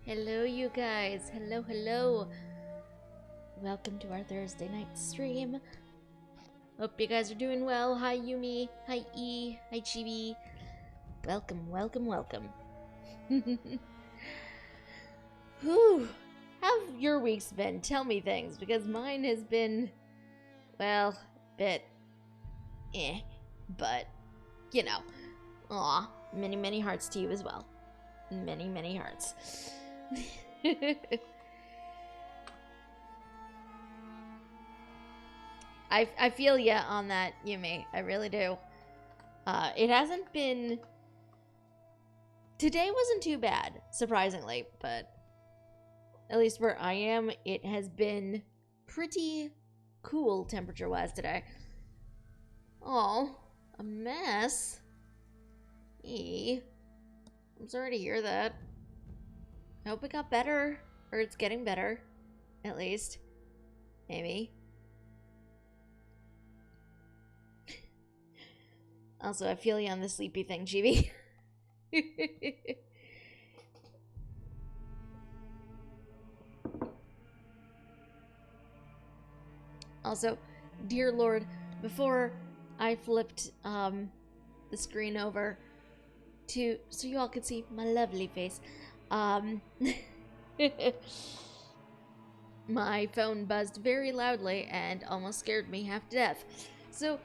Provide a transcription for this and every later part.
Hello, you guys. Hello, hello. Welcome to our Thursday night stream. Hope you guys are doing well. Hi, Yumi. Hi, E. Hi, Chibi. Welcome, welcome, welcome. Whew. How have your weeks been? Tell me things, because mine has been, well, a bit but, you know. Aw, many, many hearts to you as well. Many, many hearts. I feel ya on that, Yumi. I really do. It hasn't been... Today wasn't too bad, surprisingly, but at least where I am, it has been pretty cool temperature-wise today. Oh, a mess. I'm sorry to hear that. I hope it got better, or it's getting better, at least. Maybe. Also, I feel you on the sleepy thing, Chibi. Also, dear Lord, before I flipped the screen over to so you all could see my lovely face, my phone buzzed very loudly and almost scared me half to death. So,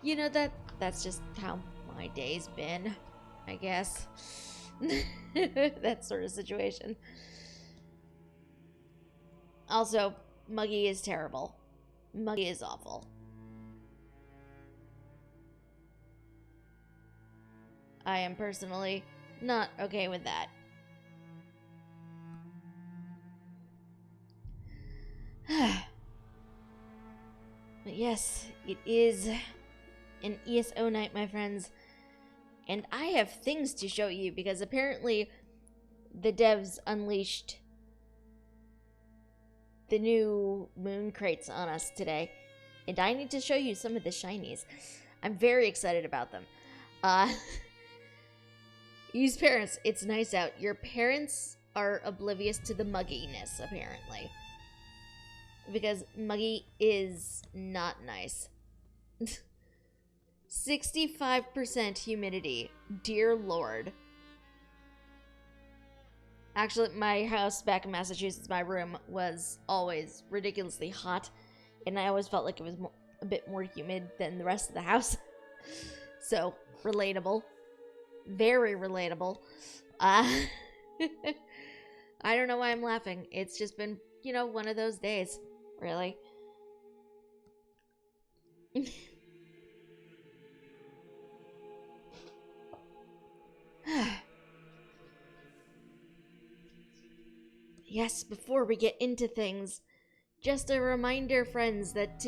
you know, that's just how my day's been, I guess. That sort of situation. Also, Muggy is terrible. Muggy is awful. I am personally not okay with that. But yes, it is an ESO night, my friends. And I have things to show you because apparently the devs unleashed the new moon crates on us today. And I need to show you some of the shinies. I'm very excited about them. Use parents, it's nice out. Your parents are oblivious to the mugginess, apparently. Because Muggy is not nice. 65% humidity. Dear Lord. Actually, my house back in Massachusetts, my room, was always ridiculously hot. And I always felt like it was a bit more humid than the rest of the house. So, relatable. Very relatable. I don't know why I'm laughing. It's just been, you know, one of those days. Really. Yes, before we get into things, just a reminder, friends, that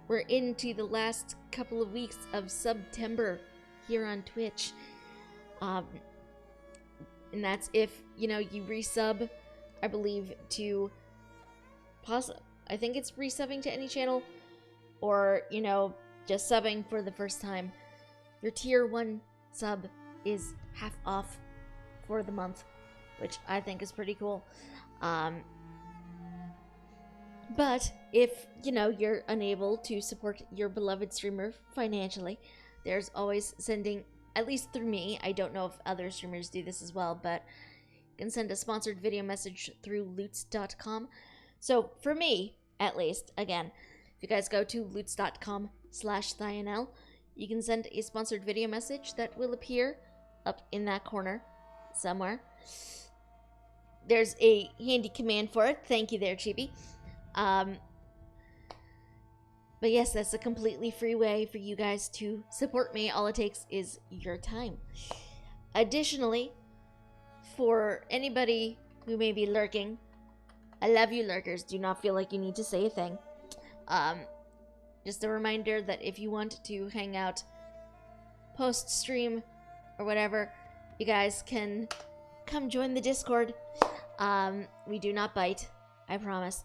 we're into the last couple of weeks of September here on Twitch. And that's if, you know, you resub, I believe, to I think it's resubbing to any channel, or, you know, just subbing for the first time. Your tier 1 sub is half off for the month, which I think is pretty cool. But if, you know, you're unable to support your beloved streamer financially, there's always sending, at least through me, I don't know if other streamers do this as well, but you can send a sponsored video message through loots.com. So for me, at least, again, if you guys go to loots.com/Thionel, you can send a sponsored video message that will appear up in that corner somewhere. There's a handy command for it. Thank you there, Chibi. But yes, that's a completely free way for you guys to support me. All it takes is your time. Additionally, for anybody who may be lurking, I love you lurkers. Do not feel like you need to say a thing. Just a reminder that if you want to hang out post-stream or whatever, you guys can come join the Discord. We do not bite, I promise.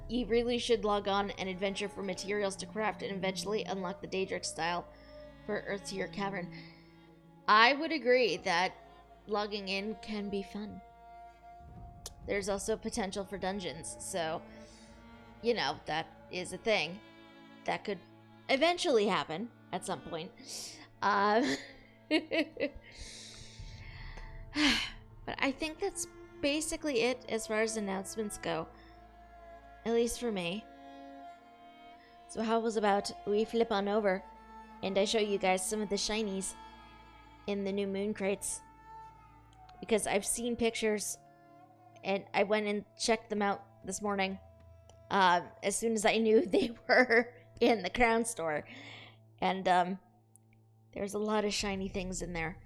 You really should log on and adventure for materials to craft and eventually unlock the Daedric style for Earthseer Cavern. I would agree that logging in can be fun. There's also potential for dungeons, so, you know, that is a thing that could eventually happen at some point. But I think that's basically it as far as announcements go. At least for me. So how was about we flip on over and I show you guys some of the shinies in the new moon crates. Because I've seen pictures and I went and checked them out this morning. As soon as I knew they were in the crown store. And there's a lot of shiny things in there.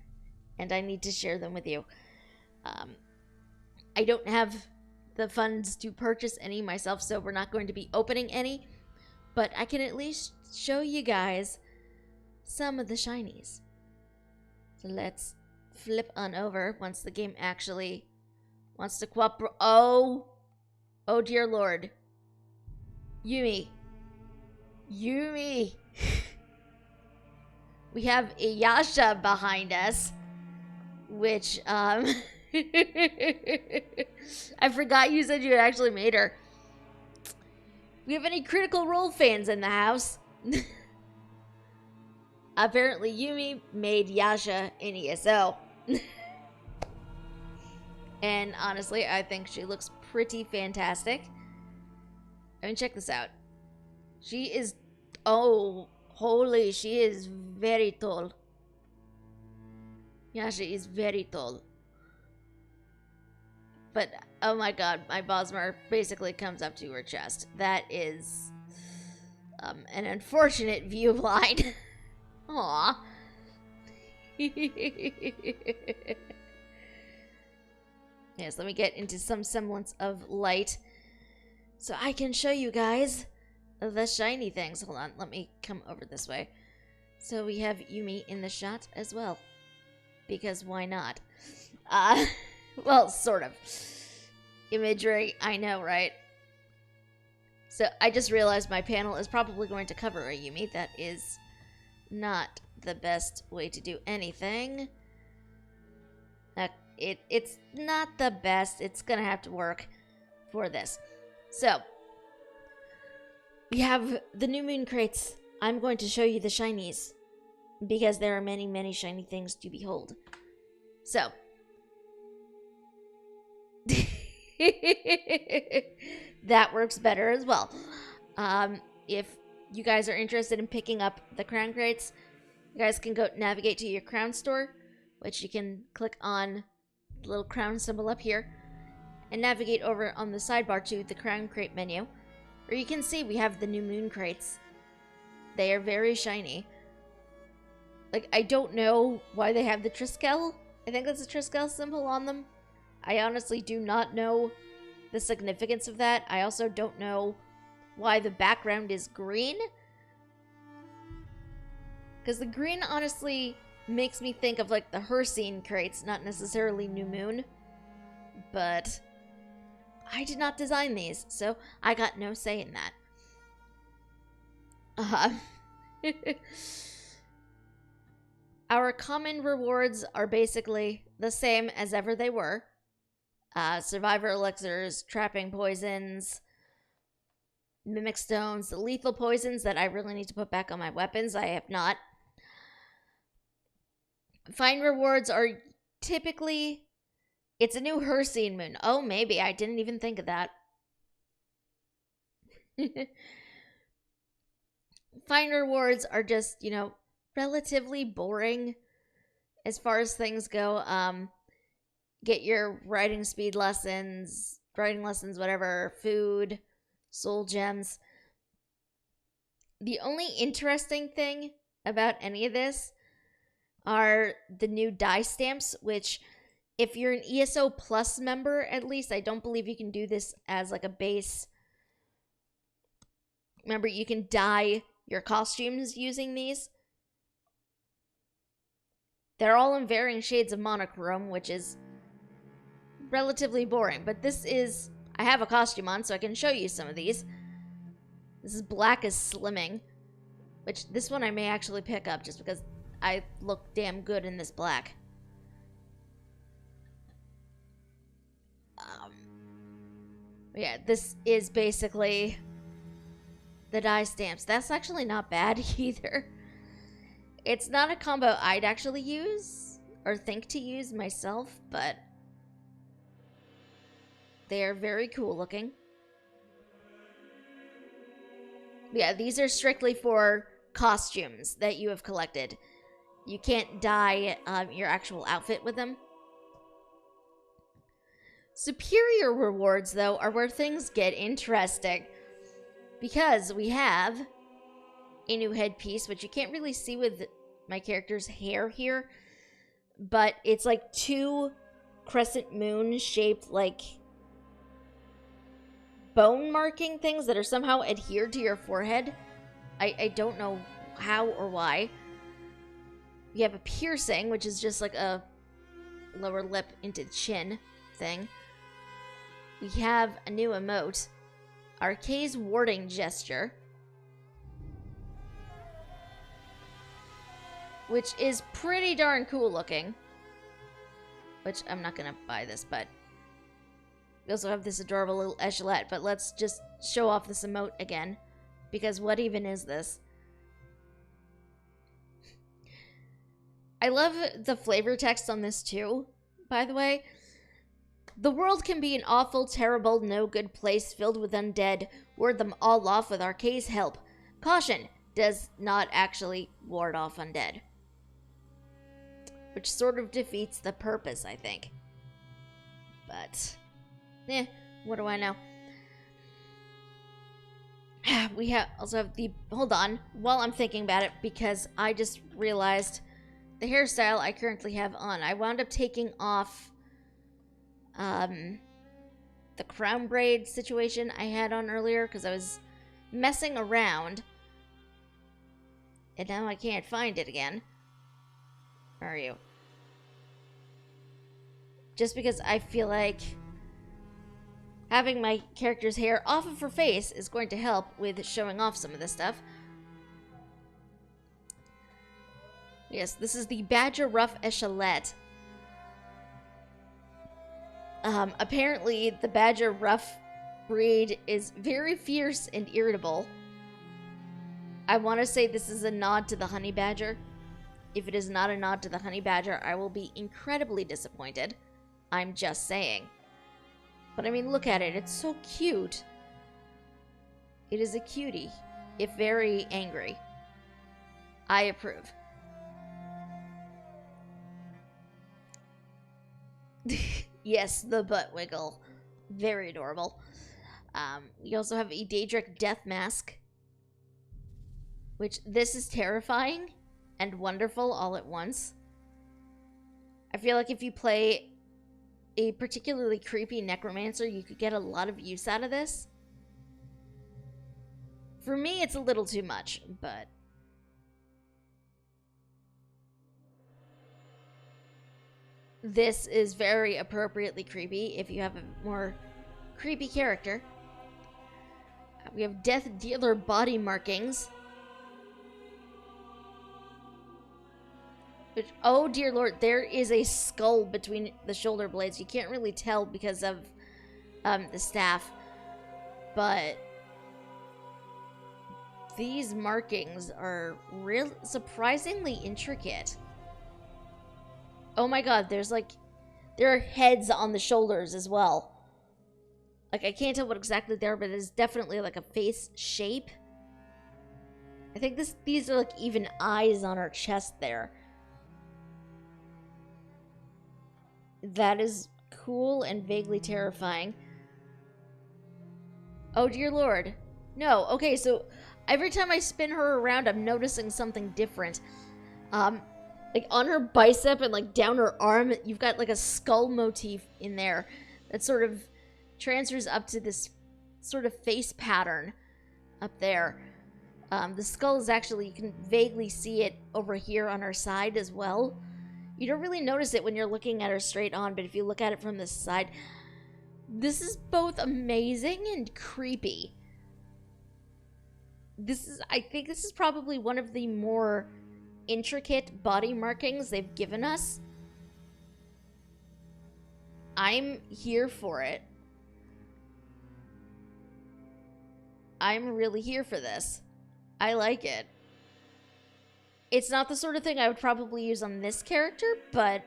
And I need to share them with you. I don't have the funds to purchase any myself, so we're not going to be opening any. But I can at least show you guys some of the shinies. So let's flip on over once the game actually wants to cooperate. Oh dear Lord. Yumi. We have a Yasha behind us, which, I forgot you said you had actually made her. We have any Critical Role fans in the house? Apparently Yumi made Yasha in ESO. And honestly, I think she looks pretty fantastic. I mean, check this out. She is... Oh, holy, she is very tall. Yasha is very tall. But, oh my god, my Bosmer basically comes up to her chest. That is an unfortunate view line. Aww. Yes, let me get into some semblance of light so I can show you guys the shiny things. Hold on, let me come over this way. So we have Yumi in the shot as well. Because why not? Well, sort of. Imagery, I know, right? So I just realized my panel is probably going to cover a Yumi. That is not the best way to do anything. It's not the best. It's gonna have to work for this. So, we have the new moon crates. I'm going to show you the shinies, because there are many, many shiny things to behold. So, that works better as well. If you guys are interested in picking up the crown crates, you guys can go navigate to your crown store, which you can click on the little crown symbol up here, and navigate over on the sidebar to the crown crate menu, where you can see we have the new moon crates. They are very shiny. Like, I don't know why they have the Triskel. I think that's a Triskel symbol on them. I honestly do not know the significance of that. I also don't know why the background is green. Because the green honestly makes me think of like the Hercene crates, not necessarily New Moon. But I did not design these, so I got no say in that. Our common rewards are basically the same as ever they were. Survivor elixirs, trapping poisons, mimic stones, the lethal poisons that I really need to put back on my weapons. I have not. Fine rewards are typically... It's a new Hercene moon. Oh, maybe. I didn't even think of that. Fine rewards are just, you know, relatively boring as far as things go. Get your writing speed lessons, whatever, food, soul gems. The only interesting thing about any of this are the new die stamps, which, if you're an ESO Plus member, at least, I don't believe you can do this as like a base. Remember, you can dye your costumes using these. They're all in varying shades of monochrome, which is relatively boring. But this is... I have a costume on, so I can show you some of these. This is Black as Slimming, which this one I may actually pick up just because I look damn good in this black. Yeah, this is basically the dye stamps. That's actually not bad either. It's not a combo I'd actually use or think to use myself, but they're very cool looking. Yeah, these are strictly for costumes that you have collected. You can't dye your actual outfit with them. Superior rewards, though, are where things get interesting. Because we have a new headpiece, which you can't really see with my character's hair here. But it's like 2 crescent moon shaped, like, bone marking things that are somehow adhered to your forehead. I don't know how or why. You have a piercing, which is just like a lower lip into chin thing. We have a new emote, Arcade's warding gesture, which is pretty darn cool looking. Which I'm not gonna buy this, but we also have this adorable little echelette. But let's just show off this emote again, because what even is this? I love the flavor text on this too, by the way. The world can be an awful, terrible, no-good place filled with undead. Ward them all off with Arcade's help. Caution, does not actually ward off undead. Which sort of defeats the purpose, I think. But, what do I know? We also have the... Hold on, while I'm thinking about it, because I just realized the hairstyle I currently have on. I wound up taking off the crown braid situation I had on earlier because I was messing around. And now I can't find it again. Where are you? Just because I feel like having my character's hair off of her face is going to help with showing off some of this stuff. Yes, this is the Badger Ruff Echelette. Apparently, the Badger Ruff breed is very fierce and irritable. I want to say this is a nod to the Honey Badger. If it is not a nod to the Honey Badger, I will be incredibly disappointed. I'm just saying. But I mean, look at it. It's so cute. It is a cutie, if very angry. I approve. Yes, the butt wiggle. Very adorable. We also have a Daedric Death Mask. Which, this is terrifying and wonderful all at once. I feel like if you play a particularly creepy necromancer, you could get a lot of use out of this. For me, it's a little too much, but... this is very appropriately creepy if you have a more creepy character. We have Death Dealer body markings. Which, oh dear lord, there is a skull between the shoulder blades. You can't really tell because of the staff. But these markings are surprisingly intricate. Oh my god, there are heads on the shoulders as well. Like, I can't tell what exactly they are, but it is definitely like a face shape. I think these are like even eyes on her chest there. That is cool and vaguely terrifying. Oh dear lord. No, okay, so every time I spin her around, I'm noticing something different. Like on her bicep and like down her arm, you've got like a skull motif in there that sort of transfers up to this sort of face pattern up there. The skull is actually, you can vaguely see it over here on her side as well. You don't really notice it when you're looking at her straight on, but if you look at it from the side, this is both amazing and creepy. I think this is probably one of the more intricate body markings they've given us, I'm here for it. I'm really here for this. I like it. It's not the sort of thing I would probably use on this character, but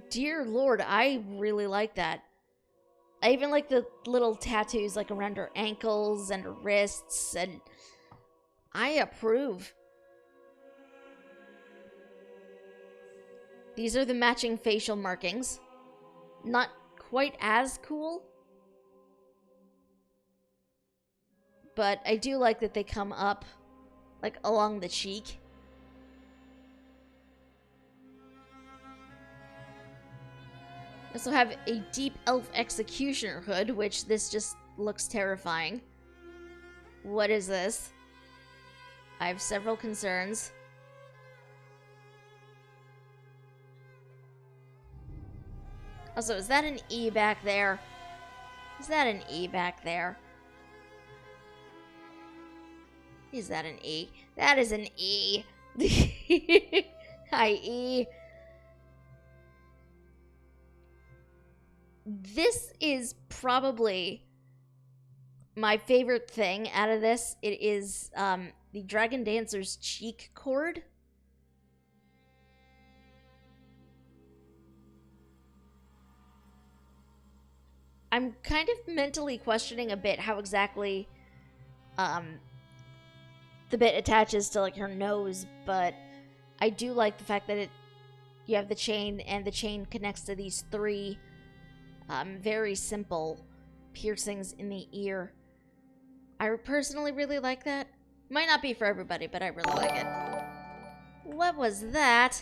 dear lord, I really like that. I even like the little tattoos like around her ankles and her wrists, and I approve. These are the matching facial markings. Not quite as cool, but I do like that they come up like along the cheek. I also have a deep elf executioner hood, which this just looks terrifying. What is this? I have several concerns. Also, is that an E back there? Is that an E back there? Is that an E? That is an E. Hi, E. This is probably my favorite thing out of this. It is the Dragon Dancer's cheek cord. I'm kind of mentally questioning a bit how exactly the bit attaches to like her nose, but I do like the fact that you have the chain, and the chain connects to these three very simple piercings in the ear. I personally really like that. Might not be for everybody, but I really like it. What was that?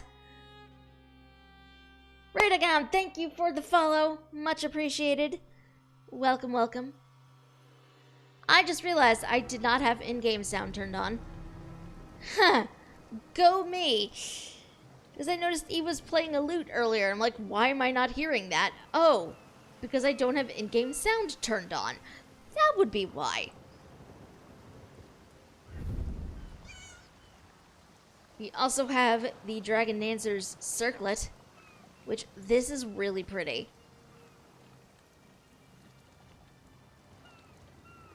Radagon, thank you for the follow. Much appreciated. Welcome, welcome. I just realized I did not have in-game sound turned on. Huh. Go me. Because I noticed he was playing a lute earlier. I'm like, why am I not hearing that? Oh, because I don't have in-game sound turned on. That would be why. We also have the Dragon Dancer's circlet, which this is really pretty.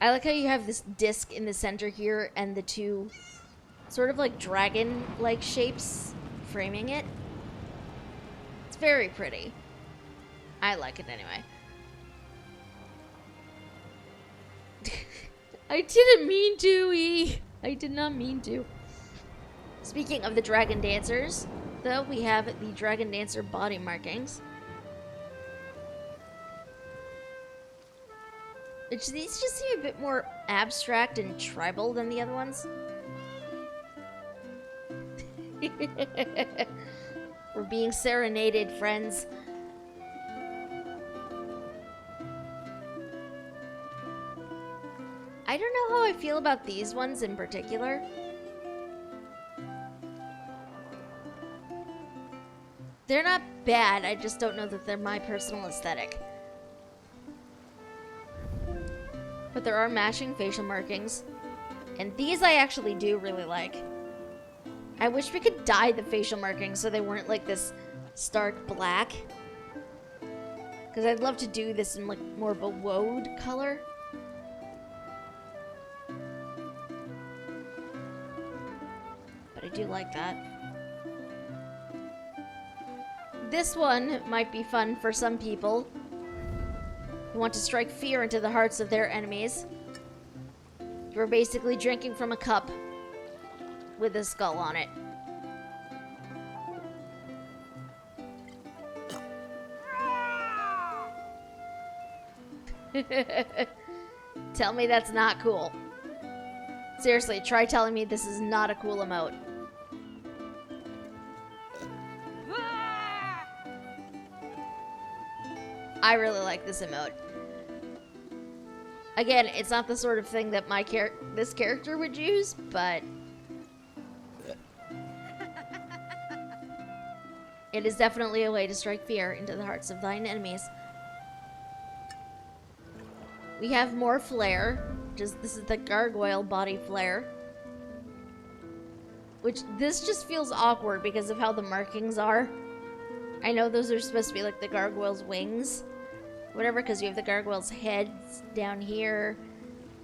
I like how you have this disc in the center here and the two sort of like dragon-like shapes framing it. It's very pretty. I like it anyway. I didn't mean to, E. I did not mean to. Speaking of the Dragon Dancers, though, we have the Dragon Dancer body markings. These just seem a bit more abstract and tribal than the other ones. We're being serenaded, friends. I don't know how I feel about these ones in particular. They're not bad, I just don't know that they're my personal aesthetic. But there are matching facial markings. And these I actually do really like. I wish we could dye the facial markings so they weren't like this stark black. Because I'd love to do this in like more of a woad color. But I do like that. This one might be fun for some people who want to strike fear into the hearts of their enemies. You're basically drinking from a cup with a skull on it. Tell me that's not cool. Seriously, try telling me this is not a cool emote. I really like this emote. Again, it's not the sort of thing that this character would use, but it is definitely a way to strike fear into the hearts of thine enemies. We have more flare. This is the gargoyle body flare. Which, this just feels awkward because of how the markings are. I know those are supposed to be like the gargoyle's wings. Whatever, because you have the gargoyle's heads down here,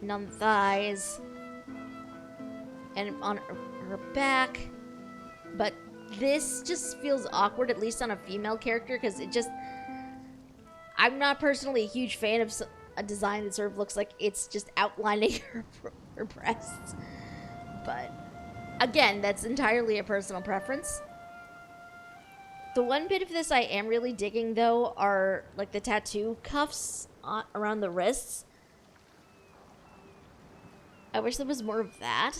and on the thighs, and on her back. But this just feels awkward, at least on a female character, because it just... I'm not personally a huge fan of a design that sort of looks like it's just outlining her breasts. But, again, that's entirely a personal preference. The one bit of this I am really digging, though, are, like, the tattoo cuffs around the wrists. I wish there was more of that.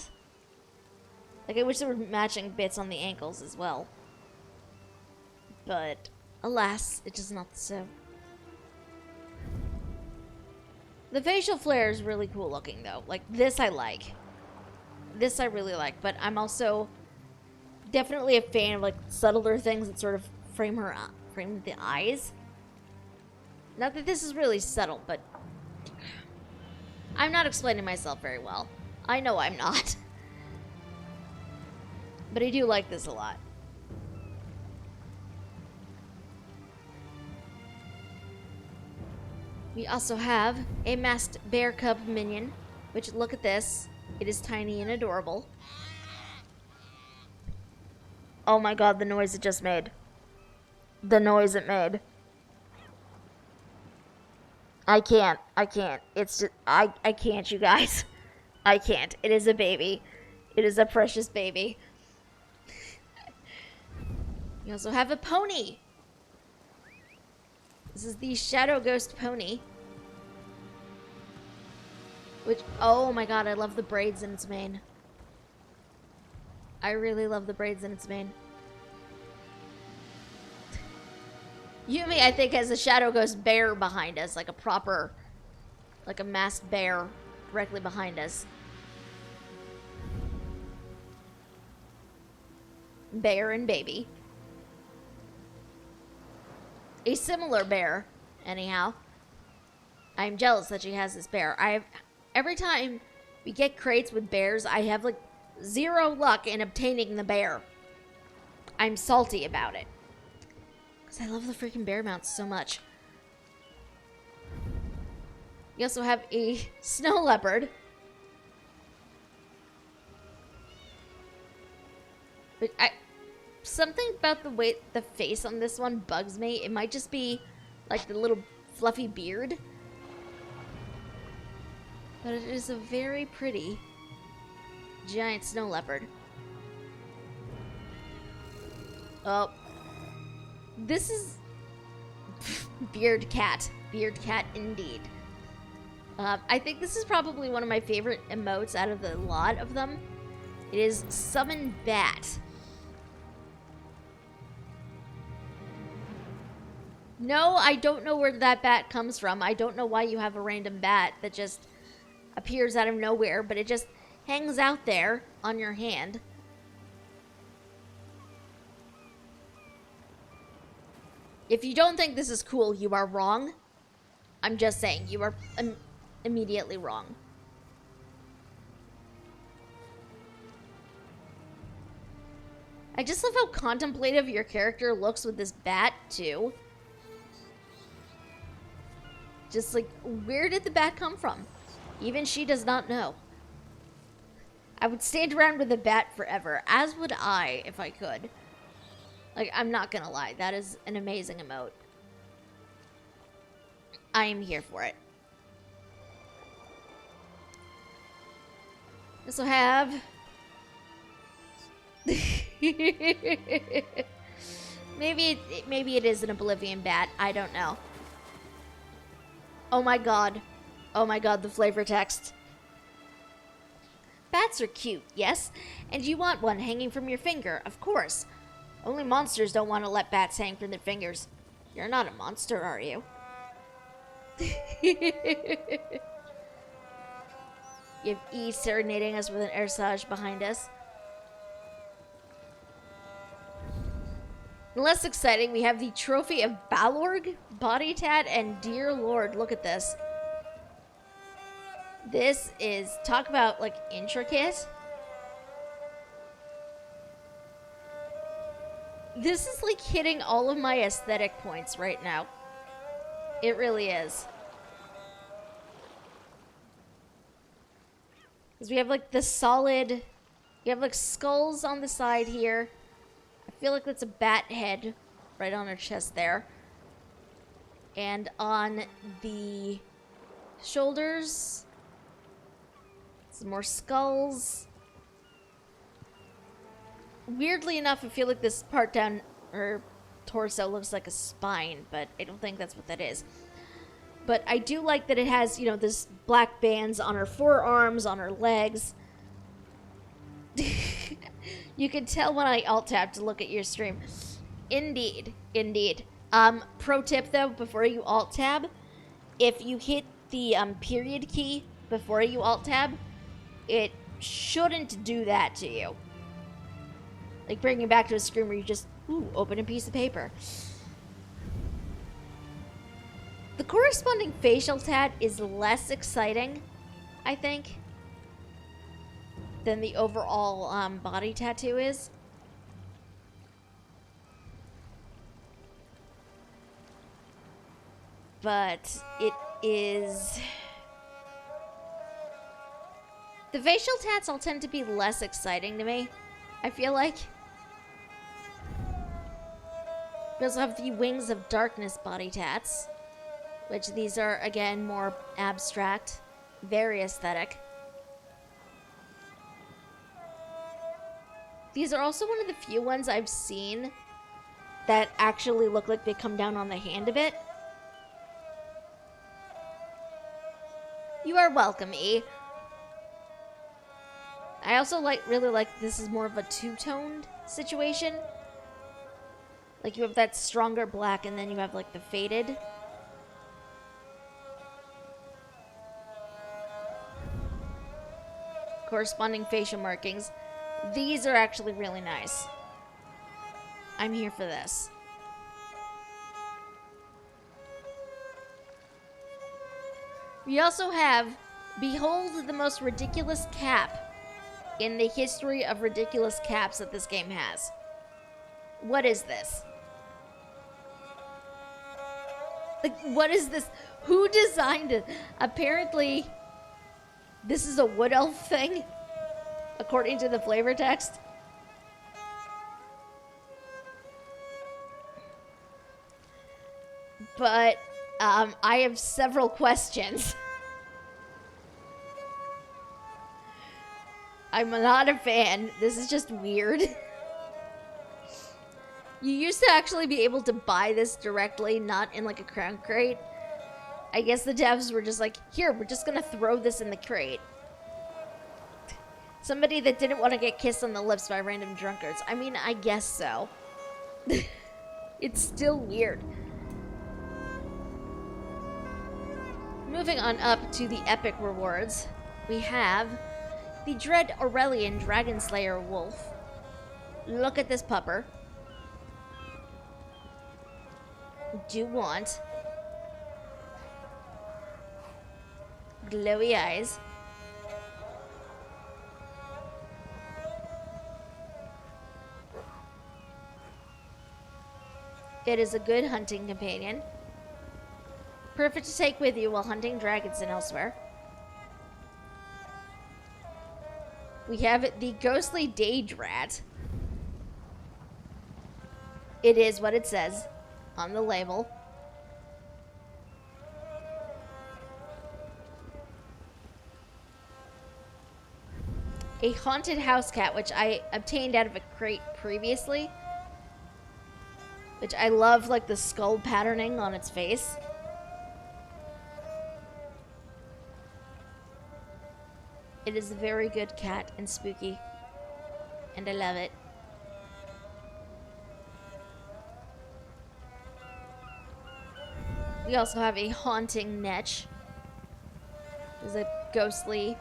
Like, I wish there were matching bits on the ankles as well. But, alas, it is not so. The facial flare is really cool looking, though. Like, this I like. This I really like, but I'm also definitely a fan of, like, subtler things that sort of frame the eyes. Not that this is really subtle, but I'm not explaining myself very well. I know I'm not. But I do like this a lot. We also have a masked bear cub minion, which, look at this. It is tiny and adorable. Oh my god, the noise it just made. The noise it made. I can't. It's just, I can't, you guys. I can't. It is a baby. It is a precious baby. We also have a pony. This is the Shadow Ghost pony. Which, oh my god, I love the braids in its mane. I really love the braids in its mane. Yumi, I think, has a Shadow Ghost bear behind us, like a proper, like a masked bear directly behind us. Bear and baby. A similar bear, anyhow. I'm jealous that she has this bear. Every time we get crates with bears, I have, like, 0 luck in obtaining the bear. I'm salty about it. Because I love the freaking bear mounts so much. We also have a snow leopard. But something about the way the face on this one bugs me. It might just be like the little fluffy beard. But it is a very pretty giant snow leopard. Oh. This is beard cat. Beard cat indeed. I think this is probably one of my favorite emotes out of the lot of them. It is Summon Bat. No, I don't know where that bat comes from. I don't know why you have a random bat that just appears out of nowhere, but it just hangs out there on your hand. If you don't think this is cool, you are wrong. I'm just saying, you are immediately wrong. I just love how contemplative your character looks with this bat, too. Just like, where did the bat come from? Even she does not know. I would stand around with a bat forever, as would I if I could. Like, I'm not gonna lie, that is an amazing emote. I am here for it. This will have... maybe it is an Oblivion bat, I don't know. Oh my god. Oh my god, the flavor text. Bats are cute, yes? And you want one hanging from your finger, of course. Only monsters don't want to let bats hang from their fingers. You're not a monster, are you? You have E serenading us with an ersage behind us. And less exciting, we have the Trophy of Balorg, Body Tat, and Dear Lord, look at this. This is, talk about, like, intricate. This is like hitting all of my aesthetic points right now. It really is. Because we have like the solid... We have like skulls on the side here. I feel like that's a bat head right on her chest there. And on the shoulders, some more skulls. Weirdly enough, I feel like this part down her torso looks like a spine, but I don't think that's what that is. But I do like that it has, you know, this black bands on her forearms, on her legs. You can tell when I alt-tab to look at your stream. Indeed, indeed. Pro tip though, before you alt-tab, if you hit the period key before you alt-tab, it shouldn't do that to you. Like bring you back to a screen where you just, open a piece of paper. The corresponding facial tat is less exciting, I think, than the overall body tattoo is. But it is... The facial tats all tend to be less exciting to me, I feel like. We also have the Wings of Darkness body tats, which these are, again, more abstract, very aesthetic. These are also one of the few ones I've seen that actually look like they come down on the hand a bit. You are welcome, E. I also really like this is more of a two-toned situation. Like you have that stronger black and then you have like the faded. Corresponding facial markings. These are actually really nice. I'm here for this. We also have, behold the most ridiculous cap in the history of ridiculous caps that this game has. What is this? Like, what is this? Who designed it? Apparently, this is a wood elf thing, according to the flavor text. But, I have several questions. I'm not a fan. This is just weird. You used to actually be able to buy this directly, not in like a crown crate. I guess the devs were just like, here, we're just gonna throw this in the crate. Somebody that didn't want to get kissed on the lips by random drunkards. I mean, I guess so. It's still weird. Moving on up to the epic rewards, we have the Dread Aurelian Dragonslayer Wolf. Look at this pupper. Do want glowy eyes. It is a good hunting companion. Perfect to take with you while hunting dragons and elsewhere. We have the Ghostly Daedrat. It is what it says on the label. A haunted house cat, which I obtained out of a crate previously. Which I love, like, the skull patterning on its face. It is a very good cat and spooky. And I love it. We also have a haunting Netch. There's a ghostly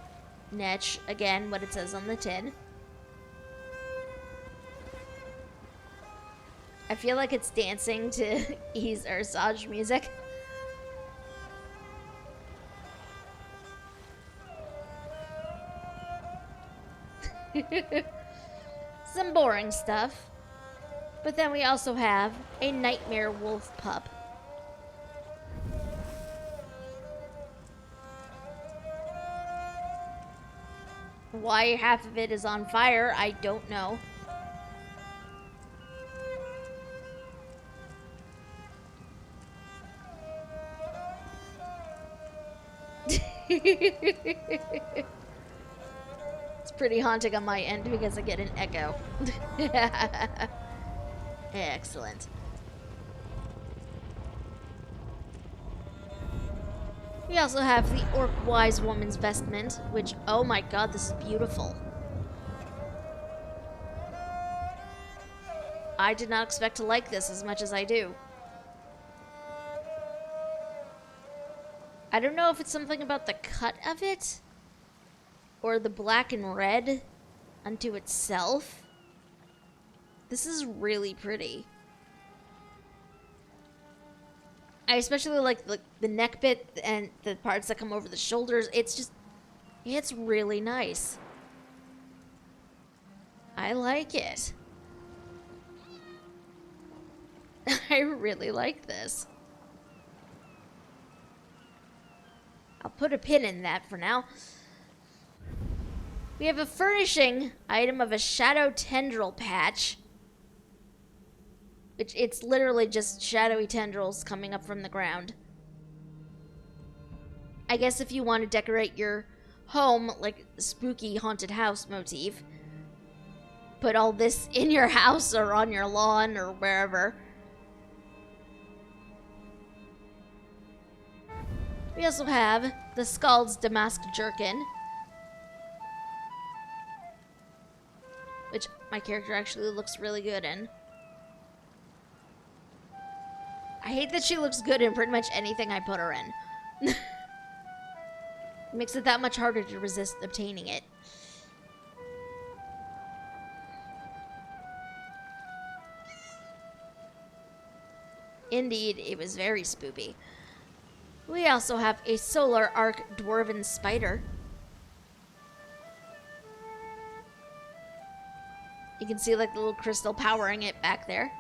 Netch. Again, what it says on the tin. I feel like it's dancing to Ease Ursage music. Some boring stuff. But then we also have a nightmare wolf pup. Why half of it is on fire, I don't know. It's pretty haunting on my end because I get an echo. Excellent. We also have the Orc Wise Woman's Vestment, which, oh my god, this is beautiful. I did not expect to like this as much as I do. I don't know if it's something about the cut of it, or the black and red unto itself. This is really pretty. I especially like the neck bit and the parts that come over the shoulders. It's really nice. I like it. I really like this. I'll put a pin in that for now. We have a furnishing item of a shadow tendril patch. Which it's literally just shadowy tendrils coming up from the ground. I guess if you want to decorate your home like spooky haunted house motif, put all this in your house or on your lawn or wherever. We also have the Scald's Damask Jerkin, which my character actually looks really good in. I hate that she looks good in pretty much anything I put her in. It makes it that much harder to resist obtaining it. Indeed, it was very spoopy. We also have a Solar Arc Dwarven Spider. You can see like the little crystal powering it back there.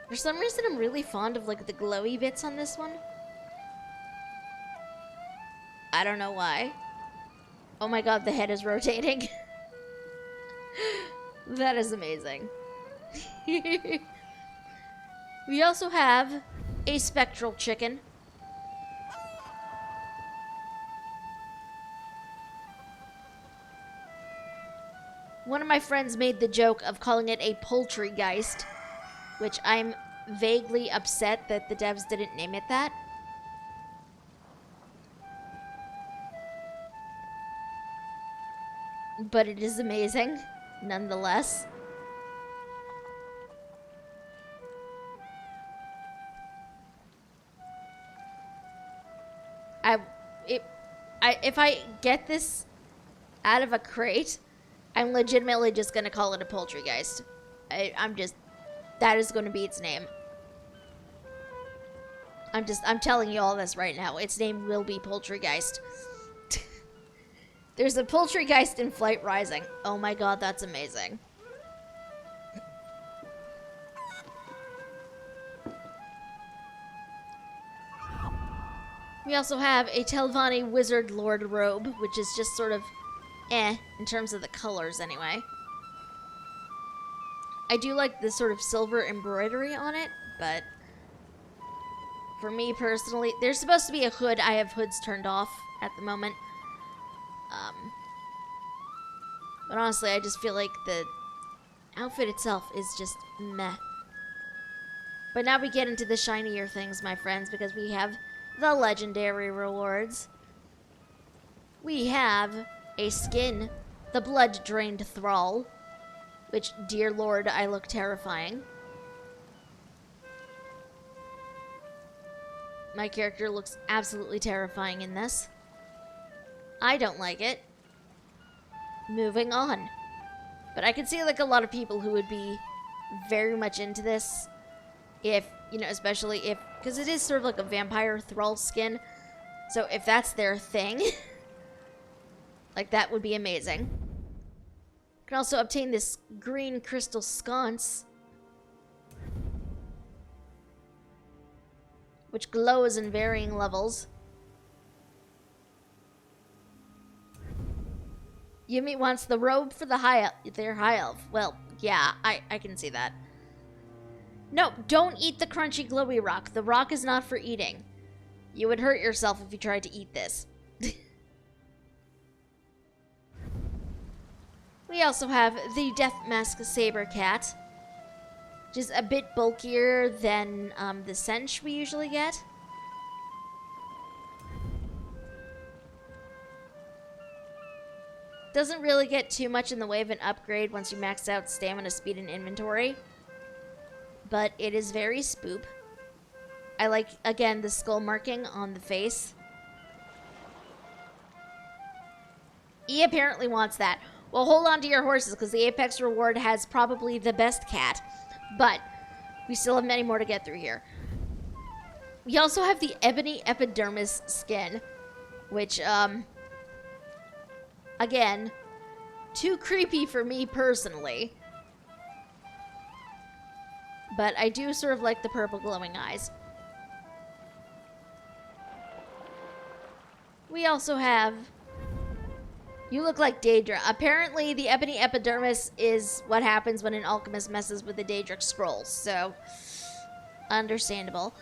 For some reason, I'm really fond of like the glowy bits on this one. I don't know why. Oh my god, the head is rotating. That is amazing. We also have a spectral chicken. One of my friends made the joke of calling it a poultrygeist, which I'm vaguely upset that the devs didn't name it that. But it is amazing, nonetheless. If I get this out of a crate, I'm legitimately just gonna call it a poultrygeist. That is gonna be its name. I'm telling you all this right now. Its name will be Poultrygeist. There's a Poultrygeist in Flight Rising. Oh my god, that's amazing. We also have a Telvanni Wizard Lord robe, which is just sort of in terms of the colors anyway. I do like the sort of silver embroidery on it, but for me personally, there's supposed to be a hood. I have hoods turned off at the moment. But honestly, I just feel like the outfit itself is just meh. But now we get into the shinier things, my friends, because we have the legendary rewards. We have a skin, the Blood-Drained Thrall, which, dear lord, I look terrifying. My character looks absolutely terrifying in this. I don't like it. Moving on. But I can see like a lot of people who would be very much into this if, you know, especially if, because it is sort of like a vampire thrall skin. So if that's their thing, like that would be amazing. Can also obtain this green crystal sconce, which glows in varying levels. Yumi wants the robe for their high elf. Well, yeah, I can see that. No, don't eat the crunchy glowy rock. The rock is not for eating. You would hurt yourself if you tried to eat this. We also have the Death Mask Saber Cat, which is a bit bulkier than the Sench we usually get. Doesn't really get too much in the way of an upgrade once you max out stamina, speed, and inventory. But it is very spoop. I like, again, the skull marking on the face. E apparently wants that. Well, hold on to your horses, because the Apex reward has probably the best cat. But we still have many more to get through here. We also have the Ebony Epidermis skin, which, again, too creepy for me personally. But I do sort of like the purple glowing eyes. We also have... You look like Daedra. Apparently, the Ebony Epidermis is what happens when an alchemist messes with the Daedric scrolls, so... Understandable.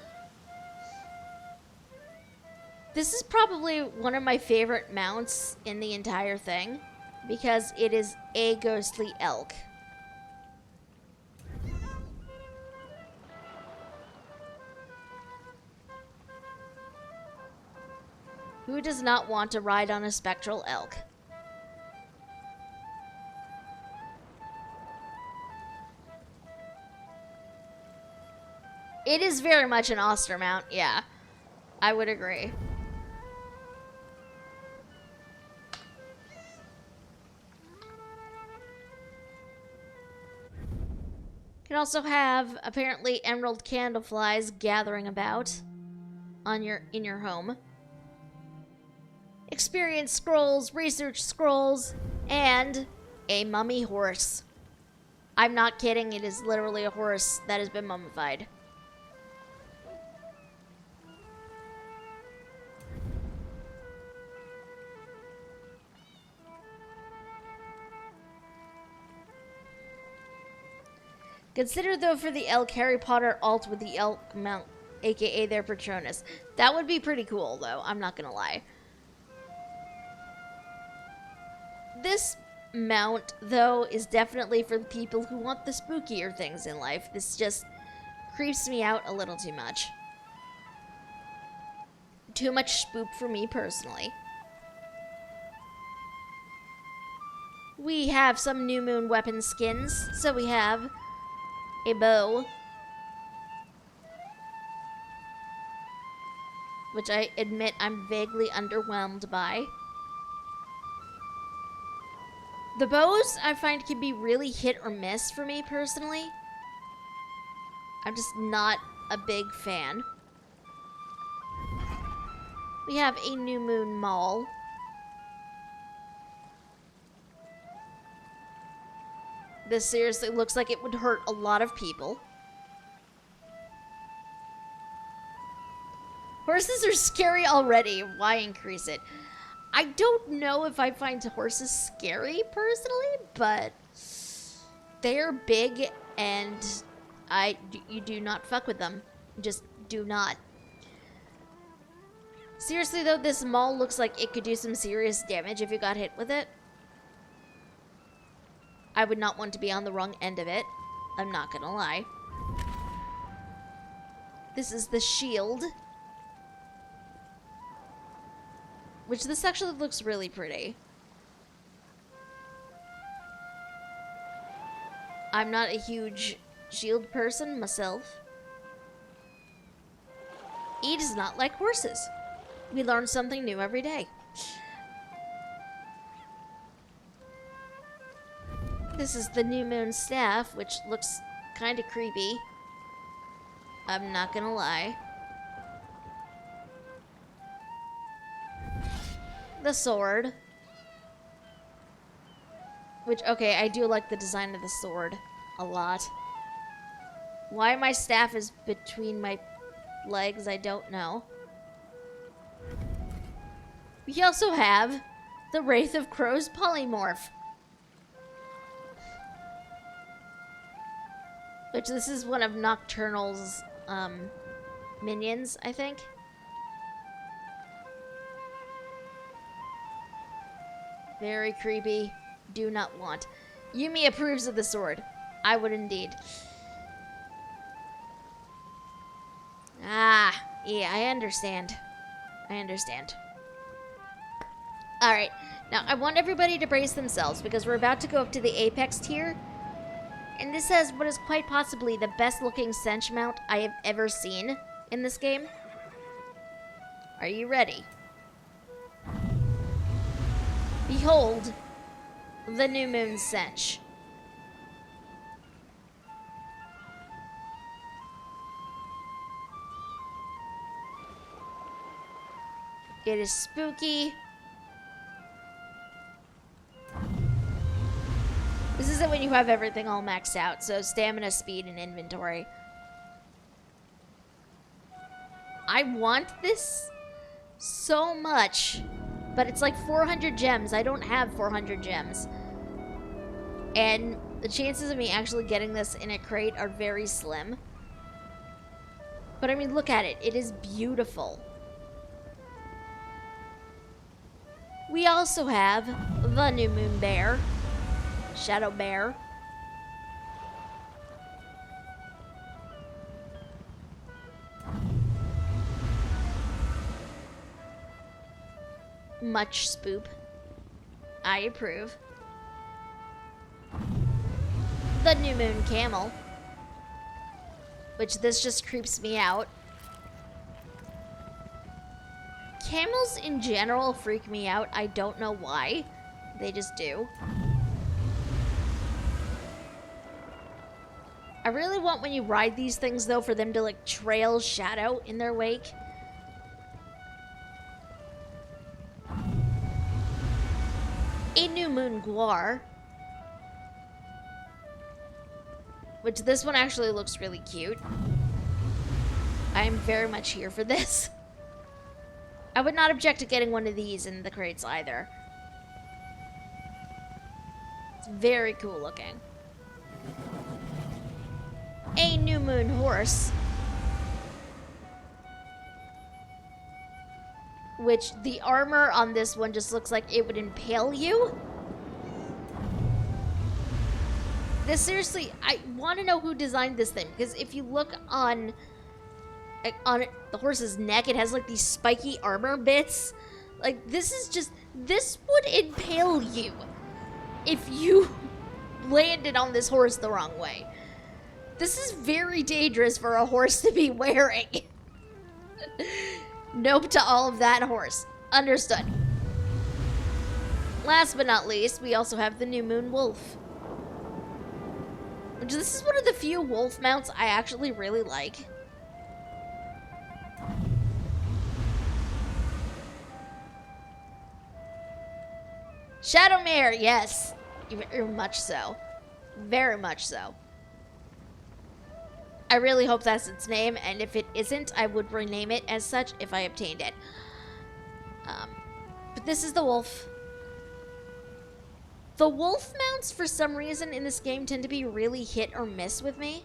This is probably one of my favorite mounts in the entire thing, because it is a ghostly elk. Who does not want to ride on a spectral elk? It is very much an Oster mount, yeah. I would agree. Can also have, apparently, emerald candleflies gathering about in your home. Experience scrolls, research scrolls, and a mummy horse. I'm not kidding, it is literally a horse that has been mummified. Consider, though, for the elk Harry Potter alt with the elk mount, aka their Patronus. That would be pretty cool, though, I'm not gonna lie. This mount, though, is definitely for people who want the spookier things in life. This just creeps me out a little too much. Too much spook for me personally. We have some new moon weapon skins. So we have a bow, which I admit I'm vaguely underwhelmed by. The bows, I find, can be really hit or miss for me, personally. I'm just not a big fan. We have a New Moon Maul. This seriously looks like it would hurt a lot of people. Horses are scary already. Why increase it? I don't know if I find horses scary personally, but they are big and you do not fuck with them. Just do not. Seriously though, this maul looks like it could do some serious damage if you got hit with it. I would not want to be on the wrong end of it. I'm not gonna lie. This is the shield, which this actually looks really pretty. I'm not a huge shield person myself. E does not like horses. We learn something new every day. This is the New Moon Staff, which looks kind of creepy. I'm not gonna lie. The sword, Which, okay, I do like the design of the sword a lot. Why my staff is between my legs, I don't know. We also have the Wraith of Crow's polymorph. Which this is one of Nocturnal's minions, I think. Very creepy. Do not want. Yumi approves of the sword. I would indeed. Ah, yeah, I understand. I understand. Alright, now I want everybody to brace themselves because we're about to go up to the apex tier. And this has what is quite possibly the best looking cinch mount I have ever seen in this game. Are you ready? Behold the New Moon cinch. It is spooky. This isn't when you have everything all maxed out, so stamina, speed, and inventory. I want this so much, but it's like 400 gems. I don't have 400 gems. And the chances of me actually getting this in a crate are very slim. But I mean, look at it. It is beautiful. We also have the New Moon Bear. Shadow Bear. Much spoop. I approve. The New Moon Camel. Which this just creeps me out. Camels in general freak me out. I don't know why. They just do. I really want when you ride these things, though, for them to, like, trail shadow in their wake. A New Moon Guar. Which this one actually looks really cute. I am very much here for this. I would not object to getting one of these in the crates either. It's very cool looking. A New Moon Horse. Which the armor on this one just looks like it would impale you. This seriously, I want to know who designed this thing, because if you look on the horse's neck, it has like these spiky armor bits. Like, this is just, this would impale you if you landed on this horse the wrong way. This is very dangerous for a horse to be wearing. Nope to all of that, horse. Understood. Last but not least, we also have the New Moon Wolf. Which, this is one of the few wolf mounts I actually really like. Shadowmare, yes. Very much so. Very much so. I really hope that's its name, and if it isn't, I would rename it as such if I obtained it. But this is the wolf. The wolf mounts, for some reason, in this game tend to be really hit or miss with me.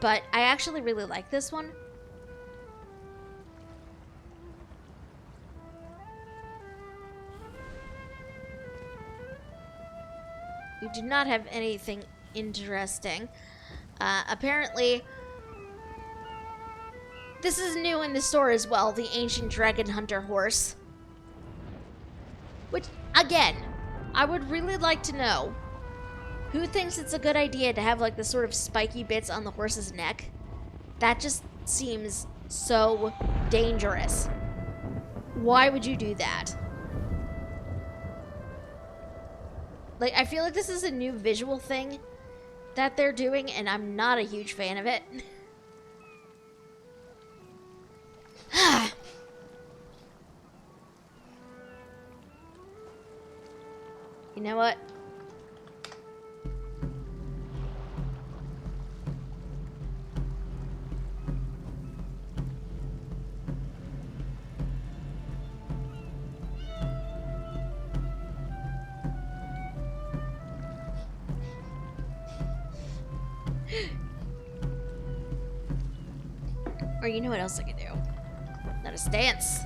But I actually really like this one. We do not have anything interesting. Apparently, this is new in the store as well, the Ancient Dragon Hunter horse. Which, again, I would really like to know who thinks it's a good idea to have like the sort of spiky bits on the horse's neck. That just seems so dangerous. Why would you do that? Like, I feel like this is a new visual thing that they're doing, and I'm not a huge fan of it. You know what? Or you know what else I could do? Let us dance.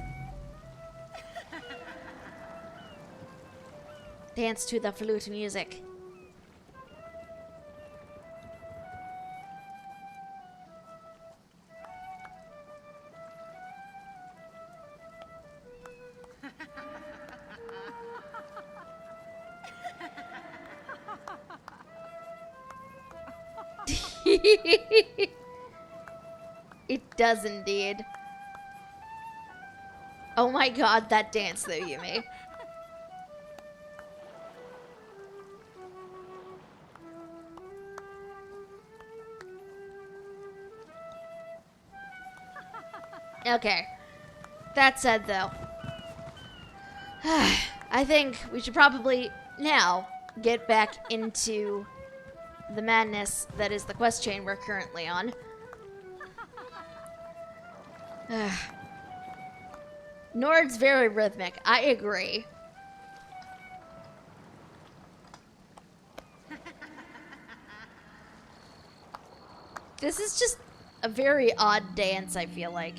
Dance to the flute music. It does indeed. Oh my god, that dance though, Yumi. Okay. That said though, I think we should probably now get back into the madness that is the quest chain we're currently on. Nord's very rhythmic. I agree. This is just a very odd dance, I feel like.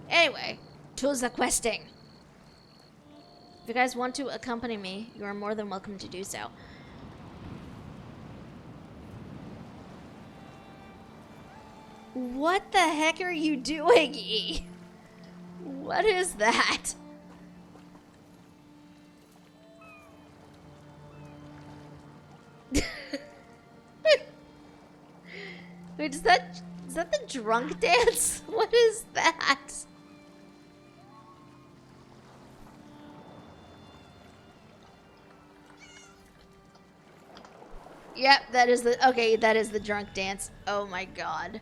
Anyway, to the questing. If you guys want to accompany me, you are more than welcome to do so. What the heck are you doing, E? What is that? Wait, is that the drunk dance? What is that? Yep, that is the drunk dance. Oh my god.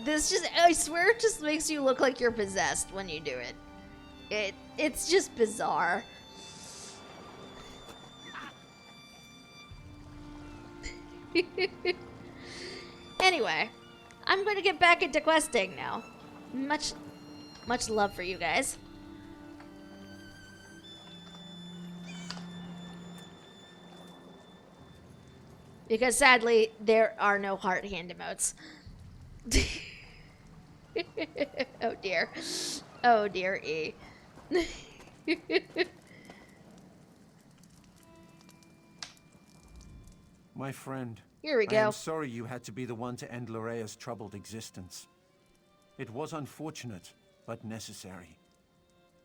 This just, I swear it just makes you look like you're possessed when you do it. It's just bizarre. Anyway, I'm going to get back into questing now. Much love for you guys. Because sadly, there are no heart hand emotes. Oh dear. Oh dear, E. My friend. Here we go. I am sorry you had to be the one to end Lorea's troubled existence. It was unfortunate, but necessary.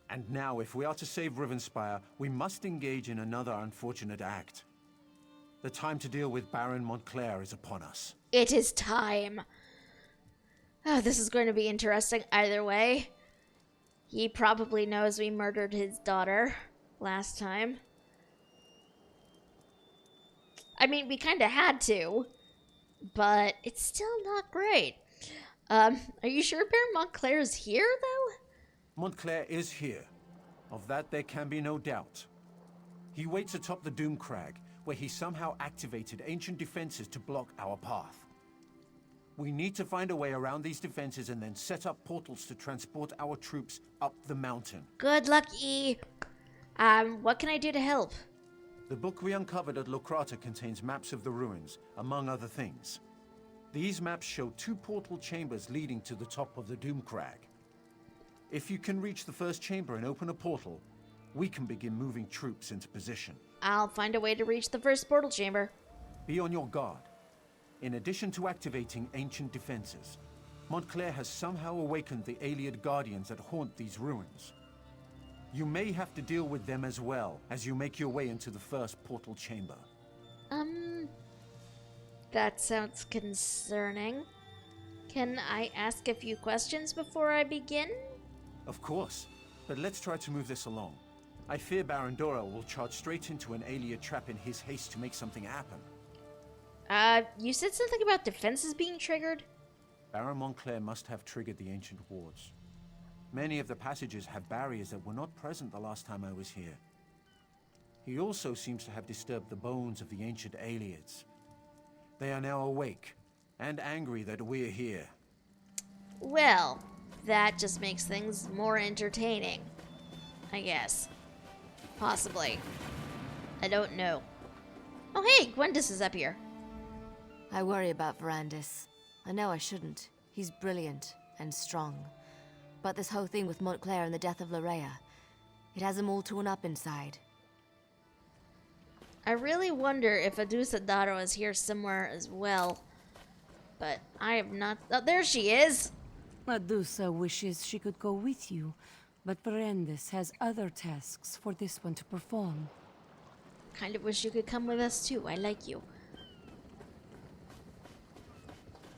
And now, if we are to save Rivenspire, we must engage in another unfortunate act. The time to deal with Baron Montclair is upon us. It is time. Oh, this is going to be interesting either way. He probably knows we murdered his daughter last time. I mean, we kind of had to, but it's still not great. Are you sure Baron Montclair is here, though? Montclair is here. Of that there can be no doubt. He waits atop the Doom Crag, where he somehow activated ancient defenses to block our path. We need to find a way around these defenses and then set up portals to transport our troops up the mountain. Good luck, E. What can I do to help? The book we uncovered at Locrata contains maps of the ruins, among other things. These maps show 2 portal chambers leading to the top of the Doom Crag. If you can reach the first chamber and open a portal, we can begin moving troops into position. I'll find a way to reach the first portal chamber. Be on your guard. In addition to activating ancient defenses, Montclair has somehow awakened the Ayleid Guardians that haunt these ruins. You may have to deal with them as well as you make your way into the first portal chamber. That sounds concerning. Can I ask a few questions before I begin? Of course, but let's try to move this along. I fear Baron Dora will charge straight into an Ayleid trap in his haste to make something happen. You said something about defenses being triggered? Baron Montclair must have triggered the ancient wards. Many of the passages have barriers that were not present the last time I was here. He also seems to have disturbed the bones of the ancient Ayleids. They are now awake, and angry that we're here. Well, that just makes things more entertaining, I guess. Possibly. I don't know. Oh hey, Gwendis is up here. I worry about Verandis. I know I shouldn't. He's brilliant and strong. But this whole thing with Montclair and the death of Larea, it has him all torn up inside. I really wonder if Adusa Daro is here somewhere as well. But I have not... Oh, there she is! Medusa wishes she could go with you, but Verandis has other tasks for this one to perform. Kind of wish you could come with us too. I like you.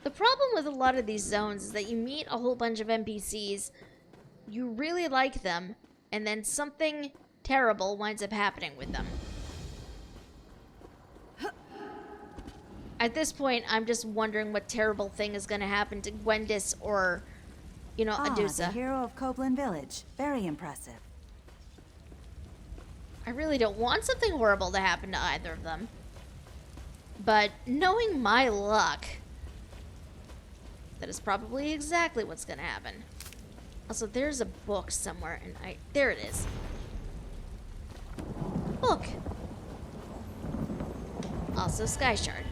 The problem with a lot of these zones is that you meet a whole bunch of NPCs, you really like them, and then something terrible winds up happening with them. At this point, I'm just wondering what terrible thing is going to happen to Gwendis or, you know, Adusa. The hero of Copeland Village. Very impressive. I really don't want something horrible to happen to either of them. But knowing my luck, that is probably exactly what's going to happen. Also, there's a book somewhere, and there it is. Book. Also, Sky Shard.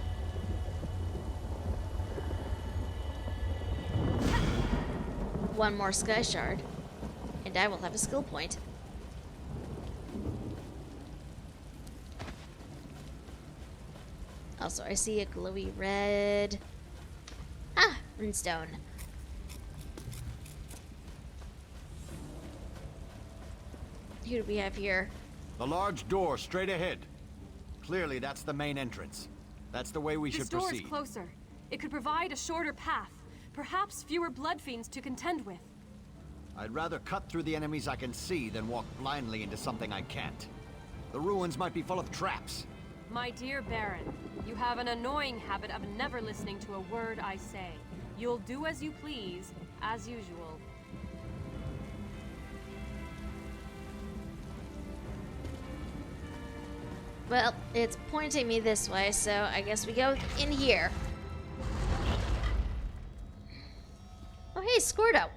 One more Sky Shard, and I will have a skill point. Also, I see a glowy red. Ah, runestone. Who do we have here? The large door straight ahead. Clearly, that's the main entrance. That's the way we should proceed. This door is closer. It could provide a shorter path. Perhaps fewer blood fiends to contend with. I'd rather cut through the enemies I can see than walk blindly into something I can't. The ruins might be full of traps. My dear Baron, you have an annoying habit of never listening to a word I say. You'll do as you please, as usual. Well, it's pointing me this way, so I guess we go in here. Oh, hey, Scordo.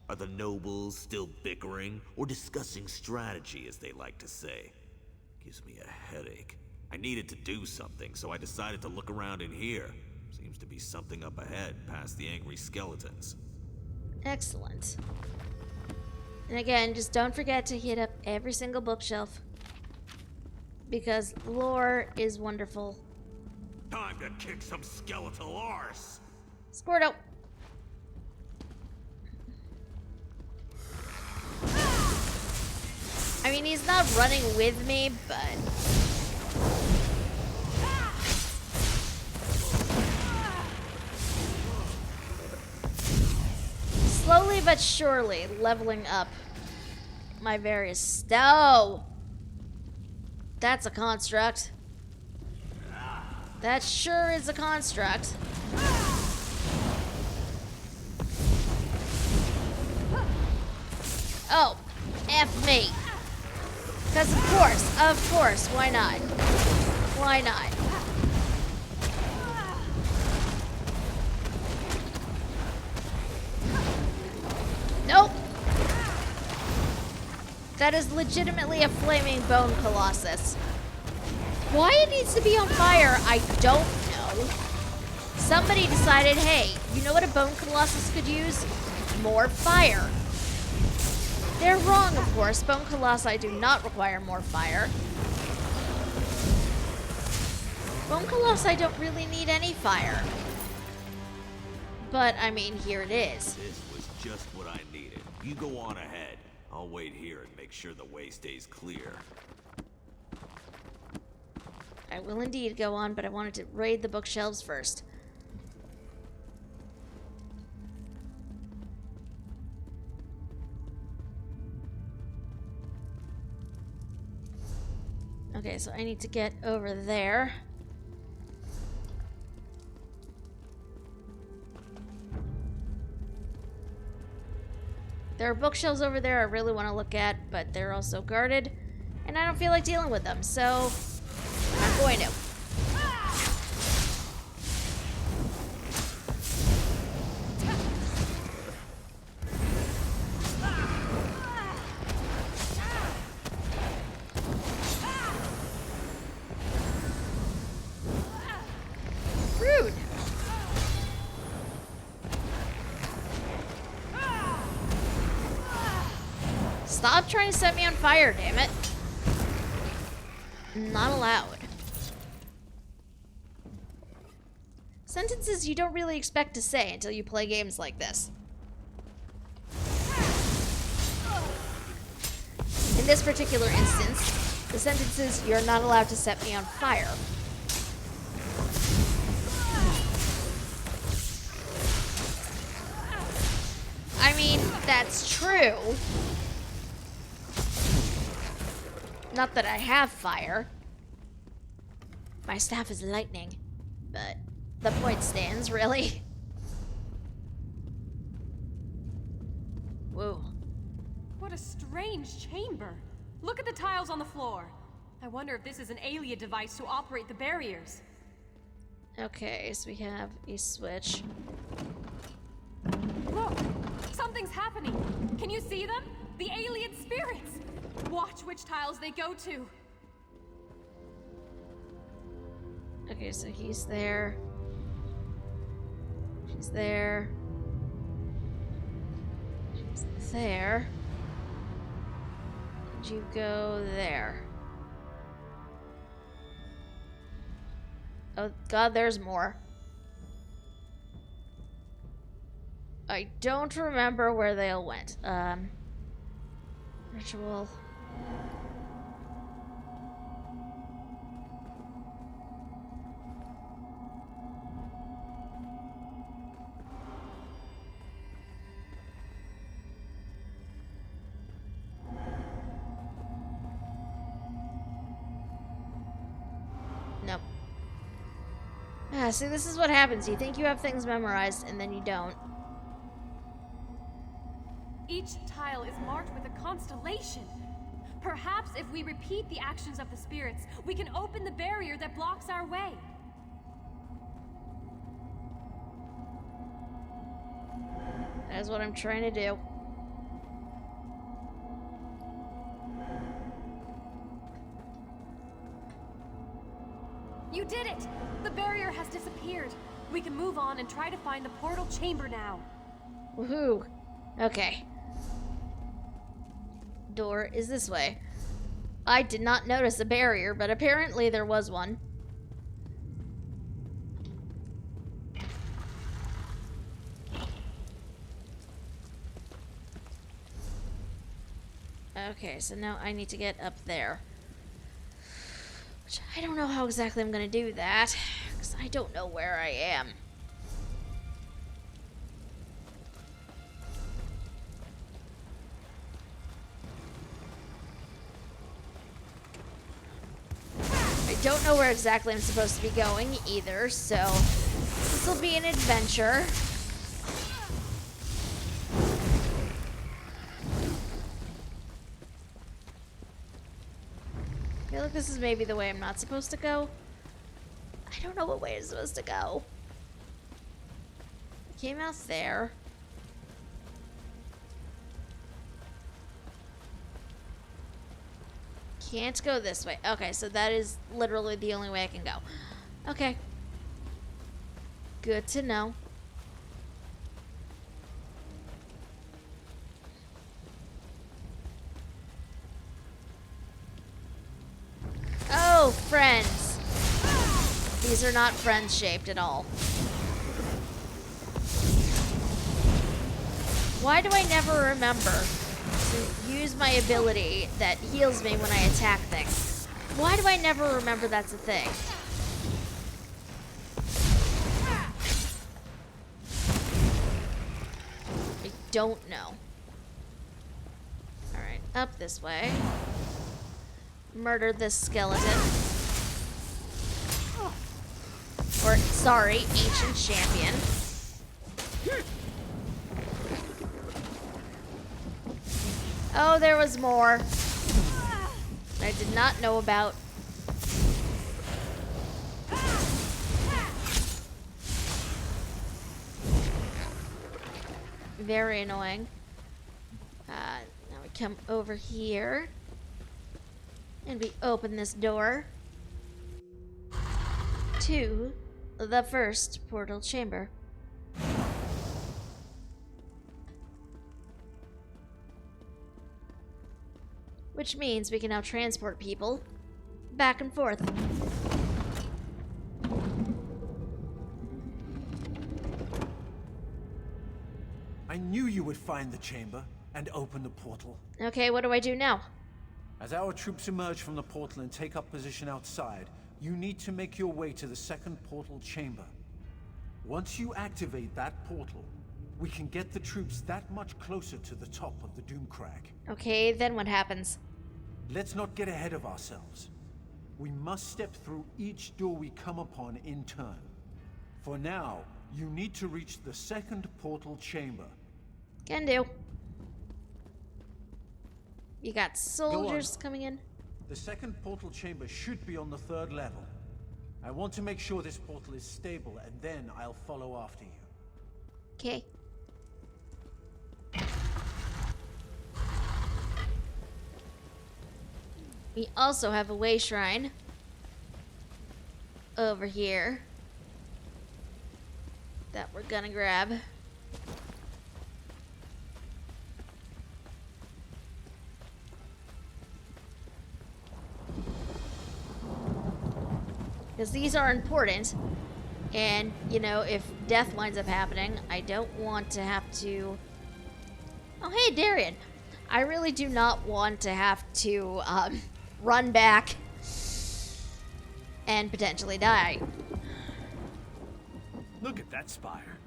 Are the nobles still bickering or discussing strategy, as they like to say? Gives me a headache. I needed to do something, so I decided to look around in here. Seems to be something up ahead, past the angry skeletons. Excellent. And again, just don't forget to hit up every single bookshelf, because lore is wonderful. Time to kick some skeletal arse! Squirtle! I mean, he's not running with me, but... slowly but surely leveling up my various... Stow! That's a construct. That sure is a construct. Oh, F me. Because of course, why not? Why not? Nope. That is legitimately a flaming bone colossus. Why it needs to be on fire, I don't know. Somebody decided, hey, you know what a bone colossus could use? More fire. They're wrong, of course. Bone colossi do not require more fire. Bone colossi don't really need any fire. But, I mean, here it is. This was just what I needed. You go on ahead. I'll wait here and make sure the way stays clear. I will indeed go on, but I wanted to raid the bookshelves first. Okay, so I need to get over there. There are bookshelves over there I really want to look at, but they're also guarded, and I don't feel like dealing with them, so I'm going to. Stop trying to set me on fire, damn it. Not allowed. Sentences you don't really expect to say until you play games like this. In this particular instance, the sentence is, "You're not allowed to set me on fire." I mean, that's true. Not that I have fire. My staff is lightning, but the point stands, really. Whoa. What a strange chamber. Look at the tiles on the floor. I wonder if this is an alien device to operate the barriers. Okay, so we have a switch. Look! Something's happening! Can you see them? The alien spirits! Watch which tiles they go to. Okay, so he's there. She's there. She's there. And you go there. Oh god, there's more. I don't remember where they all went. Ritual. Nope. Ah, see, this is what happens. You think you have things memorized, and then you don't. Each tile is marked with a constellation. Perhaps if we repeat the actions of the spirits, we can open the barrier that blocks our way. That is what I'm trying to do. You did it! The barrier has disappeared. We can move on and try to find the portal chamber now. Woohoo. Okay. Door is this way. I did not notice a barrier, but apparently there was one. Okay, so now I need to get up there. Which I don't know how exactly I'm gonna do that, because I don't know where I am. I don't know where exactly I'm supposed to be going either, so this will be an adventure. I feel like this is maybe the way I'm not supposed to go. I don't know what way I'm supposed to go. I came out there. Can't go this way. Okay, so that is literally the only way I can go. Okay. Good to know. Oh, friends. These are not friends-shaped at all. Why do I never remember to use my ability that heals me when I attack things? Why do I never remember that's a thing? I don't know. Alright, up this way. Murder this skeleton. Or, sorry, ancient champion. Oh, there was more I did not know about. Very annoying. Now we come over here. And we open this door to the first portal chamber. which means we can now transport people back and forth. I knew you would find the chamber and open the portal. Okay, what do I do now? As our troops emerge from the portal and take up position outside, you need to make your way to the second portal chamber. Once you activate that portal, we can get the troops that much closer to the top of the Doomcrag. Okay, then what happens? Let's not get ahead of ourselves. We must step through each door we come upon in turn. For now, you need to reach the second portal chamber. Can do. You got soldiers coming in? The second portal chamber should be on the 3rd level. I want to make sure this portal is stable, and then I'll follow after you. Okay. We also have a way shrine over here that we're gonna grab. Because these are important, and, you know, if death winds up happening, I don't want to have to... Oh, hey, Darian. I really do not want to have to run back and potentially die. Look at that spire.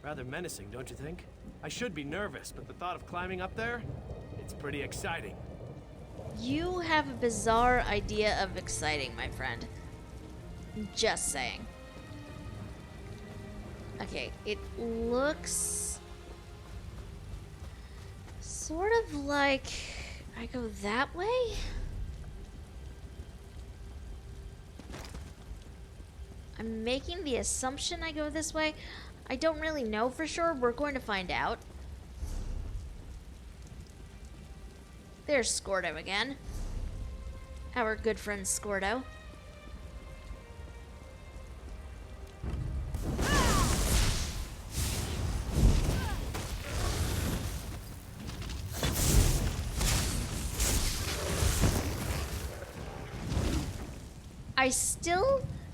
Rather menacing, don't you think? I should be nervous, but the thought of climbing up there, it's pretty exciting. You have a bizarre idea of exciting, my friend. Just saying. Okay, it looks sort of like I go that way? I'm making the assumption I go this way. I don't really know for sure. We're going to find out. There's Scordo again. Our good friend Scordo.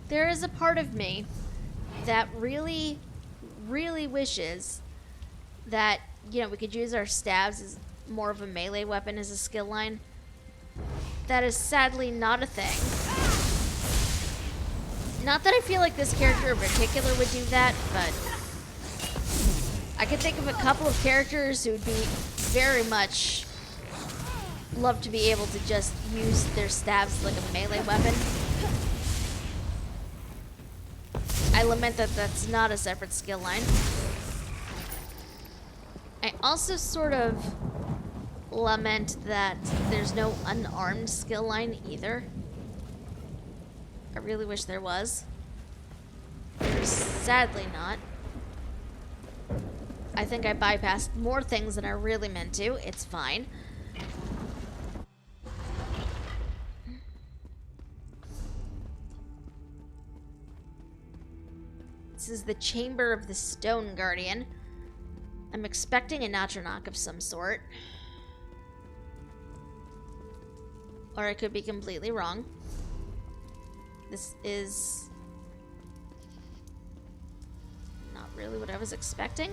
There is a part of me that really, really wishes that, you know, we could use our stabs as more of a melee weapon as a skill line. That is sadly not a thing. Not that I feel like this character in particular would do that, but I could think of a couple of characters who would be very much love to be able to just use their stabs like a melee weapon. I lament that that's not a separate skill line. I also sort of lament that there's no unarmed skill line either. I really wish there was. There's sadly not. I think I bypassed more things than I really meant to. It's fine. This is the Chamber of the Stone Guardian. I'm expecting a Natronach of some sort. Or I could be completely wrong. This is not really what I was expecting.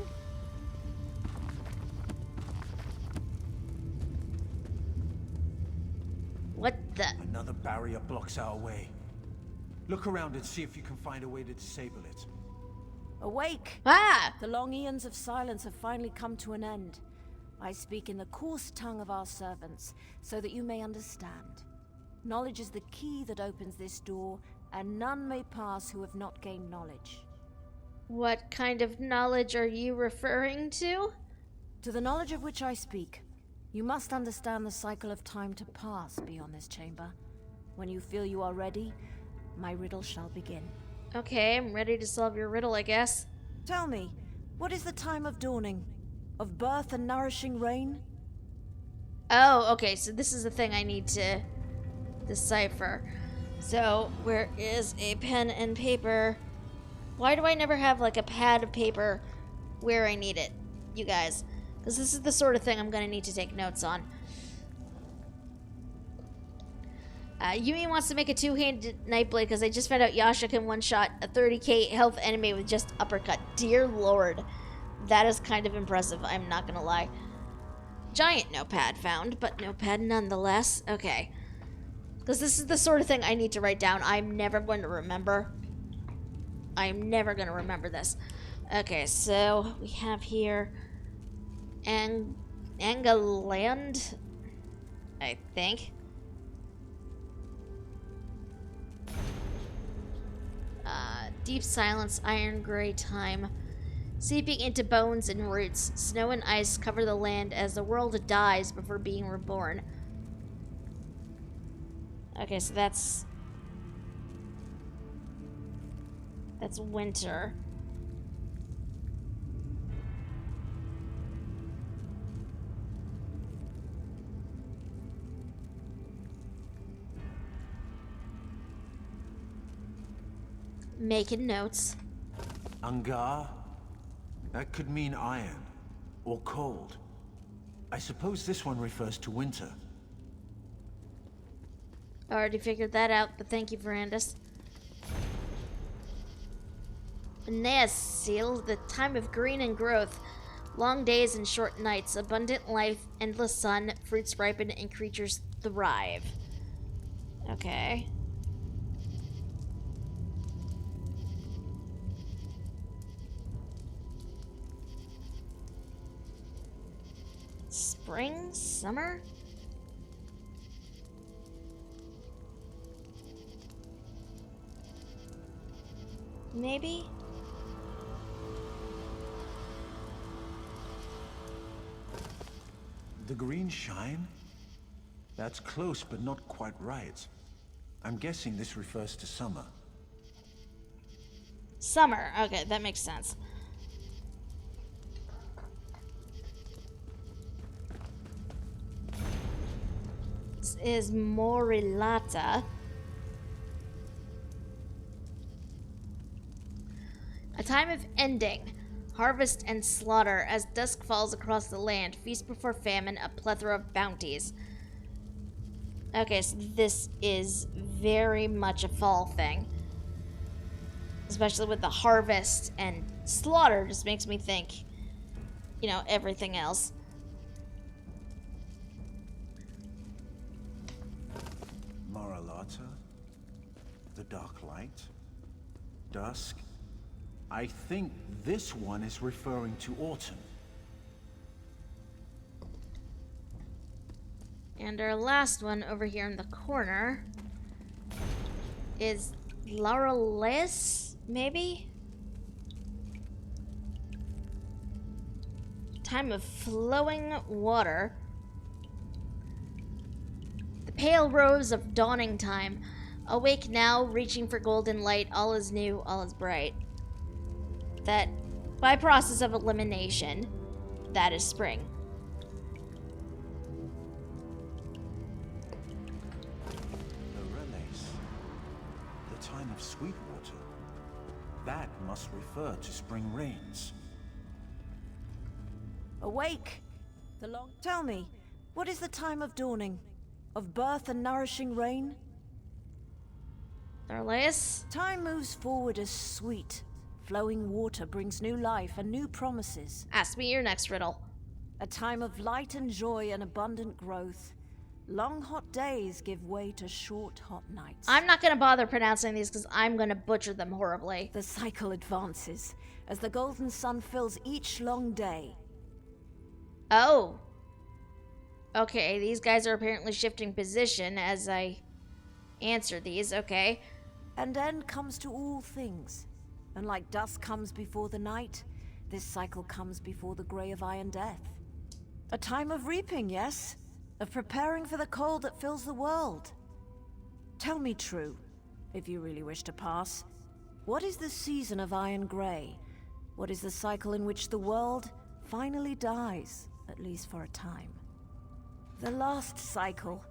What the? Another barrier blocks our way. Look around and see if you can find a way to disable it. Awake! Ah! The long eons of silence have finally come to an end. I speak in the coarse tongue of our servants, so that you may understand. Knowledge is the key that opens this door, and none may pass who have not gained knowledge. What kind of knowledge are you referring to? To the knowledge of which I speak, you must understand the cycle of time to pass beyond this chamber. When you feel you are ready, my riddle shall begin. Okay, I'm ready to solve your riddle, I guess. Tell me, what is the time of dawning? Of birth and nourishing rain? Oh, okay, so this is the thing I need to decipher. So, where is a pen and paper? Why do I never have, like, a pad of paper where I need it, you guys? Because this is the sort of thing I'm going to need to take notes on. Yumi wants to make a two-handed Nightblade because I just found out Yasha can one-shot a 30k health enemy with just uppercut. Dear lord. That is kind of impressive, I'm not gonna lie. Giant notepad found, but notepad nonetheless. Okay. Because this is the sort of thing I need to write down. I'm never going to remember. I'm never going to remember this. Okay, so we have here Angaland, I think. Deep silence, iron gray time. Seeping into bones and roots, snow and ice cover the land as the world dies before being reborn. Okay, so that's winter. Making notes. Angar? That could mean iron, or cold. I suppose this one refers to winter. Already figured that out, but thank you, Verandis. Nes seal, the time of green and growth. Long days and short nights, abundant life, endless sun, fruits ripen, and creatures thrive. Okay. Spring? Summer? Maybe? The green shine? That's close, but not quite right. I'm guessing this refers to summer. Summer. Okay, that makes sense. This is Morilata. A time of ending, harvest and slaughter. As dusk falls across the land, feast before famine, a plethora of bounties. Okay, so this is very much a fall thing. Especially with the harvest and slaughter, just makes me think, you know, everything else. Morilata? The dark light? Dusk? I think this one is referring to autumn. And our last one over here in the corner is Laurelais, maybe? Time of flowing water. The pale rose of dawning time. Awake now, reaching for golden light. All is new, all is bright. That, by process of elimination, that is spring. The time of sweet water. That must refer to spring rains. Awake! Tell me, what is the time of dawning? Of birth and nourishing rain? Laurelais? Time moves forward as sweet. Flowing water brings new life and new promises. Ask me your next riddle. A time of light and joy and abundant growth. Long hot days give way to short hot nights. I'm not gonna bother pronouncing these because I'm gonna butcher them horribly. The cycle advances as the golden sun fills each long day. Oh. Okay, these guys are apparently shifting position as I answer these, okay. And end comes to all things. And like dusk comes before the night, this cycle comes before the grey of iron death. A time of reaping, yes? Of preparing for the cold that fills the world. Tell me true, if you really wish to pass. What is the season of iron grey? What is the cycle in which the world finally dies, at least for a time? The last cycle,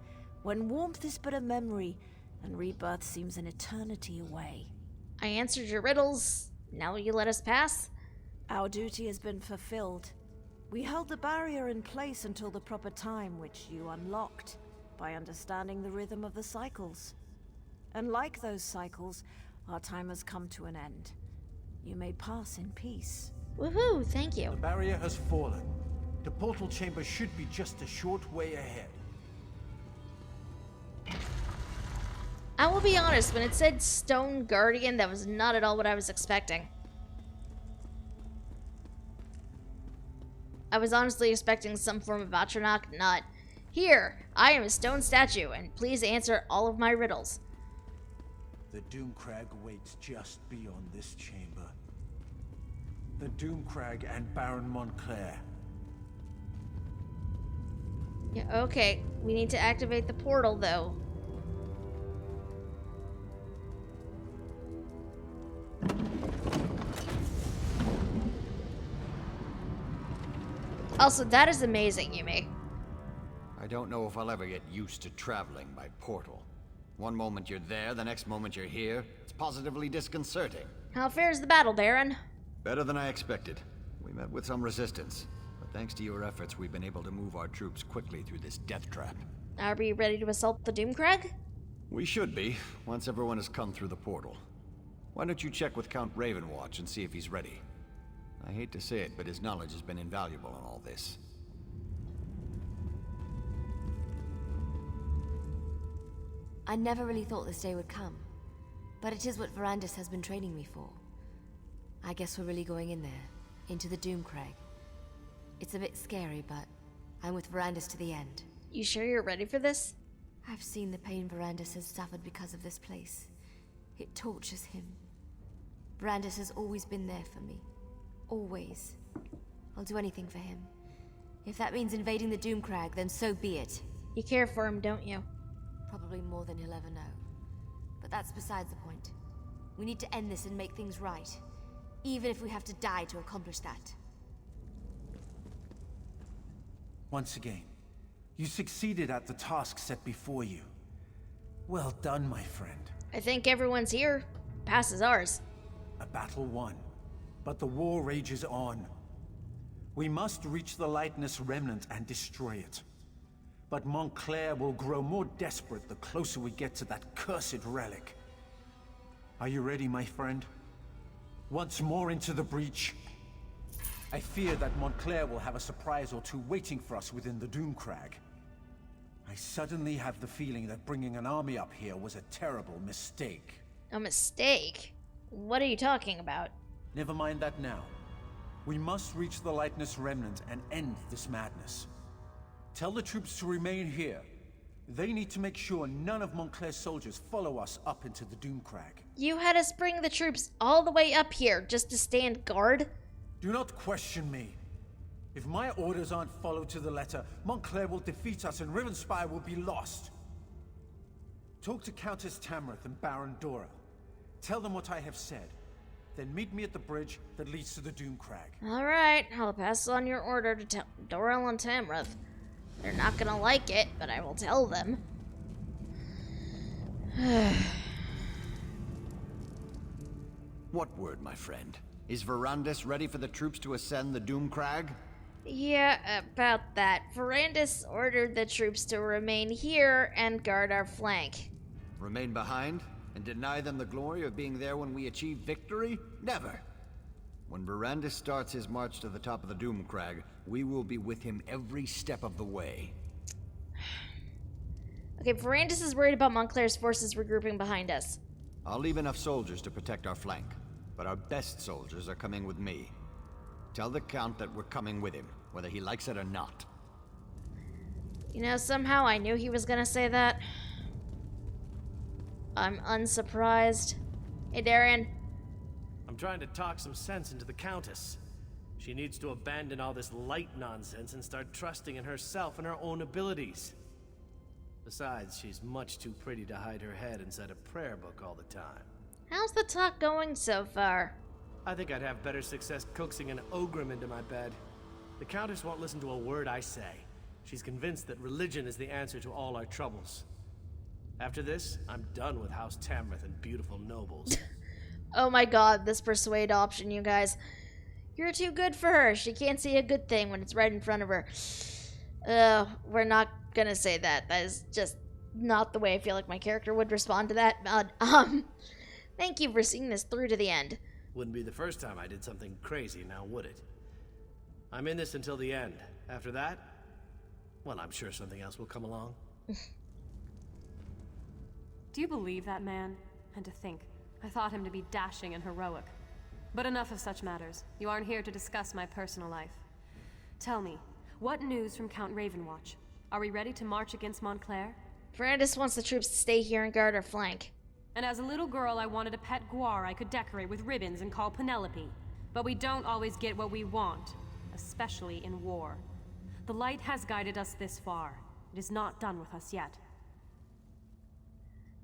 when warmth is but a memory, and rebirth seems an eternity away. I answered your riddles. Now will you let us pass? Our duty has been fulfilled. We held the barrier in place until the proper time, which you unlocked. by understanding the rhythm of the cycles. And like those cycles, our time has come to an end. You may pass in peace. Woohoo, thank you. The barrier has fallen. The portal chamber should be just a short way ahead. I will be honest, when it said Stone Guardian, that was not at all what I was expecting. I was honestly expecting some form of Atronach, not, here, I am a stone statue, and please answer all of my riddles. The Doomcrag waits just beyond this chamber. The Doomcrag and Baron Montclair. Yeah, okay, we need to activate the portal, though. Also, that is amazing, Yumi. I don't know if I'll ever get used to traveling by portal. One moment you're there, the next moment you're here. It's positively disconcerting. How fares the battle, Baron? Better than I expected. We met with some resistance, but thanks to your efforts, we've been able to move our troops quickly through this death trap. Are we ready to assault the Doomcrag? We should be, once everyone has come through the portal. Why don't you check with Count Ravenwatch and see if he's ready? I hate to say it, but his knowledge has been invaluable in all this. I never really thought this day would come, but it is what Verandis has been training me for. I guess we're really going in there, into the Doomcrag. It's a bit scary, but I'm with Verandis to the end. You sure you're ready for this? I've seen the pain Verandis has suffered because of this place. It tortures him. Verandis has always been there for me. Always. I'll do anything for him. If that means invading the Doomcrag, then so be it. You care for him, don't you? Probably more than he'll ever know. But that's besides the point. We need to end this and make things right. Even if we have to die to accomplish that. Once again, you succeeded at the task set before you. Well done, my friend. I think everyone's here. Passes ours. A battle won, but the war rages on. We must reach the Lightness Remnant and destroy it. But Montclair will grow more desperate the closer we get to that cursed relic. Are you ready, my friend? Once more into the breach. I fear that Montclair will have a surprise or two waiting for us within the Doomcrag. I suddenly have the feeling that bringing an army up here was a terrible mistake. A mistake? What are you talking about? Never mind that now. We must reach the Lightness Remnant and end this madness. Tell the troops to remain here. They need to make sure none of Montclair's soldiers follow us up into the Doomcrag. You had us bring the troops all the way up here just to stand guard? Do not question me. If my orders aren't followed to the letter, Montclair will defeat us and Rivenspire will be lost. Talk to Countess Tamrith and Baron Dora. Tell them what I have said. Then meet me at the bridge that leads to the Doomcrag. Alright, I'll pass on your order to Dorel and Tamrith. They're not gonna like it, but I will tell them. What word, my friend? Is Verandis ready for the troops to ascend the Doomcrag? Yeah, about that. Verandis ordered the troops to remain here and guard our flank. Remain behind? And deny them the glory of being there when we achieve victory? Never! When Verandis starts his march to the top of the Doomcrag, we will be with him every step of the way. Okay, Verandis is worried about Montclair's forces regrouping behind us. I'll leave enough soldiers to protect our flank, but our best soldiers are coming with me. Tell the Count that we're coming with him, whether he likes it or not. You know, somehow I knew he was gonna say that. I'm unsurprised. Hey, Darian. I'm trying to talk some sense into the Countess. She needs to abandon all this light nonsense and start trusting in herself and her own abilities. Besides, she's much too pretty to hide her head inside a prayer book all the time. How's the talk going so far? I think I'd have better success coaxing an Ogrim into my bed. The Countess won't listen to a word I say. She's convinced that religion is the answer to all our troubles. After this, I'm done with House Tamrith and beautiful nobles. Oh my god, this persuade option, you guys. You're too good for her. She can't see a good thing when it's right in front of her. We're not gonna say that. That is just not the way I feel like my character would respond to that. But, thank you for seeing this through to the end. Wouldn't be the first time I did something crazy, now would it? I'm in this until the end. After that, well, I'm sure something else will come along. Do you believe that man? And to think, I thought him to be dashing and heroic. But enough of such matters. You aren't here to discuss my personal life. Tell me, what news from Count Ravenwatch? Are we ready to march against Montclair? Brandis wants the troops to stay here and guard our flank. And as a little girl, I wanted a pet guar I could decorate with ribbons and call Penelope. But we don't always get what we want, especially in war. The light has guided us this far. It is not done with us yet.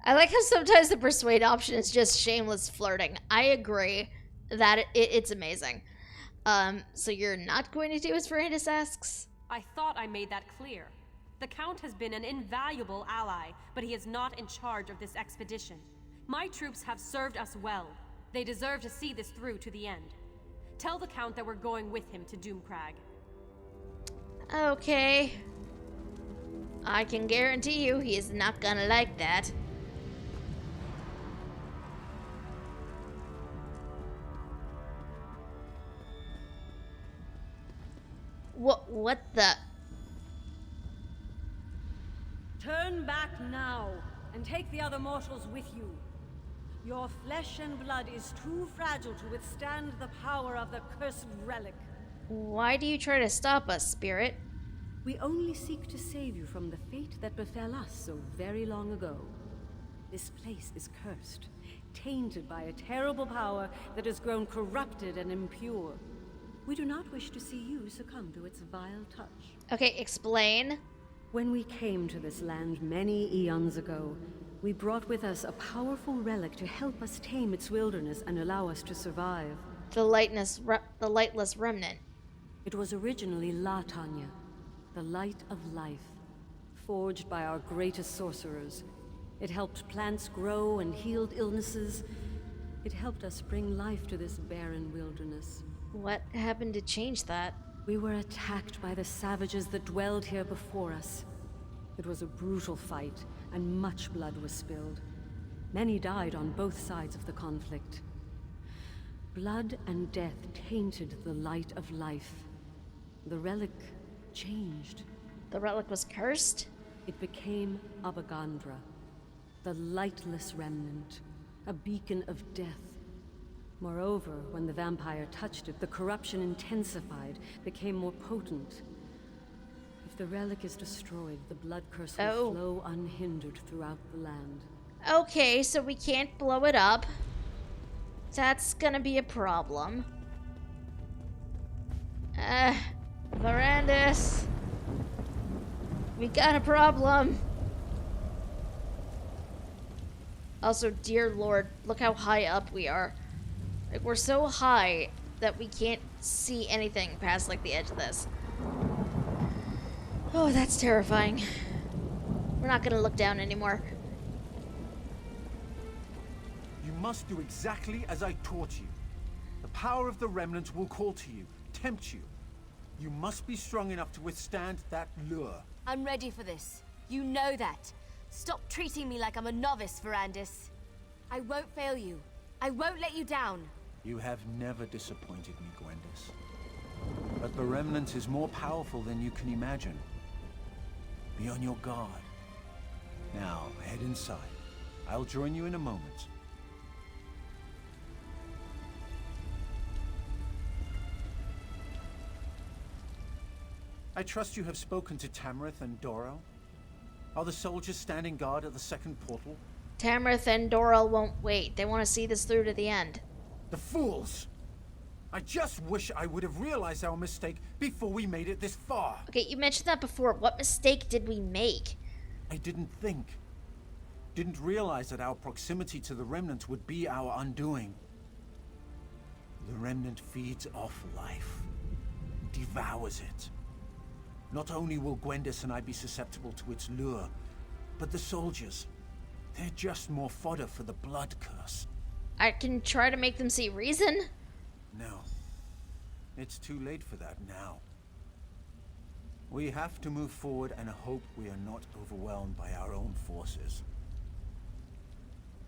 I like how sometimes the persuade option is just shameless flirting. I agree that it's amazing. So you're not going to do as Verandis asks? I thought I made that clear. The Count has been an invaluable ally, but he is not in charge of this expedition. My troops have served us well. They deserve to see this through to the end. Tell the Count that we're going with him to Doomcrag. Okay. I can guarantee you he is not gonna like that. What the? Turn back now, and take the other mortals with you. Your flesh and blood is too fragile to withstand the power of the cursed relic. Why do you try to stop us, Spirit? We only seek to save you from the fate that befell us so very long ago. This place is cursed, tainted by a terrible power that has grown corrupted and impure. We do not wish to see you succumb to its vile touch. Okay, explain. When we came to this land many eons ago, we brought with us a powerful relic to help us tame its wilderness and allow us to survive. The lightless remnant. It was originally La Tanya, the light of life, forged by our greatest sorcerers. It helped plants grow and healed illnesses. It helped us bring life to this barren wilderness. What happened to change that? We were attacked by the savages that dwelled here before us. It was a brutal fight, and much blood was spilled. Many died on both sides of the conflict. Blood and death tainted the light of life. The relic changed. The relic was cursed? It became Abagandra, the lightless remnant, a beacon of death. Moreover, when the vampire touched it, the corruption intensified, became more potent. If the relic is destroyed, the blood curse will flow unhindered throughout the land. Okay, so we can't blow it up. That's gonna be a problem. Verandis. We got a problem. Also, dear Lord, look how high up we are. Like, we're so high that we can't see anything past, like, the edge of this. Oh, that's terrifying. We're not gonna look down anymore. You must do exactly as I taught you. The power of the remnant will call to you, tempt you. You must be strong enough to withstand that lure. I'm ready for this. You know that. Stop treating me like I'm a novice, Verandis. I won't fail you. I won't let you down. You have never disappointed me, Gwendis. But the remnant is more powerful than you can imagine. Be on your guard. Now, head inside. I'll join you in a moment. I trust you have spoken to Tamrith and Doro? Are the soldiers standing guard at the second portal? Tamrith and Doral won't wait. They want to see this through to the end. The fools! I just wish I would have realized our mistake before we made it this far. Okay, you mentioned that before. What mistake did we make? I didn't think. Didn't realize that our proximity to the Remnant would be our undoing. The Remnant feeds off life. Devours it. Not only will Gwendis and I be susceptible to its lure, but the soldiers. They're just more fodder for the blood curse. I can try to make them see reason? No. It's too late for that now. We have to move forward and hope we are not overwhelmed by our own forces.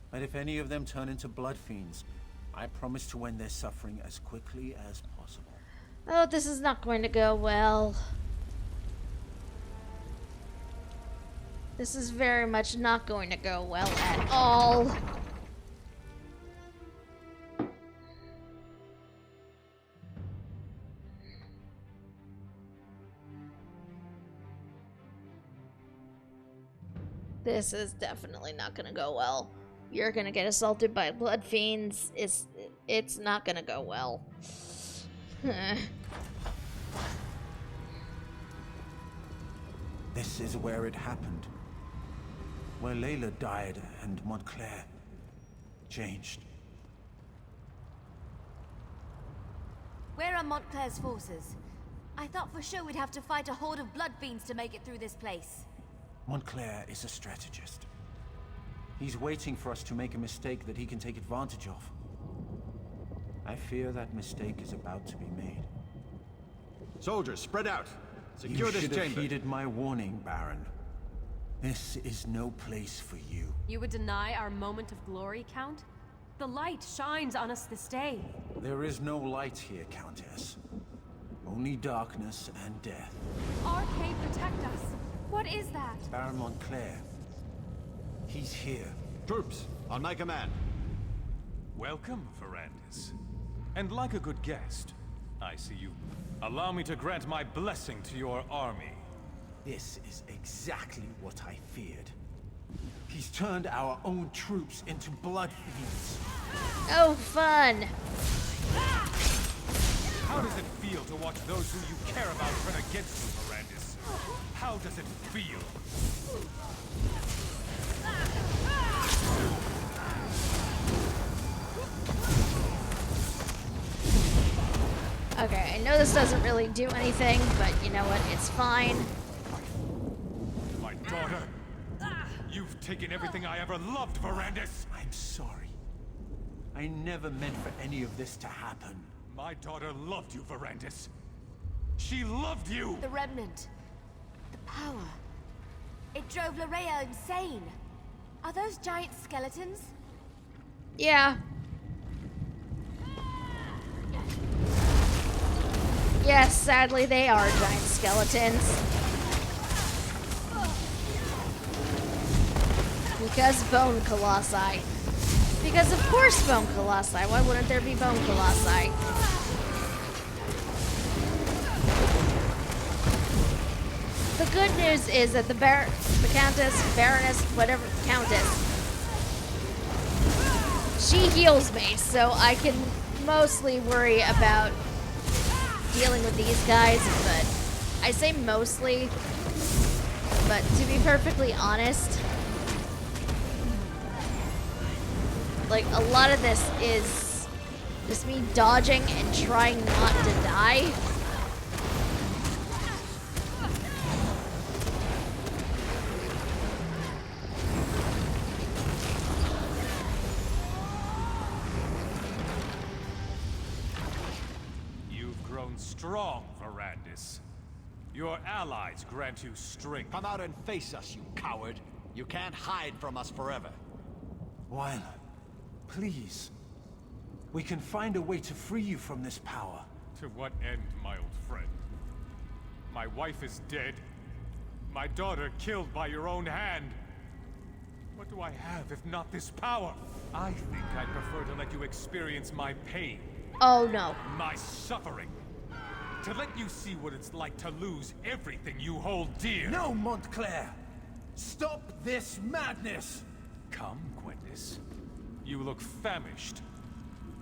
But if any of them turn into blood fiends, I promise to end their suffering as quickly as possible. Oh, this is not going to go well. This is very much not going to go well at all. This is definitely not gonna go well. You're gonna get assaulted by blood fiends. It's not gonna go well. This is where it happened. Where Layla died and Montclair changed. Where are Montclair's forces? I thought for sure we'd have to fight a horde of blood fiends to make it through this place. Montclair is a strategist. He's waiting for us to make a mistake that he can take advantage of. I fear that mistake is about to be made. Soldiers, spread out. Secure this You should have chamber. heeded my warning, Baron. This is no place for you. You would deny our moment of glory, Count? The light shines on us this day. There is no light here, Countess. Only darkness and death. Arcade, protect us. What is that? Baron Montclair. He's here. Troops, on my command. Welcome, Verandis. And like a good guest, I see you. Allow me to grant my blessing to your army. This is exactly what I feared. He's turned our own troops into blood fiends. Oh, fun! How does it feel to watch those who you care about turn against you, Verandis? How does it feel? Okay, I know this doesn't really do anything, but you know what? It's fine. My daughter! You've taken everything I ever loved, Verandis! I'm sorry. I never meant for any of this to happen. My daughter loved you, Verandis. She loved you! The Remnant. The power. It drove Larea insane. Are those giant skeletons? Yeah. Yes, sadly they are giant skeletons. Because bone colossi. Because of course bone colossi. Why wouldn't there be bone colossi? The good news is that the Countess, Baroness, whatever, Countess, she heals me, so I can mostly worry about dealing with these guys, but I say mostly, but to be perfectly honest, like, a lot of this is just me dodging and trying not to die. Strong, Verandis. Your allies grant you strength. Come out and face us, you coward. You can't hide from us forever. Wyler, please. We can find a way to free you from this power. To what end, my old friend? My wife is dead. My daughter killed by your own hand. What do I have if not this power? I think I'd prefer to let you experience my pain. Oh no. My suffering. To let you see what it's like to lose everything you hold dear. No, Montclair! Stop this madness! Come, Gwendis. You look famished.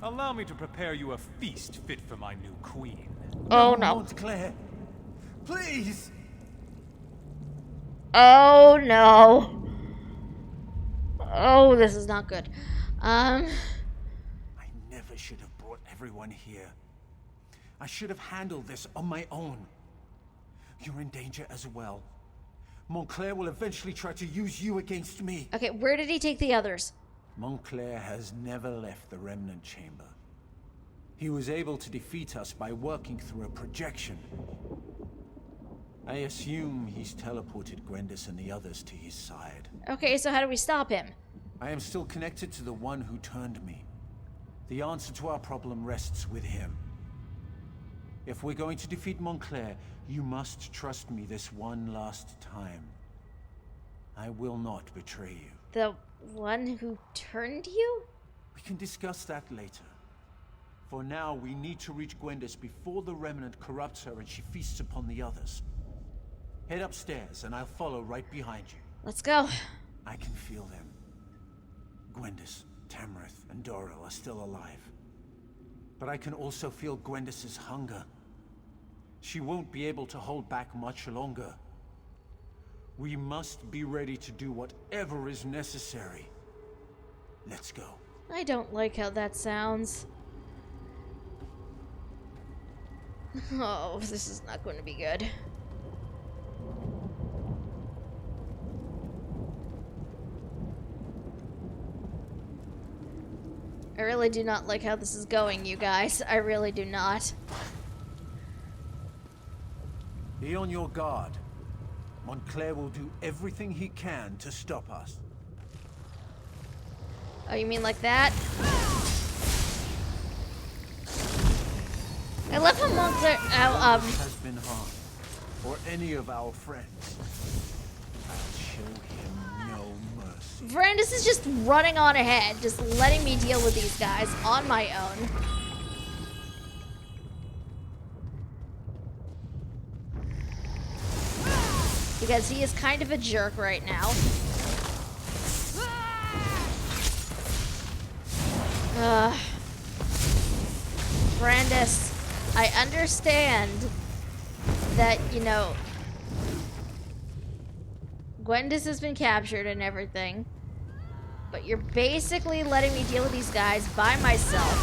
Allow me to prepare you a feast fit for my new queen. Oh no. Montclair! Please! Oh no. Oh, this is not good. I never should have brought everyone here. I should have handled this on my own. You're in danger as well. Montclair will eventually try to use you against me. Okay, where did he take the others? Montclair has never left the Remnant Chamber. He was able to defeat us by working through a projection. I assume he's teleported Gwendis and the others to his side. Okay, so how do we stop him? I am still connected to the one who turned me. The answer to our problem rests with him. If we're going to defeat Montclair, you must trust me this one last time. I will not betray you. The one who turned you? We can discuss that later. For now, we need to reach Gwendis before the Remnant corrupts her and she feasts upon the others. Head upstairs, and I'll follow right behind you. Let's go. I can feel them. Gwendis, Tamrith, and Doril are still alive. But I can also feel Gwendis's hunger. She won't be able to hold back much longer. We must be ready to do whatever is necessary. Let's go. I don't like how that sounds. Oh, this is not going to be good. I really do not like how this is going, you guys. I really do not. Be on your guard. Montclair will do everything he can to stop us. Oh, you mean like that? I love how Montclair... has been harmed, or any of our friends. I'll show him no mercy. Verandis is just running on ahead, just letting me deal with these guys on my own. Because he is kind of a jerk right now. Brandis, I understand that, you know, Gwendis has been captured and everything, but you're basically letting me deal with these guys by myself.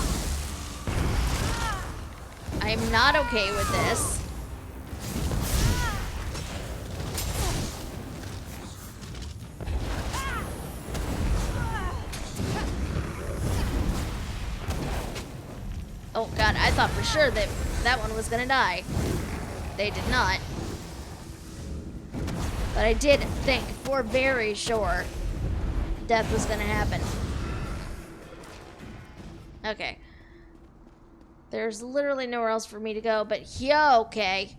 I am not okay with this. Oh god, I thought for sure that that one was gonna die. They did not. But I did think for very sure death was gonna happen. Okay. There's literally nowhere else for me to go, but yeah, okay.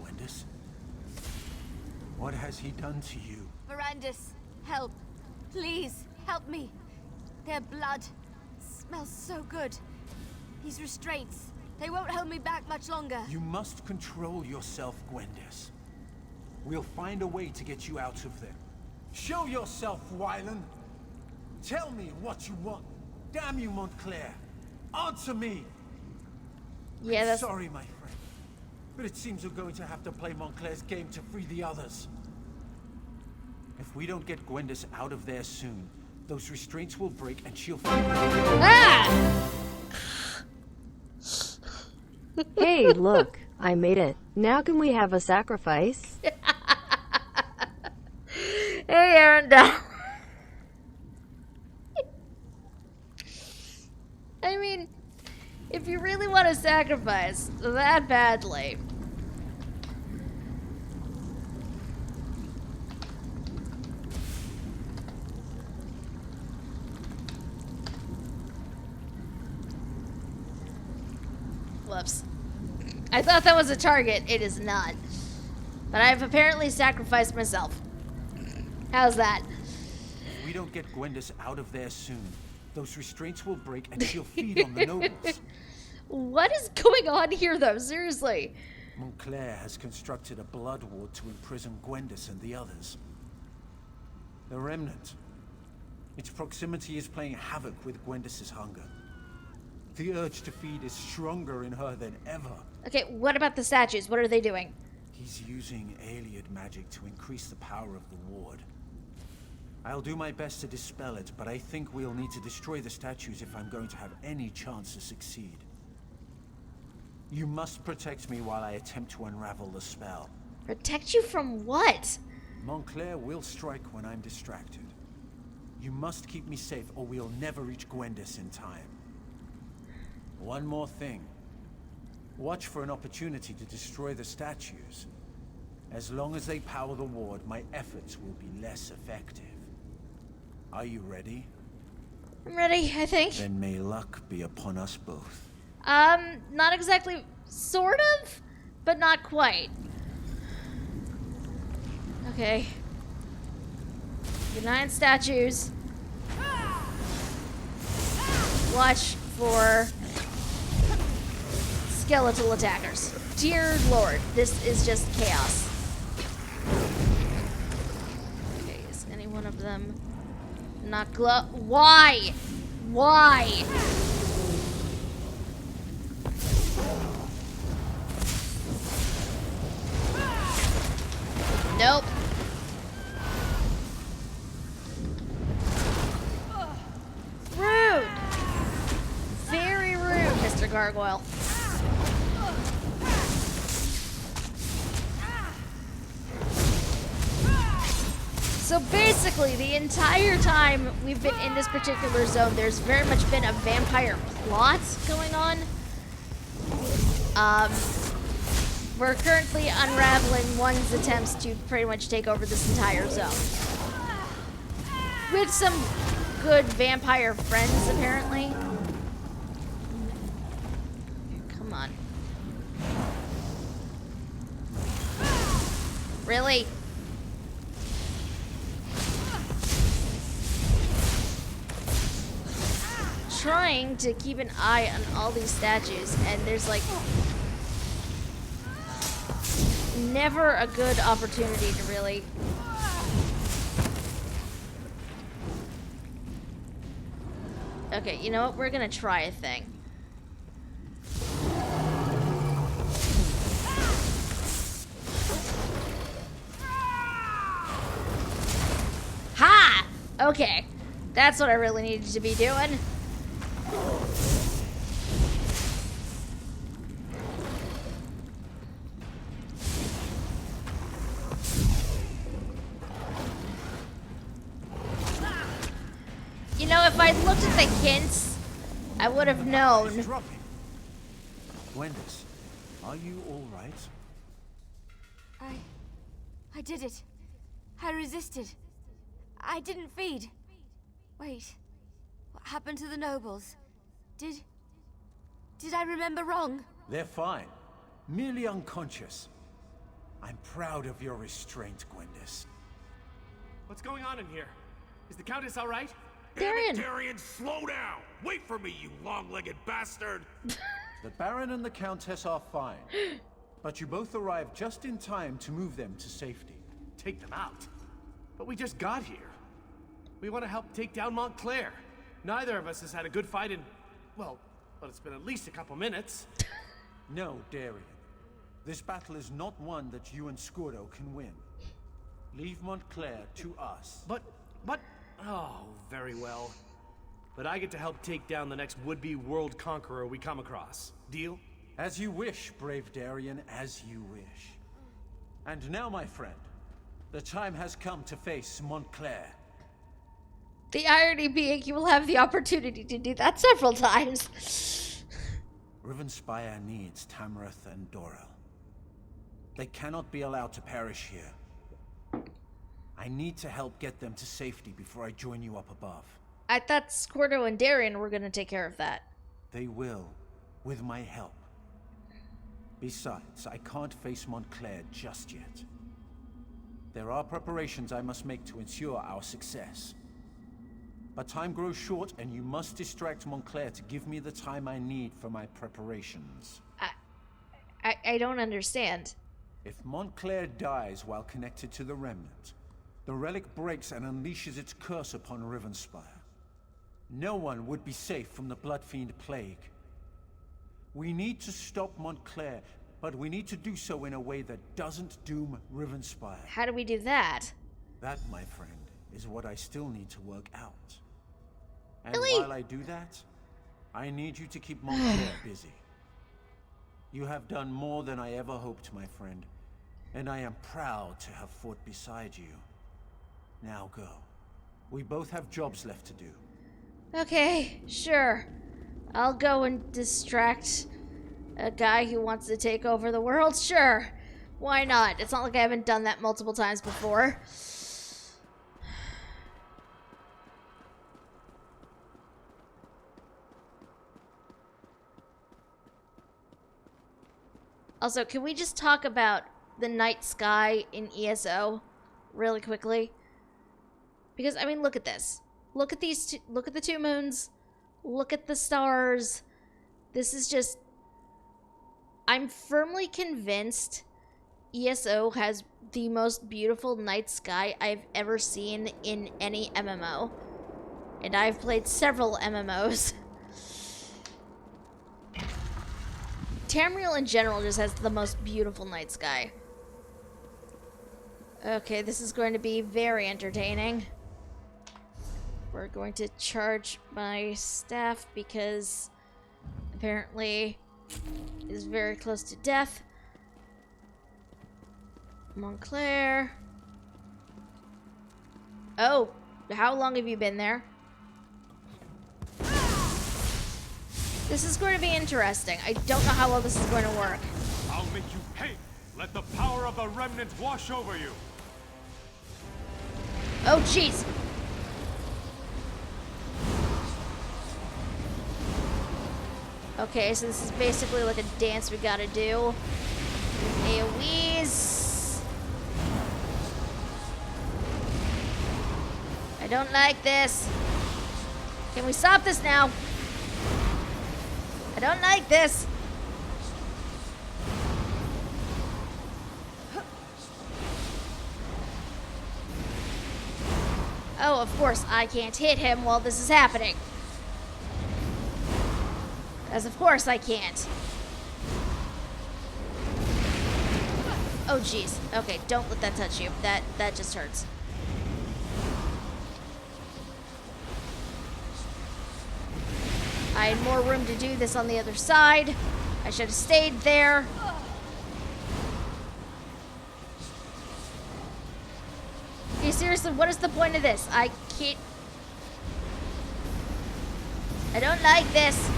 Gwendis? What has he done to you? Verandis, help. Please, help me. Their blood smells so good. These restraints, they won't hold me back much longer. You must control yourself, Gwendis. We'll find a way to get you out of there. Show yourself, Wylan. Tell me what you want. Damn you, Montclair. Answer me. Yeah, that's... Sorry, my friend. But it seems we're going to have to play Montclair's game to free the others. If we don't get Gwendis out of there soon, those restraints will break and she'll... Ah! Hey, look. I made it. Now can we have a sacrifice? Hey, Arendelle. I mean, if you really want to sacrifice that badly... Whoops. I thought that was a target. It is not. But I've apparently sacrificed myself. How's that? If we don't get Gwendis out of there soon, those restraints will break and she'll feed on the nobles. What is going on here, though? Seriously. Montclair has constructed a blood ward to imprison Gwendis and the others. The Remnant. Its proximity is playing havoc with Gwendis's hunger. The urge to feed is stronger in her than ever. Okay, what about the statues? What are they doing? He's using alien magic to increase the power of the ward. I'll do my best to dispel it, but I think we'll need to destroy the statues if I'm going to have any chance to succeed. You must protect me while I attempt to unravel the spell. Protect you from what? Montclair will strike when I'm distracted. You must keep me safe or we'll never reach Gwendis in time. One more thing. Watch for an opportunity to destroy the statues. As long as they power the ward, my efforts will be less effective. Are you ready? I'm ready, I think. Then may luck be upon us both. Not exactly. Sort of, but not quite. Okay. The 9 statues. Watch for skeletal attackers. Dear Lord, this is just chaos. Okay, is any one of them not glow? Why? Why? Nope. Rude. Very rude, Mr. Gargoyle. So basically, the entire time we've been in this particular zone, there's very much been a vampire plot going on. We're currently unraveling one's attempts to pretty much take over this entire zone. With some good vampire friends, apparently. Come on. Really? Trying to keep an eye on all these statues, and there's like never a good opportunity to really Okay, you know what? We're gonna try a thing. Ha! Okay. That's what I really needed to be doing. You know, if I looked at the hints, I would have known. Gwendis, are you all right? I did it. I resisted. I didn't feed. Wait. What happened to the nobles? Did I remember wrong? They're fine. Merely unconscious. I'm proud of your restraint, Gwendis. What's going on in here? Is the Countess all right? Darian! Darian, slow down! Wait for me, you long-legged bastard! The Baron and the Countess are fine. But you both arrived just in time to move them to safety. Take them out? But we just got here. We want to help take down Montclair. Neither of us has had a good fight in, well, it's been at least a couple minutes. No, Darian. This battle is not one that you and Scordo can win. Leave Montclair to us. But, oh, very well. But I get to help take down the next would-be world conqueror we come across. Deal? As you wish, brave Darian, as you wish. And now, my friend, the time has come to face Montclair. The irony being you will have the opportunity to do that several times. Rivenspire needs Tamarath and Dorel. They cannot be allowed to perish here. I need to help get them to safety before I join you up above. I thought Scordo and Darian were gonna take care of that. They will, with my help. Besides, I can't face Montclair just yet. There are preparations I must make to ensure our success. But time grows short, and you must distract Montclair to give me the time I need for my preparations. I don't understand. If Montclair dies while connected to the Remnant, the relic breaks and unleashes its curse upon Rivenspire. No one would be safe from the Bloodfiend Plague. We need to stop Montclair, but we need to do so in a way that doesn't doom Rivenspire. How do we do that? That, my friend, is what I still need to work out. And Really? while I do that, I need you to keep Montclair busy. You have done more than I ever hoped, my friend, and I am proud to have fought beside you. Now go. We both have jobs left to do. Okay, sure. I'll go and distract A guy who wants to take over the world? Sure. Why not? It's not like I haven't done that multiple times before. Also, can we just talk about the night sky in ESO really quickly? Because, I mean, look at this. Look at these two, look at the two moons. Look at the stars. This is just... I'm firmly convinced ESO has the most beautiful night sky I've ever seen in any MMO. And I've played several MMOs. Tamriel in general just has the most beautiful night sky. Okay, this is going to be very entertaining. We're going to charge my staff because apparently it is very close to death. Montclair. Oh, how long have you been there? This is going to be interesting. I don't know how well this is going to work. I'll make you pay. Let the power of the remnant wash over you. Oh, jeez. Okay, so this is basically like a dance we gotta do. AoEs. I don't like this. Can we stop this now? I don't like this. Oh, of course, I can't hit him while this is happening. As of course I can't. Oh, jeez. Okay, don't let that touch you. That just hurts. I had more room to do this on the other side. I should have stayed there. Okay, seriously, what is the point of this? I can't... I don't like this.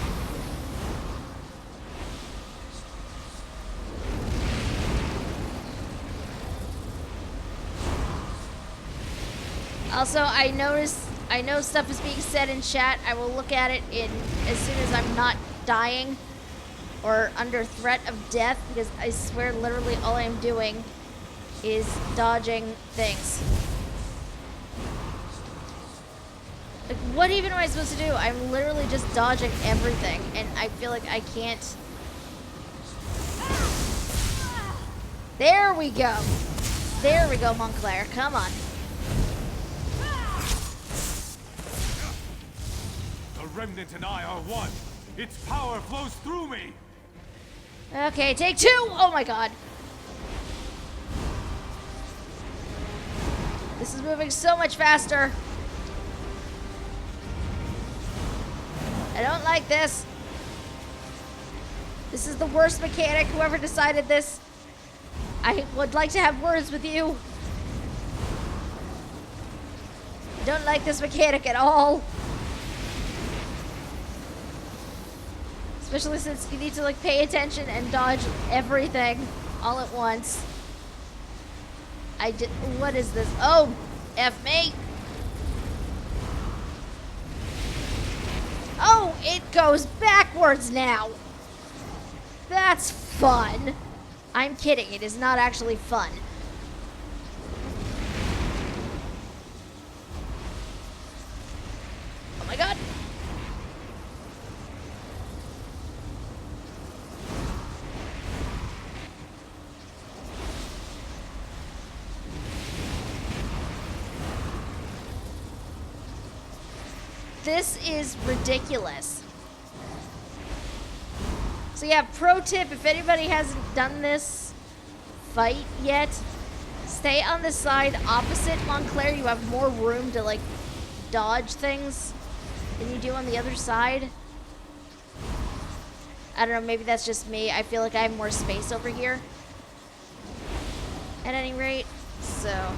Also, I know stuff is being said in chat. I will look at it as soon as I'm not dying or under threat of death, because I swear literally all I'm doing is dodging things. Like, what even am I supposed to do? I'm literally just dodging everything, and I feel like I can't... There we go! There we go, Montclair. Come on. The remnant and I are one. Its power flows through me. Okay, take two! Oh my god. This is moving so much faster. I don't like this. This is the worst mechanic. Whoever decided this, I would like to have words with you. I don't like this mechanic at all. Especially since you need to like pay attention and dodge everything all at once. What is this? Oh, F me. Oh, it goes backwards now. That's fun. I'm kidding. It is not actually fun. Oh my god. This is ridiculous. So yeah, pro tip, if anybody hasn't done this fight yet, stay on the side opposite Montclair. You have more room to like dodge things than you do on the other side. I don't know, maybe that's just me. I feel like I have more space over here. At any rate, so...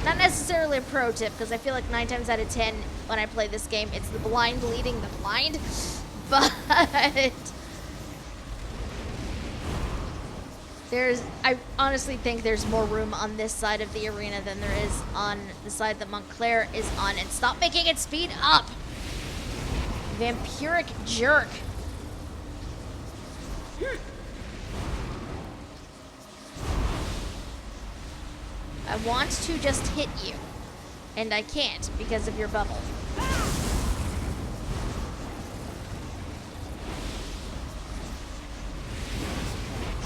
Not necessarily a pro tip, because I feel like 9 times out of 10 when I play this game, it's the blind leading the blind. But I honestly think there's more room on this side of the arena than there is on the side that Montclair is on. And stop making it speed up! Vampiric jerk. I want to just hit you. And I can't because of your bubble.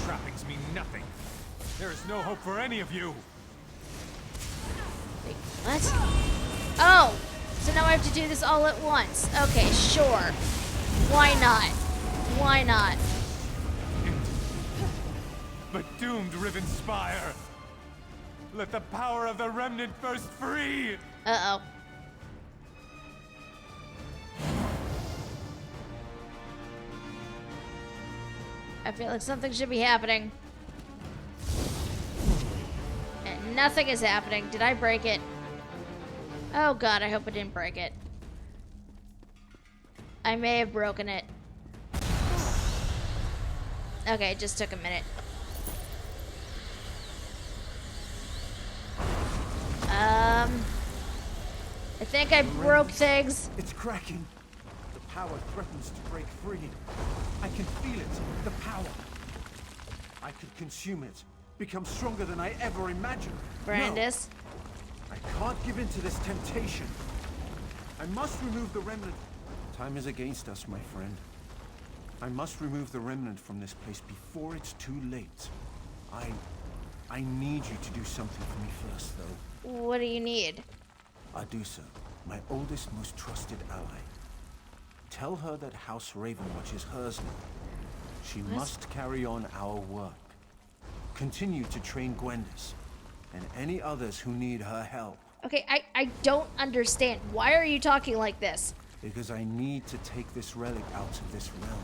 Trappings mean nothing. There is no hope for any of you. Wait, what? Oh! So now I have to do this all at once. Okay, sure. Why not? Why not? But doomed Riven Spire. Let the power of the Remnant burst free! Uh-oh. I feel like something should be happening. And nothing is happening. Did I break it? Oh god, I hope I didn't break it. I may have broken it. Okay, it just took a minute. I think I broke things. It's cracking. The power threatens to break free. I can feel it. The power. I could consume it. Become stronger than I ever imagined. Brandis. No. I can't give in to this temptation. I must remove the remnant. Time is against us, my friend. I must remove the remnant from this place before it's too late. I need you to do something for me first, though. What do you need? Adusa, my oldest, most trusted ally. Tell her that House Ravenwatch is hers now. She must carry on our work. Continue to train Gwendis, and any others who need her help. Okay, I don't understand. Why are you talking like this? Because I need to take this relic out of this realm.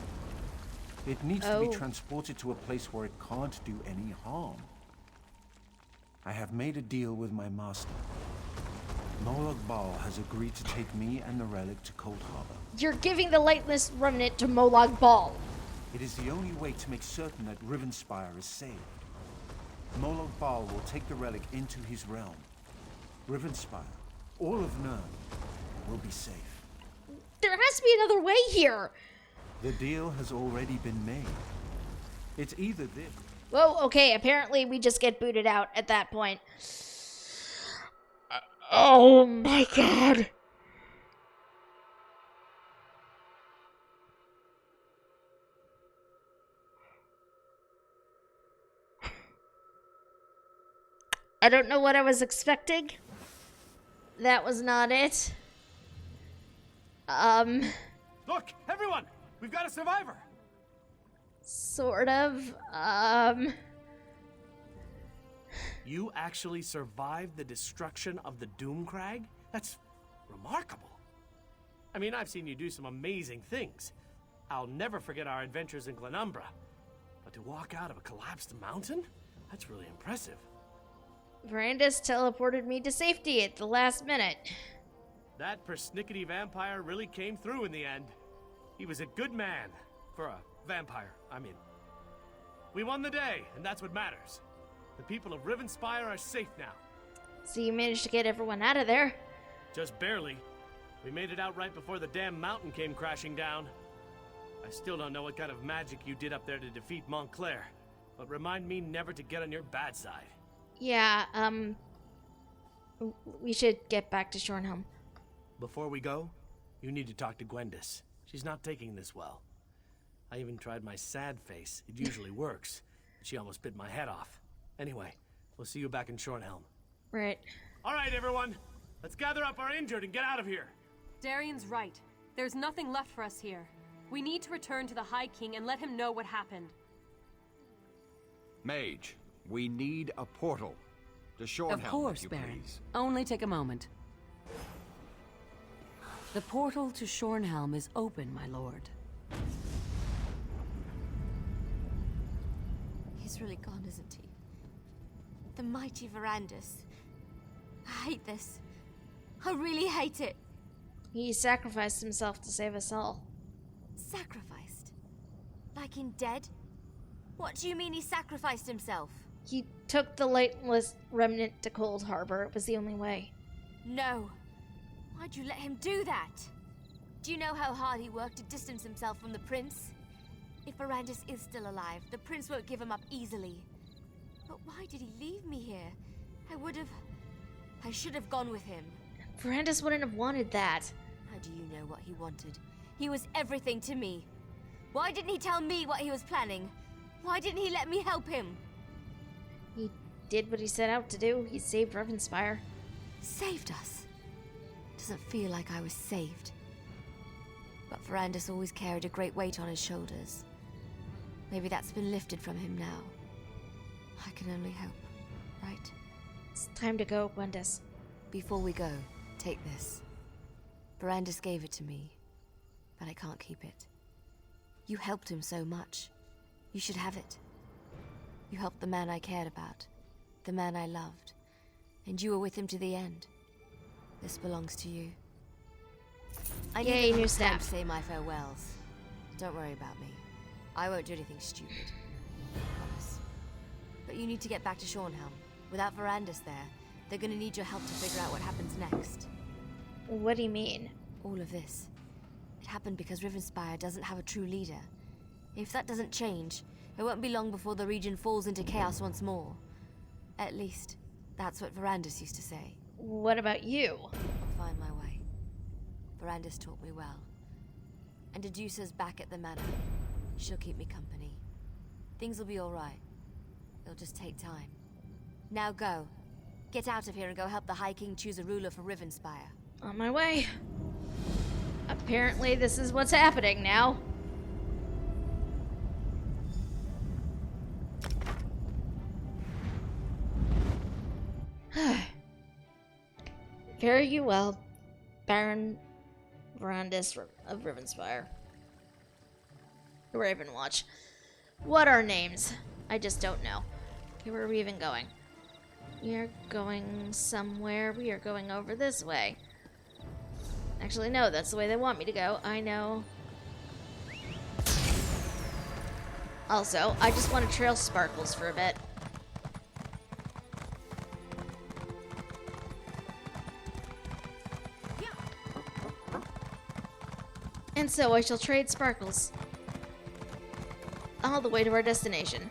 It needs to be transported to a place where it can't do any harm. I have made a deal with my master. Molag Bal has agreed to take me and the relic to Cold Harbor. You're giving the Lightless Remnant to Molag Bal. It is the only way to make certain that Rivenspire is saved. Molag Bal will take the relic into his realm. Rivenspire, all of Nirn, will be safe. There has to be another way here. The deal has already been made. It's either this... Whoa, okay, apparently we just get booted out at that point. Oh my god. I don't know what I was expecting. That was not it. Look, everyone! We've got a survivor! Sort of. You actually survived the destruction of the Doomcrag? That's remarkable. I mean, I've seen you do some amazing things. I'll never forget our adventures in Glenumbra. But to walk out of a collapsed mountain? That's really impressive. Brandis teleported me to safety at the last minute. That persnickety vampire really came through in the end. He was a good man. For a vampire, I mean. We won the day, and that's what matters. The people of Rivenspire are safe now. So you managed to get everyone out of there? Just barely. We made it out right before the damn mountain came crashing down. I still don't know what kind of magic you did up there to defeat Montclair, but remind me never to get on your bad side. Yeah, we should get back to Shornhelm. Before we go, you need to talk to Gwendis. She's not taking this well. I even tried my sad face. It usually works. She almost bit my head off. Anyway, we'll see you back in Shornhelm. Right. All right, everyone. Let's gather up our injured and get out of here. Darian's right. There's nothing left for us here. We need to return to the High King and let him know what happened. Mage, we need a portal to Shornhelm, Of course, if you Baron. please. Only take a moment. The portal to Shornhelm is open, my lord. He's really gone, isn't he? The mighty Verandis. I hate this. I really hate it. He sacrificed himself to save us all. Sacrificed? Like in Dead? What do you mean he sacrificed himself? He took the lightless remnant to Cold Harbor. It was the only way. No. Why'd you let him do that? Do you know how hard he worked to distance himself from the prince? If Verandis is still alive, the prince won't give him up easily. But why did he leave me here? I should have gone with him. Verandis wouldn't have wanted that. How do you know what he wanted? He was everything to me. Why didn't he tell me what he was planning? Why didn't he let me help him? He did what he set out to do. He saved Ravenspire. Saved us? Doesn't feel like I was saved. But Verandis always carried a great weight on his shoulders. Maybe that's been lifted from him now. I can only hope, right? It's time to go, Gwendis. Before we go, take this. Verandis gave it to me, but I can't keep it. You helped him so much. You should have it. You helped the man I cared about, the man I loved, and you were with him to the end. This belongs to you. I Yay, need new time staff. to say my farewells. Don't worry about me. I won't do anything stupid. Promise. But you need to get back to Shornhelm. Without Verandis there, they're gonna need your help to figure out what happens next. What do you mean? All of this. It happened because Rivenspire doesn't have a true leader. If that doesn't change, it won't be long before the region falls into chaos once more. At least, that's what Verandis used to say. What about you? I'll find my way. Verandis taught me well. And Adusa's back at the manor. She'll keep me company. Things will be alright. It'll just take time. Now go. Get out of here and go help the High King choose a ruler for Rivenspire. On my way. Apparently this is what's happening now. Fare you well, Baron Verandis of Rivenspire. Ravenwatch. What are names? I just don't know. Okay, where are we even going? We are going somewhere. We are going over this way. Actually, no, that's the way they want me to go. I know. Also, I just want to trail Sparkles for a bit. And so I shall trade Sparkles all the way to our destination.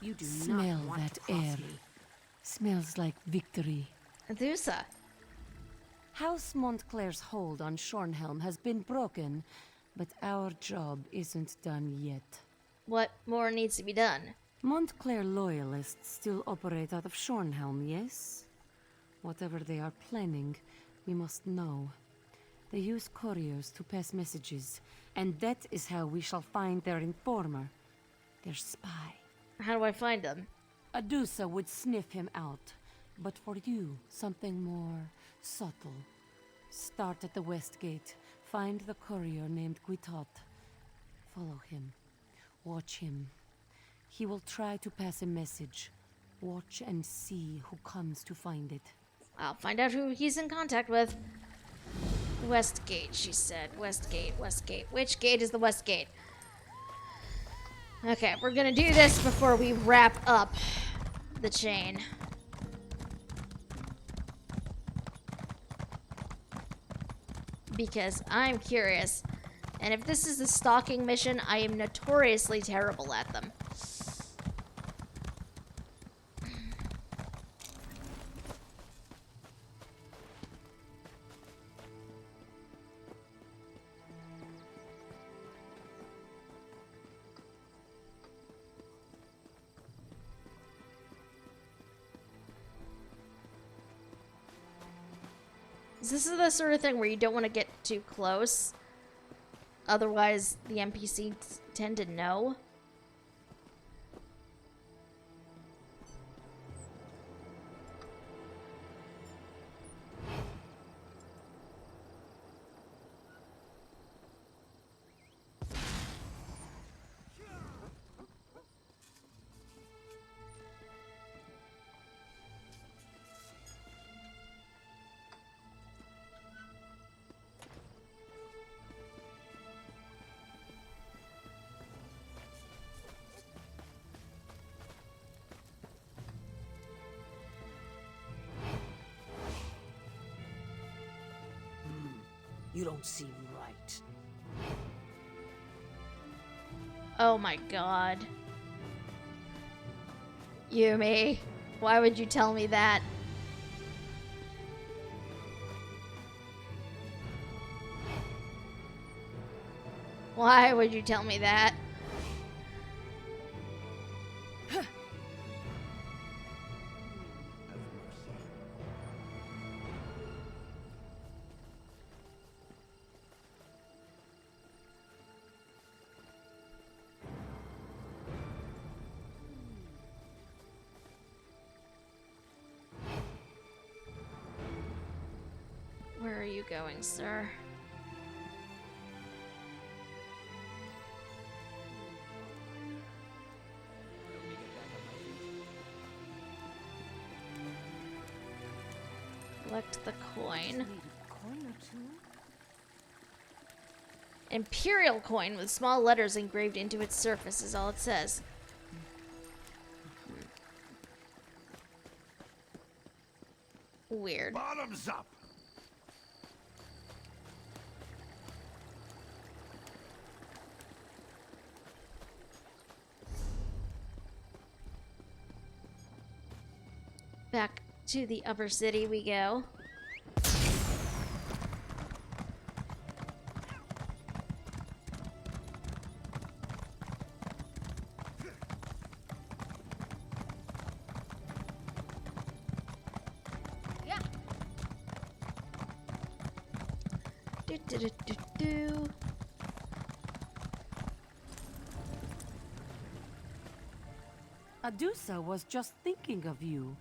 You do Smell not want that to cross air. me. Smells like victory. Adusa. House Montclair's hold on Shornhelm has been broken, but our job isn't done yet. What more needs to be done? Montclair loyalists still operate out of Shornhelm, yes? Whatever they are planning, we must know. They use couriers to pass messages, and that is how we shall find their informer, their spy. How do I find them? Adusa would sniff him out, but for you, something more subtle. Start at the west gate, find the courier named Guitot. Follow him. Watch him. He will try to pass a message. Watch and see who comes to find it. I'll find out who he's in contact with. West gate, she said. West gate, west gate. Which gate is the west gate? Okay, we're gonna do this before we wrap up the chain. Because I'm curious. And if this is a stalking mission, I am notoriously terrible at them. This is the sort of thing where you don't want to get too close. Otherwise, the NPCs tend to know. You don't seem right. Oh my god. Yumi, why would you tell me that? Why would you tell me that? Where are you going, sir? Collect the coin. Imperial coin with small letters engraved into its surface is all it says. Weird. Bottoms up! Back to the upper city we go. Yeah. Do, do, do, do, do. Adusa was just thinking of you.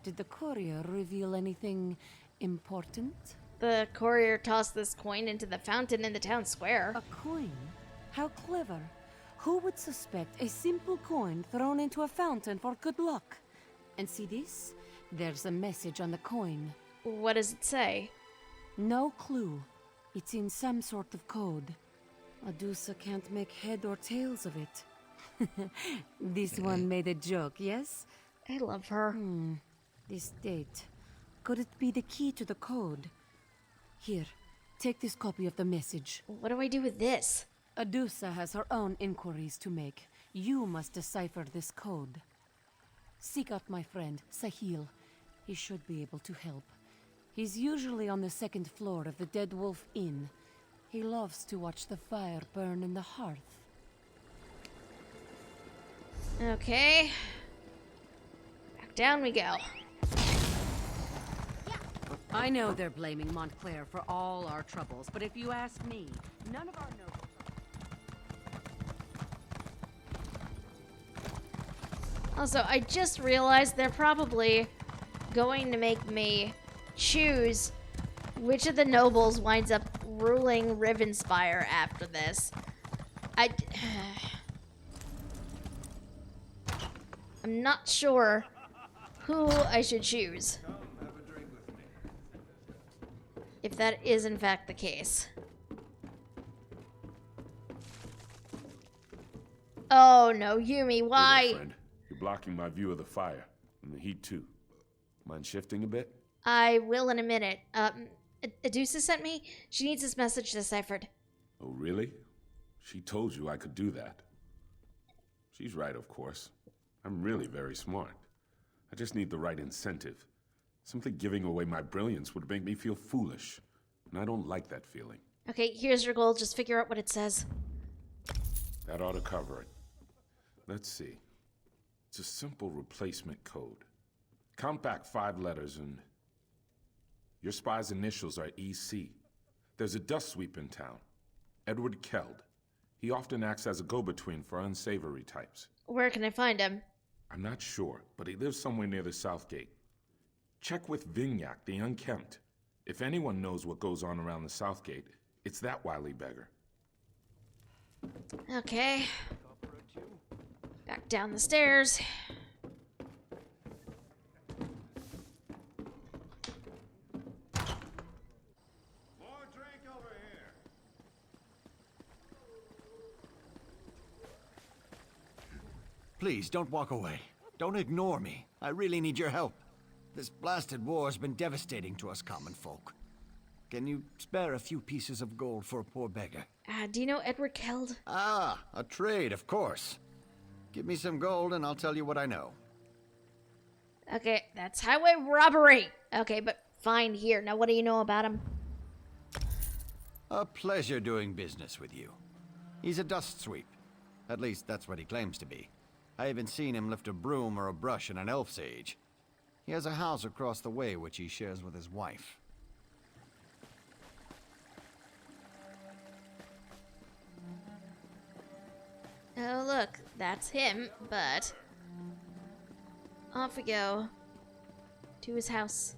Did the courier reveal anything important? The courier tossed this coin into the fountain in the town square. A coin? How clever. Who would suspect a simple coin thrown into a fountain for good luck? And see this? There's a message on the coin. What does it say? No clue. It's in some sort of code. Adusa can't make head or tails of it. This one made a joke, yes? I love her. This date. Could it be the key to the code? Here, take this copy of the message. What do I do with this? Adusa has her own inquiries to make. You must decipher this code. Seek out my friend, Sahil. He should be able to help. He's usually on the second floor of the Dead Wolf Inn. He loves to watch the fire burn in the hearth. Okay. Back down we go. I know they're blaming Montclair for all our troubles, but if you ask me, none of our nobles are... Also, I just realized they're probably going to make me choose which of the nobles winds up ruling Rivenspire after this. I'm not sure who I should choose. If that is in fact the case. Oh no, Yumi, why? Hey there, friend. You're blocking my view of the fire. And the heat too. Mind shifting a bit? I will in a minute. Adusa sent me. She needs this message deciphered. Oh, really? She told you I could do that. She's right, of course. I'm really very smart. I just need the right incentive. Simply giving away my brilliance would make me feel foolish. And I don't like that feeling. Okay, here's your goal. Just figure out what it says. That ought to cover it. Let's see. It's a simple replacement code. Count back 5 letters and... Your spy's initials are EC. There's a dust sweep in town. Edward Keld. He often acts as a go-between for unsavory types. Where can I find him? I'm not sure, but he lives somewhere near the south gate. Check with Vignac, the Unkempt. If anyone knows what goes on around the south gate, it's that wily beggar. Okay. Back down the stairs. More drink over here. Please, don't walk away. Don't ignore me. I really need your help. This blasted war has been devastating to us common folk. Can you spare a few pieces of gold for a poor beggar? Do you know Edward Keld? Ah, a trade, of course. Give me some gold and I'll tell you what I know. Okay, that's highway robbery. Okay, but fine, here. Now what do you know about him? A pleasure doing business with you. He's a dust sweep. At least that's what he claims to be. I haven't seen him lift a broom or a brush in an elf's age. He has a house across the way which he shares with his wife. Oh, look, that's him, but off we go to his house.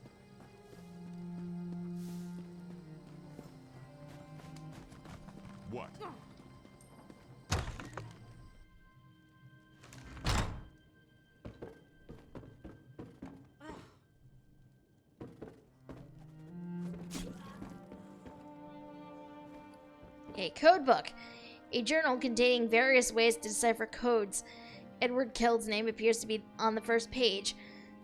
What? A code book. A journal containing various ways to decipher codes. Edward Keld's name appears to be on the first page.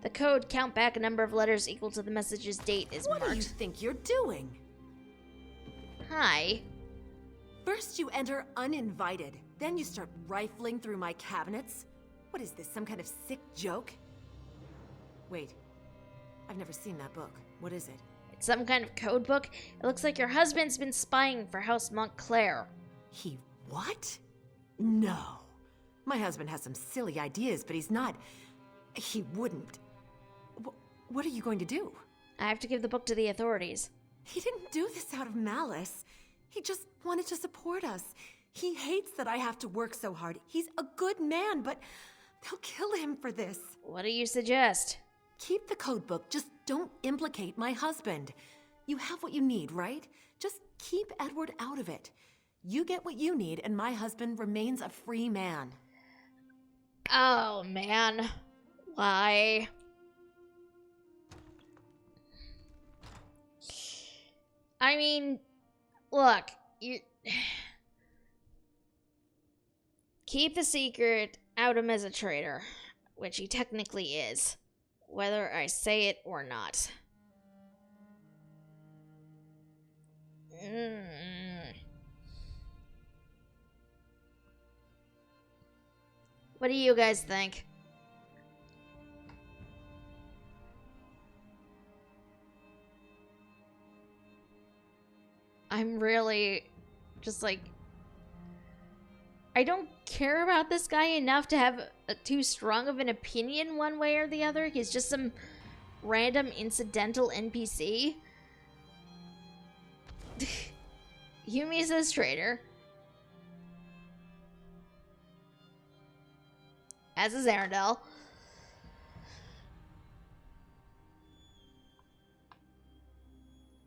The code, count back a number of letters equal to the message's date, is What marked. do you think you're doing? Hi. First you enter uninvited, then you start rifling through my cabinets? What is this, some kind of sick joke? Wait, I've never seen that book. What is it? It's some kind of code book. It looks like your husband's been spying for House Montclair. He what? No. My husband has some silly ideas, but he's not... He wouldn't. What are you going to do? I have to give the book to the authorities. He didn't do this out of malice. He just wanted to support us. He hates that I have to work so hard. He's a good man, but they'll kill him for this. What do you suggest? Keep the code book. Just don't implicate my husband. You have what you need, right? Just keep Edward out of it. You get what you need, and my husband remains a free man. Oh, man. Why? I mean, look, you... Keep the secret out of him as a traitor, which he technically is, whether I say it or not. What do you guys think? I'm really just like, I don't care about this guy enough to have too strong of an opinion one way or the other. He's just some random incidental NPC. Yumi says traitor. As is Arendelle.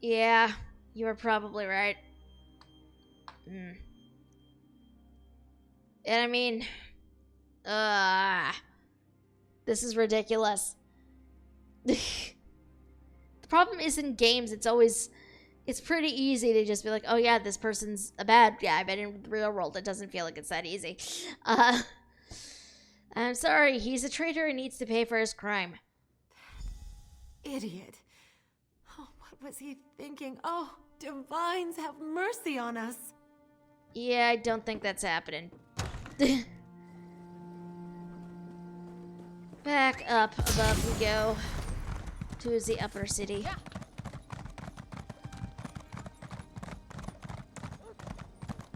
Yeah, you are probably right. And I mean, this is ridiculous. The problem is in games, it's pretty easy to just be like, oh yeah, this person's a bad guy, but in the real world, it doesn't feel like it's that easy. I'm sorry, he's a traitor and needs to pay for his crime. That idiot. Oh, what was he thinking? Oh, divines, have mercy on us. Yeah, I don't think that's happening. Back up above we go to the upper city.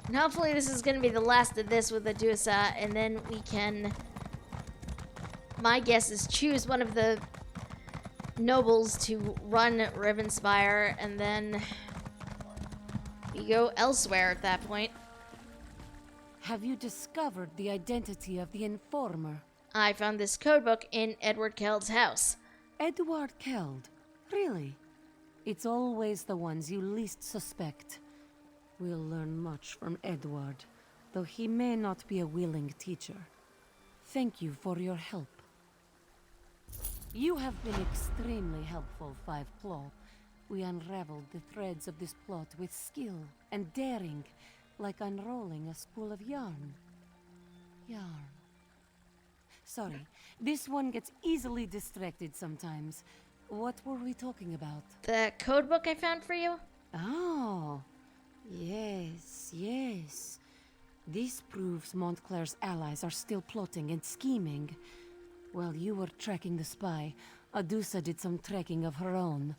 And hopefully this is going to be the last of this with Adusa, and then we can, my guess is, choose one of the nobles to run Rivenspire, and then we go elsewhere at that point. Have you discovered the identity of the informer? I found this codebook in Edward Keld's house. Edward Keld? Really? It's always the ones you least suspect. We'll learn much from Edward, though he may not be a willing teacher. Thank you for your help. You have been extremely helpful, Five Claw. We unraveled the threads of this plot with skill and daring, like unrolling a spool of yarn. Yarn. Sorry, this one gets easily distracted sometimes. What were we talking about? The codebook I found for you? Oh, yes, yes. This proves Montclair's allies are still plotting and scheming. While you were tracking the spy, Adusa did some tracking of her own.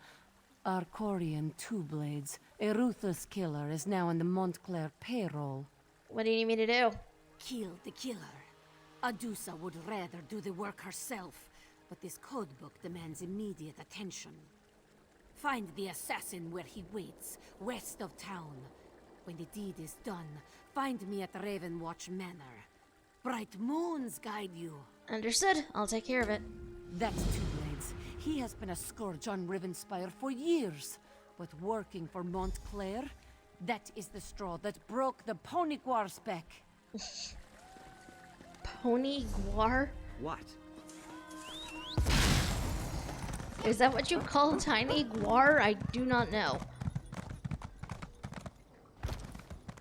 Arcorian Two-Blades, a ruthless killer, is now on the Montclair payroll. What do you need me to do? Kill the killer. Adusa would rather do the work herself, but this codebook demands immediate attention. Find the assassin where he waits, west of town. When the deed is done, find me at Ravenwatch Manor. Bright moons guide you. Understood. I'll take care of it. That's Two-Blades. He has been a scourge on Rivenspire for years. But working for Montclair, that is the straw that broke the Ponyguar's back. Ponyguar? What? Is that what you call tiny guar? I do not know.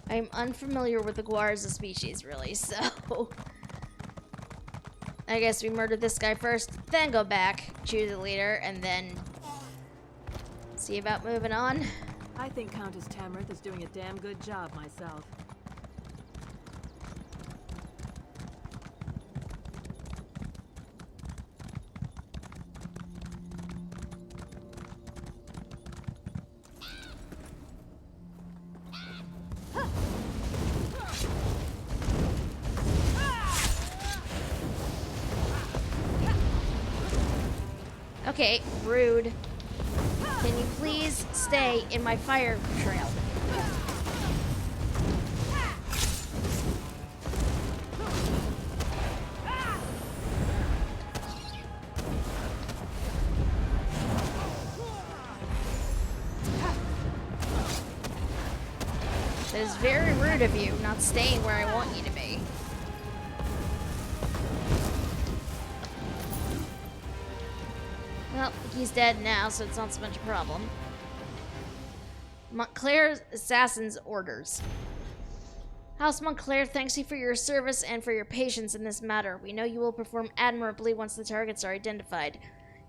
I'm unfamiliar with the guar as a species, really, so... I guess we murder this guy first, then go back, choose a leader, and then... see about moving on. I think Countess Tamrith is doing a damn good job myself. Okay, rude. Can you please stay in my fire trail? That is very rude of you, not staying where I want you to be. Well, he's dead now, so it's not so much a problem. Montclair's assassin's orders. House Montclair thanks you for your service and for your patience in this matter. We know you will perform admirably once the targets are identified.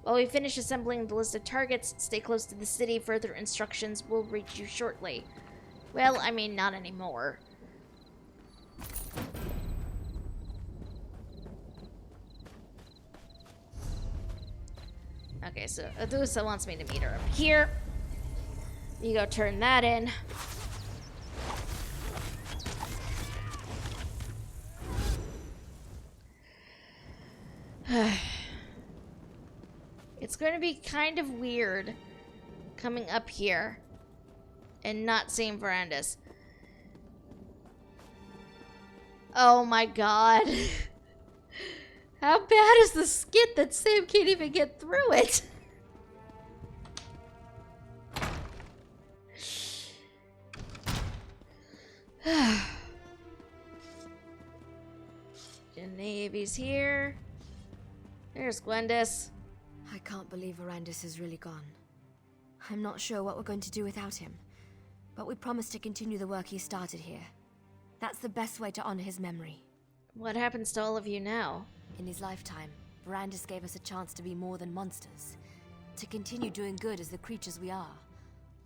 While we finish assembling the list of targets, stay close to the city. Further instructions will reach you shortly. Well, I mean, not anymore. Okay, so Adusa wants me to meet her up here. You go turn that in. It's going to be kind of weird coming up here and not seeing Verandis. Oh my god. How bad is the skit that Sam can't even get through it? Geneviev's here. There's Gwendis. I can't believe Verandis is really gone. I'm not sure what we're going to do without him, but we promised to continue the work he started here. That's the best way to honor his memory. What happens to all of you now? In his lifetime, Verandis gave us a chance to be more than monsters, to continue doing good as the creatures we are.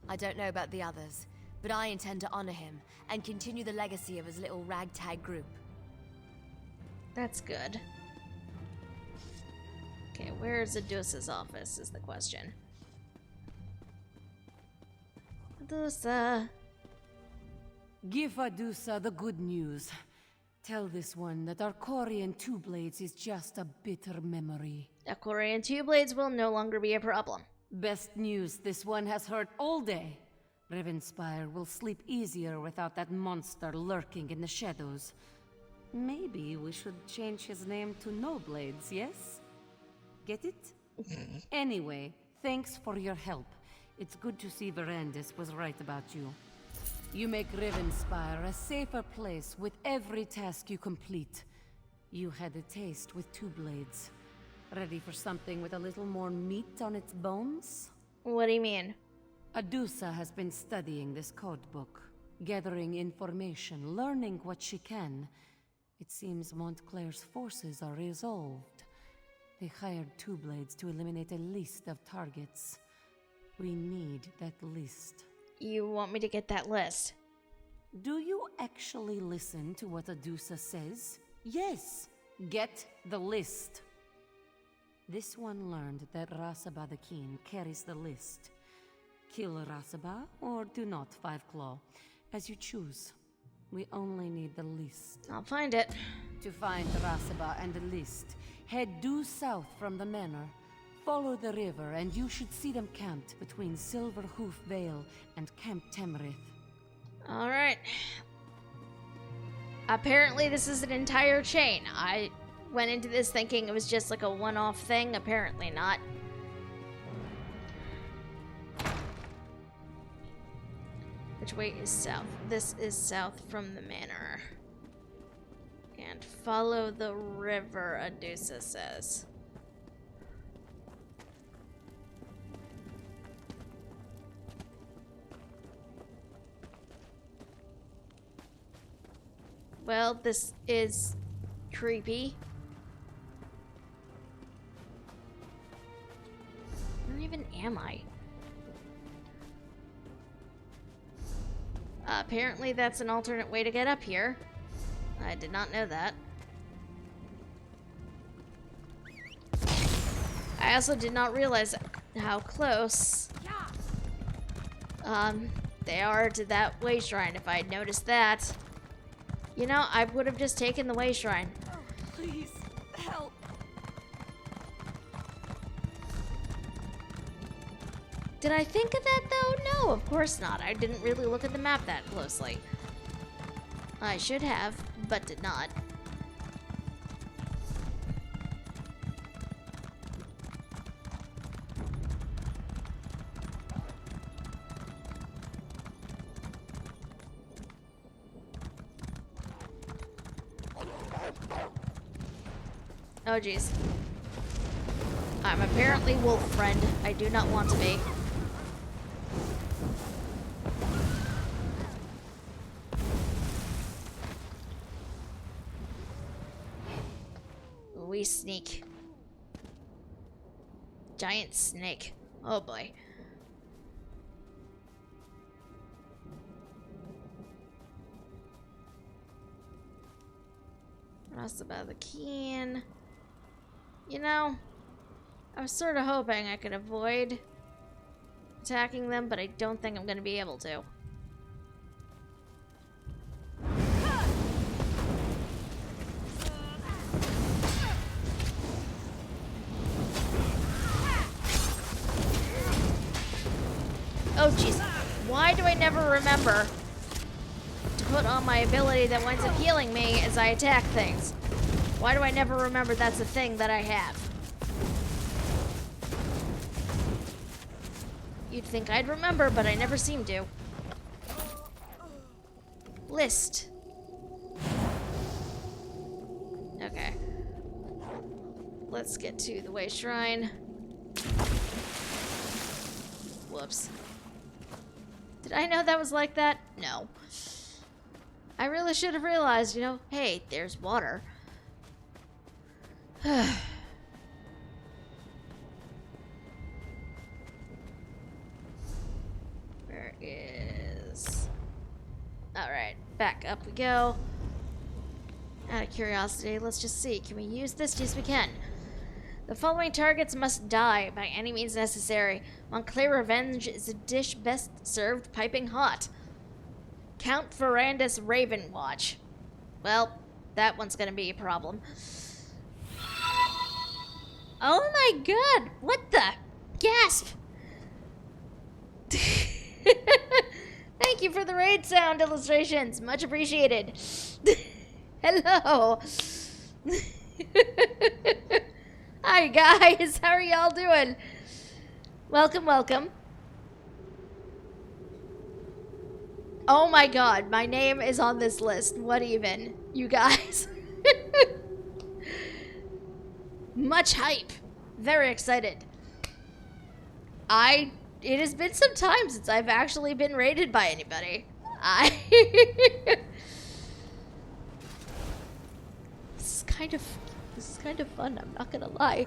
I don't know about the others, but I intend to honor him and continue the legacy of his little ragtag group. That's good. Okay, where's Adusa's office is the question. Adusa. Give Adusa the good news. Tell this one that Arcorian Two-Blades is just a bitter memory. Arcorian Two-Blades will no longer be a problem. Best news, this one has hurt all day. Rivenspire will sleep easier without that monster lurking in the shadows. Maybe we should change his name to No-Blades, yes? Get it? Anyway, thanks for your help. It's good to see Verandis was right about you. You make Rivenspire a safer place with every task you complete. You had a taste with Two-Blades. Ready for something with a little more meat on its bones? What do you mean? Adusa has been studying this codebook, gathering information, learning what she can. It seems Montclair's forces are resolved. They hired Two-Blades to eliminate a list of targets. We need that list. you want me to get that list? Do you actually listen to what Adusa says? Yes, get the list. This one learned that Rasaba the Keen carries the list. Kill Rasaba or do not, Five Claw, as you choose. We only need the list. I'll find it. To find Rasaba and the list, head due south from the manor. Follow the river and you should see them camped between Silver Hoof Vale and Camp Temrith. Alright. Apparently this is an entire chain. I went into this thinking it was just like a one-off thing. Apparently not. Which way is south? This is south from the manor. And follow the river, Adusa says. Well, this is creepy. Where even am I? Apparently that's an alternate way to get up here. I did not know that. I also did not realize how close they are to that way shrine. If I had noticed that, you know, I would have just taken the way shrine. Oh, please, help. Did I think of that though? No, of course not. I didn't really look at the map that closely. I should have, but did not. Oh jeez. I'm apparently wolf friend. I do not want to be. We sneak. Giant snake. Oh boy. Rasaba the Keen. You know, I was sort of hoping I could avoid attacking them, but I don't think I'm going to be able to. Oh jeez, why do I never remember to put on my ability that winds up healing me as I attack things? Why do I never remember that's a thing that I have? You'd think I'd remember, but I never seem to. List. Okay. Let's get to the way shrine. Whoops. Did I know that was like that? No. I really should have realized, you know, hey, there's water. Where is... Alright, back up we go. Out of curiosity, let's just see. Can we use this? Yes, we can. The following targets must die by any means necessary. Montclair revenge is a dish best served piping hot. Count Ferrandis Raven Watch. Well, that one's gonna be a problem. Oh my god! What the? Gasp! Thank you for the raid sound illustrations. Much appreciated. Hello. Hi guys, how are y'all doing? Welcome, welcome. Oh my god, my name is on this list. What even? You guys. Much hype. Very excited. It has been some time since I've actually been raided by anybody. This is kind of fun, I'm not gonna lie.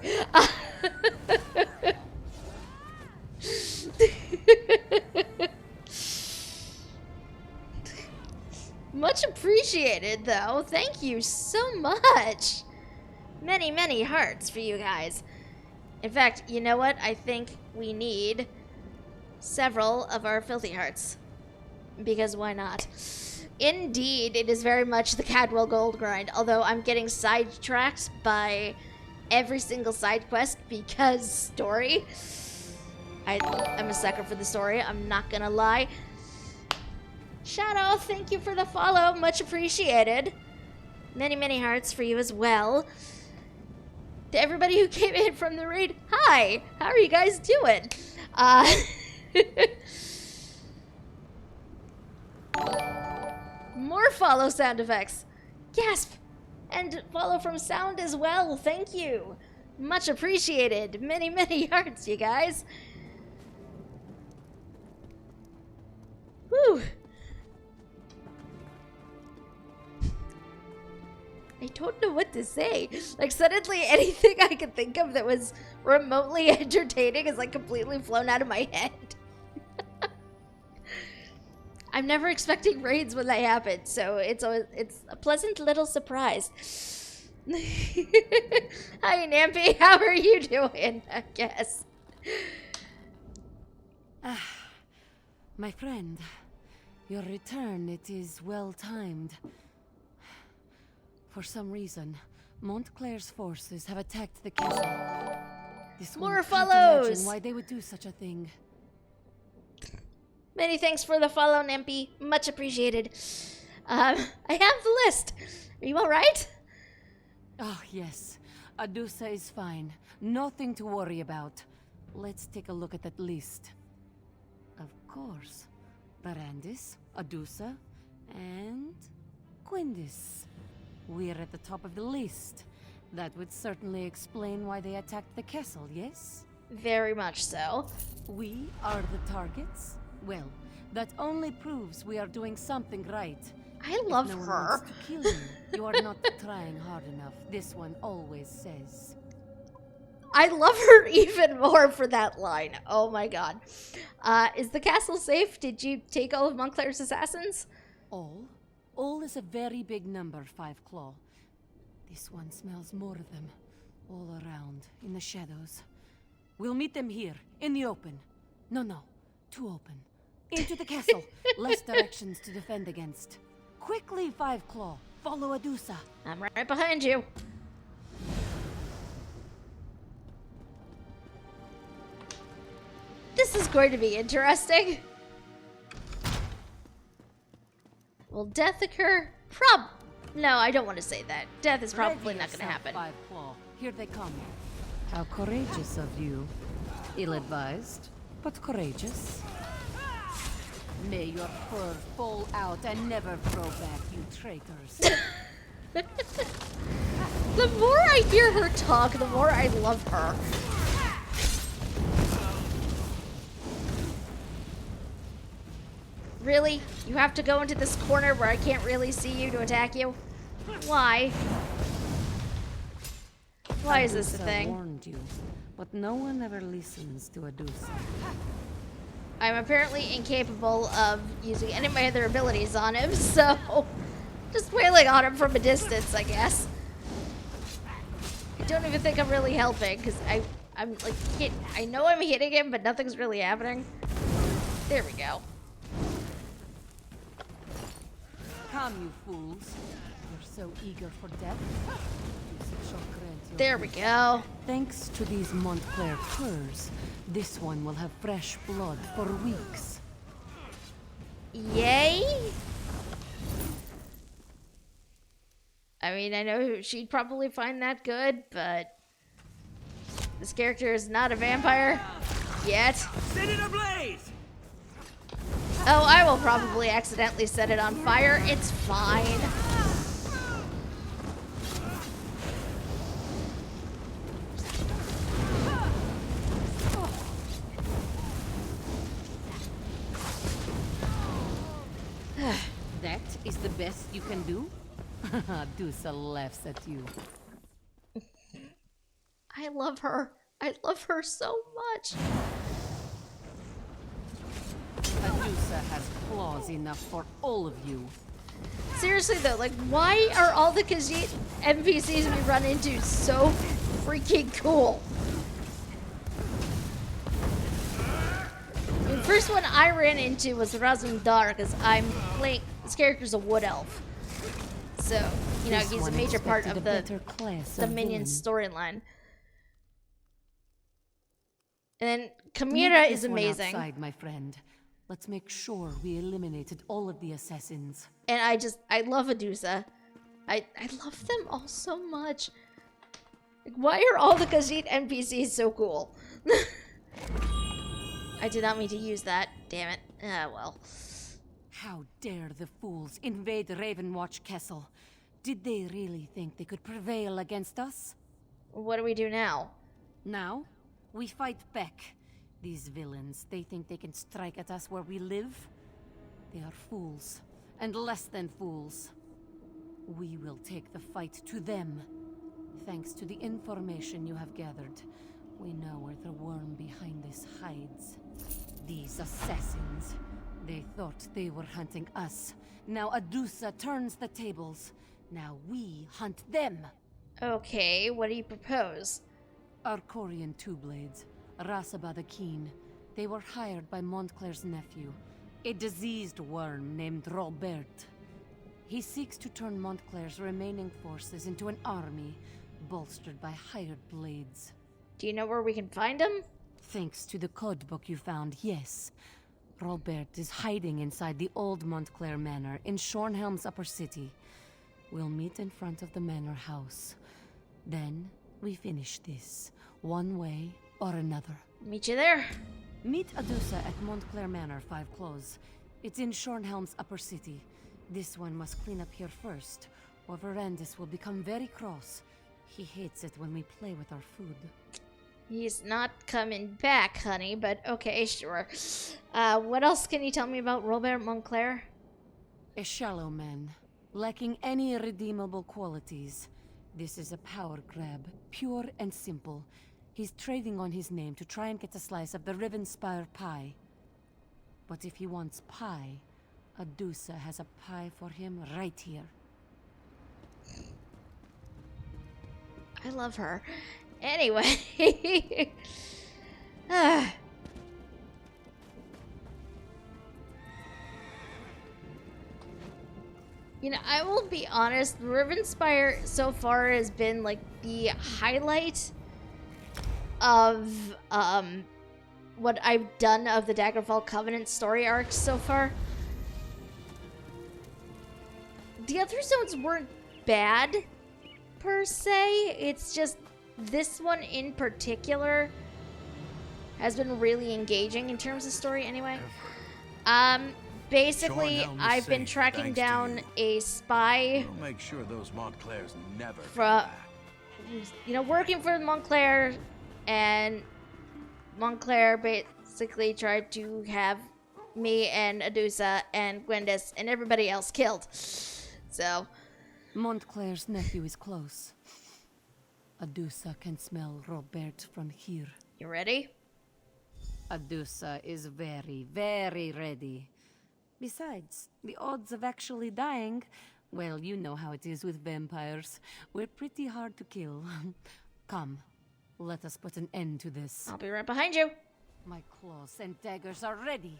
Much appreciated, though. Thank you so much. Many, many hearts for you guys. In fact, you know what? I think we need several of our filthy hearts. Because why not? Indeed, it is very much the Cadwell gold grind, although I'm getting sidetracked by every single side quest because story. I'm a sucker for the story, I'm not gonna lie. Shadow, thank you for the follow, much appreciated. Many, many hearts for you as well. To everybody who came in from the raid, hi! How are you guys doing? More follow sound effects. Gasp! And follow from sound as well, thank you. Much appreciated. Many, many hearts, you guys. Whew. I don't know what to say. Like, suddenly anything I could think of that was remotely entertaining is, like, completely flown out of my head. I'm never expecting raids when they happen, so it's a pleasant little surprise. Hi, Nampy. How are you doing, I guess? My friend, your return, it is well-timed. For some reason, Montclair's forces have attacked the castle. This More one can't follows! imagine why they would do such a thing. Many thanks for the follow, Nampy. Much appreciated. I have the list. Are you alright? Oh, yes. Adusa is fine. Nothing to worry about. Let's take a look at that list. Of course. Barandis, Adusa, and Quindis. We're at the top of the list. That would certainly explain why they attacked the castle, yes? Very much so. We are the targets? Well, that only proves we are doing something right. I love if no her. One wants to kill you, you are not trying hard enough. This one always says. I love her even more for that line. Oh my god. Is the castle safe? Did you take all of Montclair's assassins? All? All is a very big number, Five Claw. This one smells more of them. All around, in the shadows. We'll meet them here, in the open. No, too open. Into the castle. Less directions to defend against. Quickly, Five Claw. Follow Adusa. I'm right behind you. This is going to be interesting. Will death occur? No, I don't want to say that. Death is probably not going to happen. Five Claw. Here they come. How courageous of you. Ill-advised, but courageous. May your fur fall out and never grow back, you traitors. The more I hear her talk, the more I love her. Really? You have to go into this corner where I can't really see you to attack you? Why? Why is this a thing? Warned you, but no one ever listens to Adusa. I'm apparently incapable of using any of my other abilities on him, so just wailing on him from a distance, I guess. I don't even think I'm really helping, because I'm like, I know I'm hitting him, but nothing's really happening. There we go. Come, you fools. You're so eager for death. There we go. Thanks to these Montclair furs, this one will have fresh blood for weeks. Yay? I mean, I know she'd probably find that good, but this character is not a vampire yet. Set it ablaze! Oh, I will probably accidentally set it on fire. It's fine. That is the best you can do? Dusa laughs at you. I love her. I love her so much. Adusa has claws enough for all of you. seriously though, like, why are all the Khajiit NPCs we run into so freaking cool? The first one I ran into was Razumdar, because I'm playing, this character's a wood elf. So, you know, he's a major part of the minion storyline. And then Chimera is amazing. Outside, my friend. Let's make sure we eliminated all of the assassins. And I love Adusa. I love them all so much. Like, why are all the Khajiit NPCs so cool? I did not mean to use that. Damn it. Ah, well. How dare the fools invade Ravenwatch Castle? Did they really think they could prevail against us? What do we do now? Now, we fight back. These villains, they think they can strike at us where we live? They are fools, and less than fools. We will take the fight to them. Thanks to the information you have gathered, we know where the worm behind this hides. These assassins, they thought they were hunting us. Now Adusa turns the tables. Now we hunt them. Okay, what do you propose? Arcorian Two-Blades, Rasaba the Keen. They were hired by Montclair's nephew, a diseased worm named Robert. He seeks to turn Montclair's remaining forces into an army, bolstered by hired blades. Do you know where we can find him? Thanks to the codebook you found, yes. Robert is hiding inside the old Montclair Manor in Shornhelm's upper city. We'll meet in front of the manor house. Then we finish this, one way or another. Meet you there. Meet Adusa at Montclair Manor, 5 Close. It's in Shornhelm's upper city. This one must clean up here first, or Verandis will become very cross. He hates it when we play with our food. He's not coming back, honey, but okay, sure. What else can you tell me about Robert Montclair? A shallow man, lacking any redeemable qualities. This is a power grab, pure and simple. He's trading on his name to try and get a slice of the Rivenspire pie. But if he wants pie, Adusa has a pie for him right here. I love her. Anyway. You know, I will be honest, Rivenspire so far has been like the highlight of what I've done of the Daggerfall Covenant story arcs so far. The other zones weren't bad per se, it's just this one in particular has been really engaging in terms of story anyway. Basically, I've been tracking down a spy. We'll make sure those Montclairs never from, you know, working for Montclair, and Montclair basically tried to have me and Adusa and Gwendis and everybody else killed. So, Montclair's nephew is close. Adusa can smell Robert from here. You ready? Adusa is very, very ready. Besides, the odds of actually dying, well, you know how it is with vampires. We're pretty hard to kill. Come, let us put an end to this. I'll be right behind you. My claws and daggers are ready.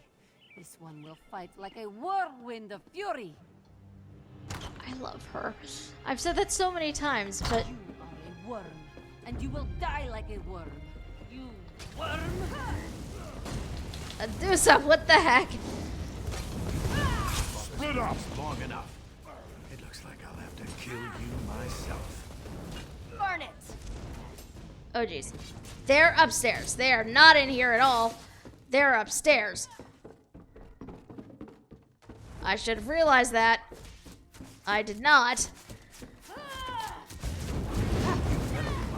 This one will fight like a whirlwind of fury. I love her. I've said that so many times, but... You are a worm, and you will die like a worm. You worm! Adusa, what the heck? Split up long enough. It looks like I'll have to kill you myself. Burn it! Oh, jeez. They're upstairs. They are not in here at all. They're upstairs. I should have realized that. I did not. My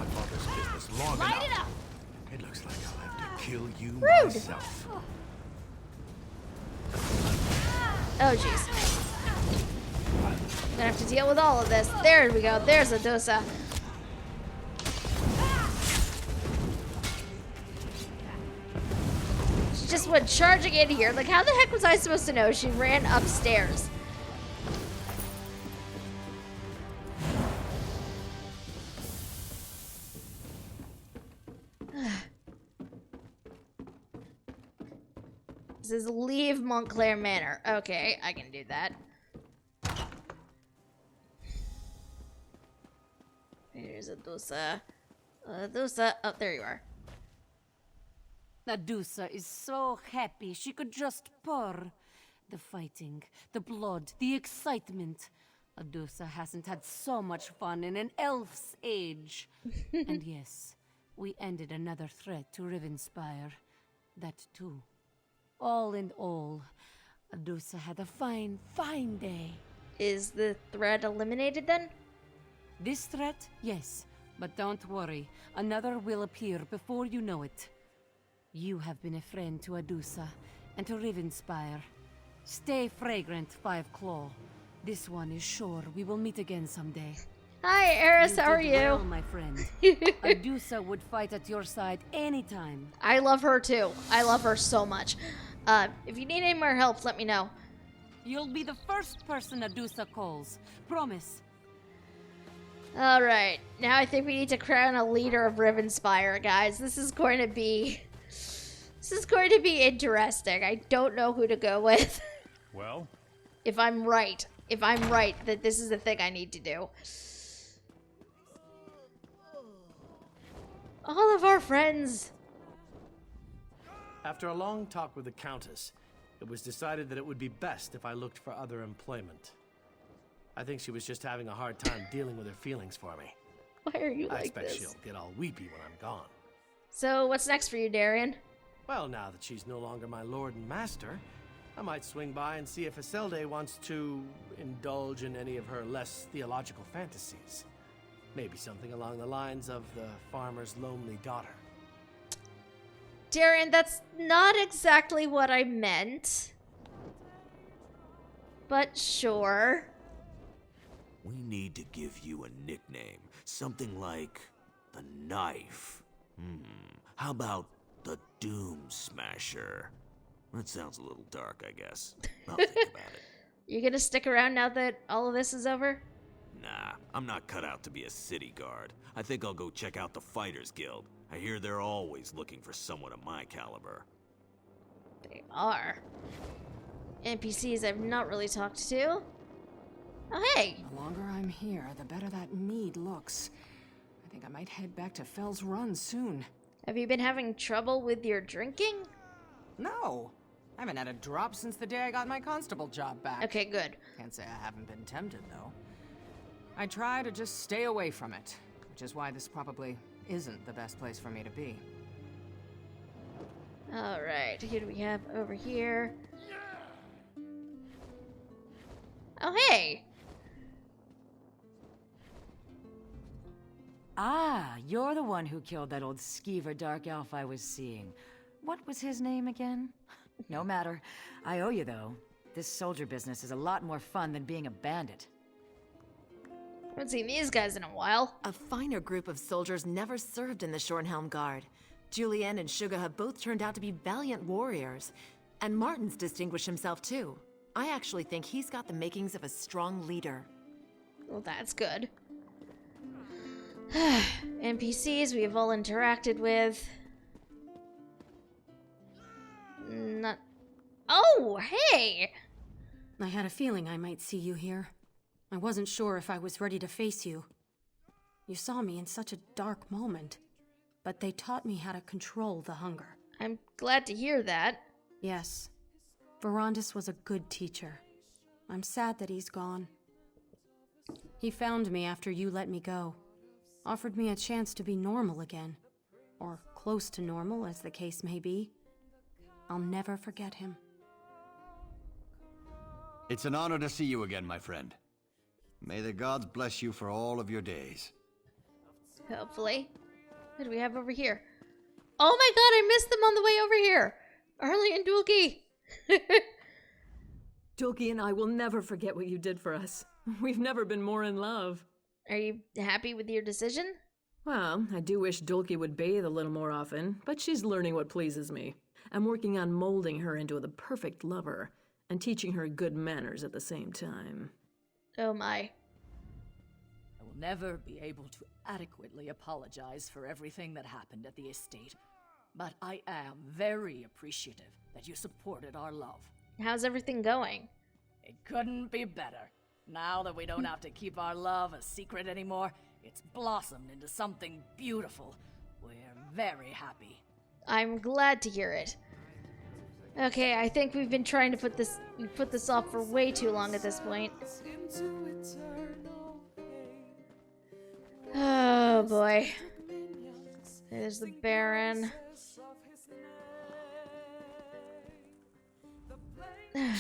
father's business long Light enough. it up! It looks like I'll have to kill you Rude. myself. Oh, jeez. Gonna have to deal with all of this. There we go. There's Adusa. She just went charging in here. Like, how the heck was I supposed to know she ran upstairs? This is leave Montclair Manor. Okay, I can do that. Here's Adusa. Adusa. Oh, there you are. Adusa is so happy she could just purr. The fighting, the blood, the excitement. Adusa hasn't had so much fun in an elf's age. And yes, we ended another threat to Rivenspire. That too. All in all, Adusa had a fine, fine day. Is the threat eliminated then? This threat, yes. But don't worry, another will appear before you know it. You have been a friend to Adusa, and to Rivenspire. Stay fragrant, Five Claw. This one is sure we will meet again someday. Hi, Eris, how are you? Well, my friend. Adusa would fight at your side anytime. I love her too. I love her so much. If you need any more help, let me know. You'll be the first person Adusa calls. Promise. Alright, now I think we need to crown a leader of Rivenspire, guys. This is going to be interesting. I don't know who to go with. Well? If I'm right that this is the thing I need to do. All of our friends. After a long talk with the Countess, it was decided that it would be best if I looked for other employment. I think she was just having a hard time dealing with her feelings for me. Why are you I like expect this? she'll get all weepy when I'm gone. So, what's next for you, Darian? Well, now that she's no longer my lord and master, I might swing by and see if Isolde wants to indulge in any of her less theological fantasies. Maybe something along the lines of the farmer's lonely daughter. Darian, that's not exactly what I meant. But sure. We need to give you a nickname. Something like the Knife. How about the Doom Smasher? That sounds a little dark, I guess. I'll think about it. You gonna stick around now that all of this is over? Nah, I'm not cut out to be a city guard. I think I'll go check out the Fighters Guild. I hear they're always looking for someone of my caliber. They are. NPCs I've not really talked to. Oh, hey! The longer I'm here, the better that mead looks. I think I might head back to Fell's Run soon. Have you been having trouble with your drinking? No! I haven't had a drop since the day I got my constable job back. Okay, good. Can't say I haven't been tempted, though. I try to just stay away from it, which is why this probably isn't the best place for me to be. Alright, who do we have over here? Oh, hey! Ah, you're the one who killed that old skeever dark elf I was seeing. What was his name again? No matter. I owe you, though. This soldier business is a lot more fun than being a bandit. I haven't seen these guys in a while. A finer group of soldiers never served in the Shornhelm Guard. Julianne and Suga have both turned out to be valiant warriors. And Martin's distinguished himself, too. I actually think he's got the makings of a strong leader. Well, that's good. NPCs we have all interacted with. Not... Oh, hey! I had a feeling I might see you here. I wasn't sure if I was ready to face you. You saw me in such a dark moment, but they taught me how to control the hunger. I'm glad to hear that. Yes. Verandis was a good teacher. I'm sad that he's gone. He found me after you let me go. Offered me a chance to be normal again. Or close to normal, as the case may be. I'll never forget him. It's an honor to see you again, my friend. May the gods bless you for all of your days. Hopefully. What do we have over here? Oh my god, I missed them on the way over here! Arlie and Dulky! Dulky and I will never forget what you did for us. We've never been more in love. Are you happy with your decision? Well, I do wish Dulky would bathe a little more often, but she's learning what pleases me. I'm working on molding her into the perfect lover, and teaching her good manners at the same time. Oh my. I will never be able to adequately apologize for everything that happened at the estate. but I am very appreciative that you supported our love. How's everything going? It couldn't be better. Now that we don't have to keep our love a secret anymore, it's blossomed into something beautiful. We're very happy. I'm glad to hear it. Okay, I think we've been trying to put this off for way too long at this point. Oh boy. There's the Baron.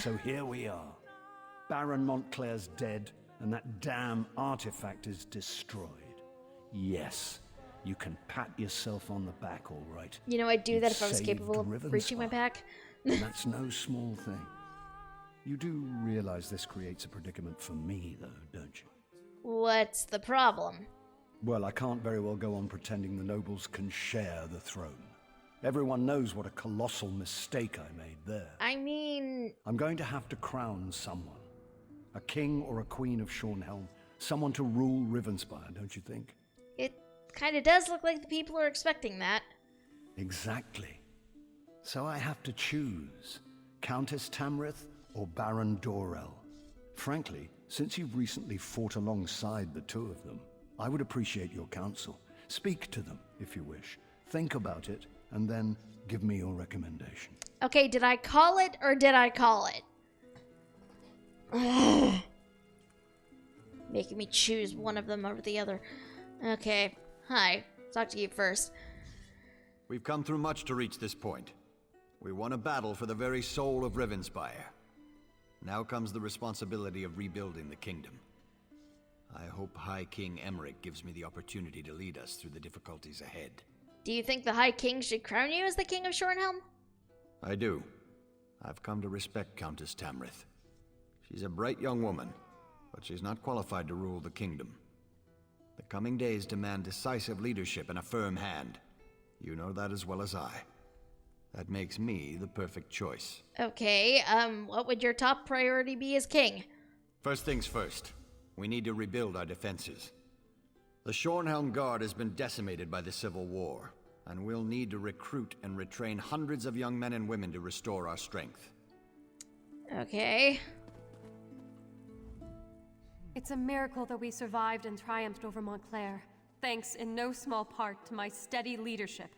So here we are. Baron Montclair's dead, and that damn artifact is destroyed. Yes, you can pat yourself on the back, all right. You know, I'd do that if I was Saved capable of Rivenspire. reaching my back. And that's no small thing. You do realize this creates a predicament for me, though, don't you? What's the problem? Well, I can't very well go on pretending the nobles can share the throne. Everyone knows what a colossal mistake I made there. I mean... I'm going to have to crown someone. A king or a queen of Shornhelm. Someone to rule Rivenspire, don't you think? It kind of does look like the people are expecting that. Exactly. So I have to choose. Countess Tamrith or Baron Dorell. Frankly, since you've recently fought alongside the two of them, I would appreciate your counsel. Speak to them, if you wish. Think about it, and then give me your recommendation. Okay, did I call it or did I call it? Making me choose one of them over the other. Okay, hi. Talk to you first. We've come through much to reach this point. We won a battle for the very soul of Rivenspire. Now comes the responsibility of rebuilding the kingdom. I hope High King Emmerich gives me the opportunity to lead us through the difficulties ahead. Do you think the High King should crown you as the King of Shornhelm? I do. I've come to respect Countess Tamrith. She's a bright young woman, but she's not qualified to rule the kingdom. The coming days demand decisive leadership and a firm hand. You know that as well as I. That makes me the perfect choice. Okay, what would your top priority be as king? First things first. We need to rebuild our defenses. The Shornhelm Guard has been decimated by the Civil War, and we'll need to recruit and retrain hundreds of young men and women to restore our strength. Okay. It's a miracle that we survived and triumphed over Montclair, thanks in no small part to my steady leadership.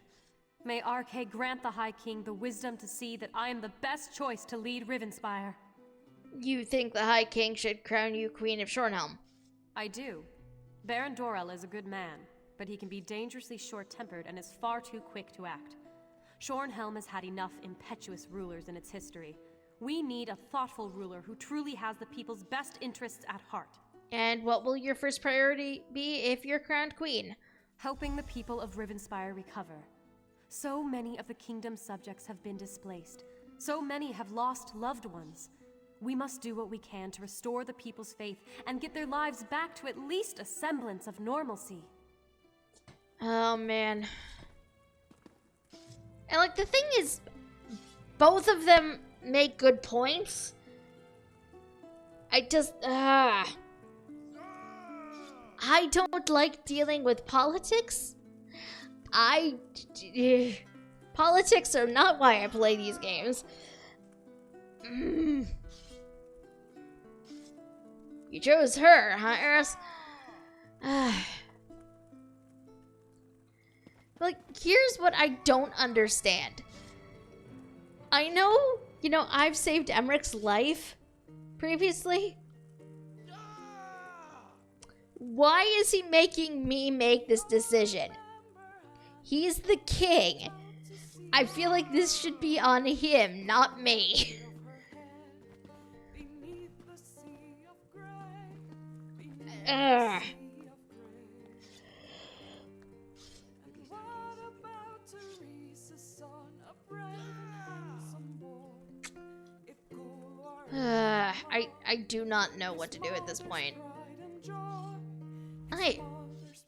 May Archay grant the High King the wisdom to see that I am the best choice to lead Rivenspire. You think the High King should crown you Queen of Shornhelm? I do. Baron Dorell is a good man, but he can be dangerously short-tempered and is far too quick to act. Shornhelm has had enough impetuous rulers in its history. We need a thoughtful ruler who truly has the people's best interests at heart. And what will your first priority be if you're crowned queen? Helping the people of Rivenspire recover. So many of the kingdom's subjects have been displaced. So many have lost loved ones. We must do what we can to restore the people's faith and get their lives back to at least a semblance of normalcy. Oh, man. And, like, the thing is, both of them make good points. I just, I don't like dealing with politics. Politics are not why I play these games. You chose her, huh, Eris? Like, here's what I don't understand. I know, I've saved Emmerich's life previously. Why is he making me make this decision? He's the king. I feel like this should be on him, not me. Ugh. I do not know what to do at this point.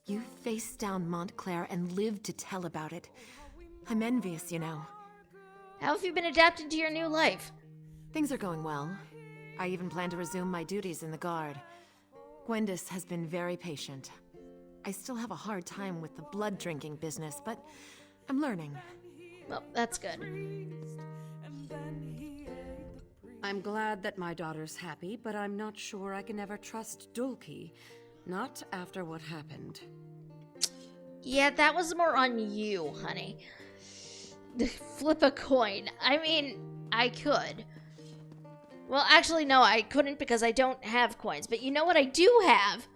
You faced down Montclair and lived to tell about it. I'm envious, you know. How have you been adapting to your new life? Things are going well. I even plan to resume my duties in the Guard. Gwendis has been very patient. I still have a hard time with the blood drinking business, but I'm learning. Well, that's good. I'm glad that my daughter's happy, but I'm not sure I can ever trust Dulki. Not after what happened. Yeah, that was more on you, honey. Flip a coin. I mean, I could. Well, actually, no, I couldn't because I don't have coins. But you know what I do have?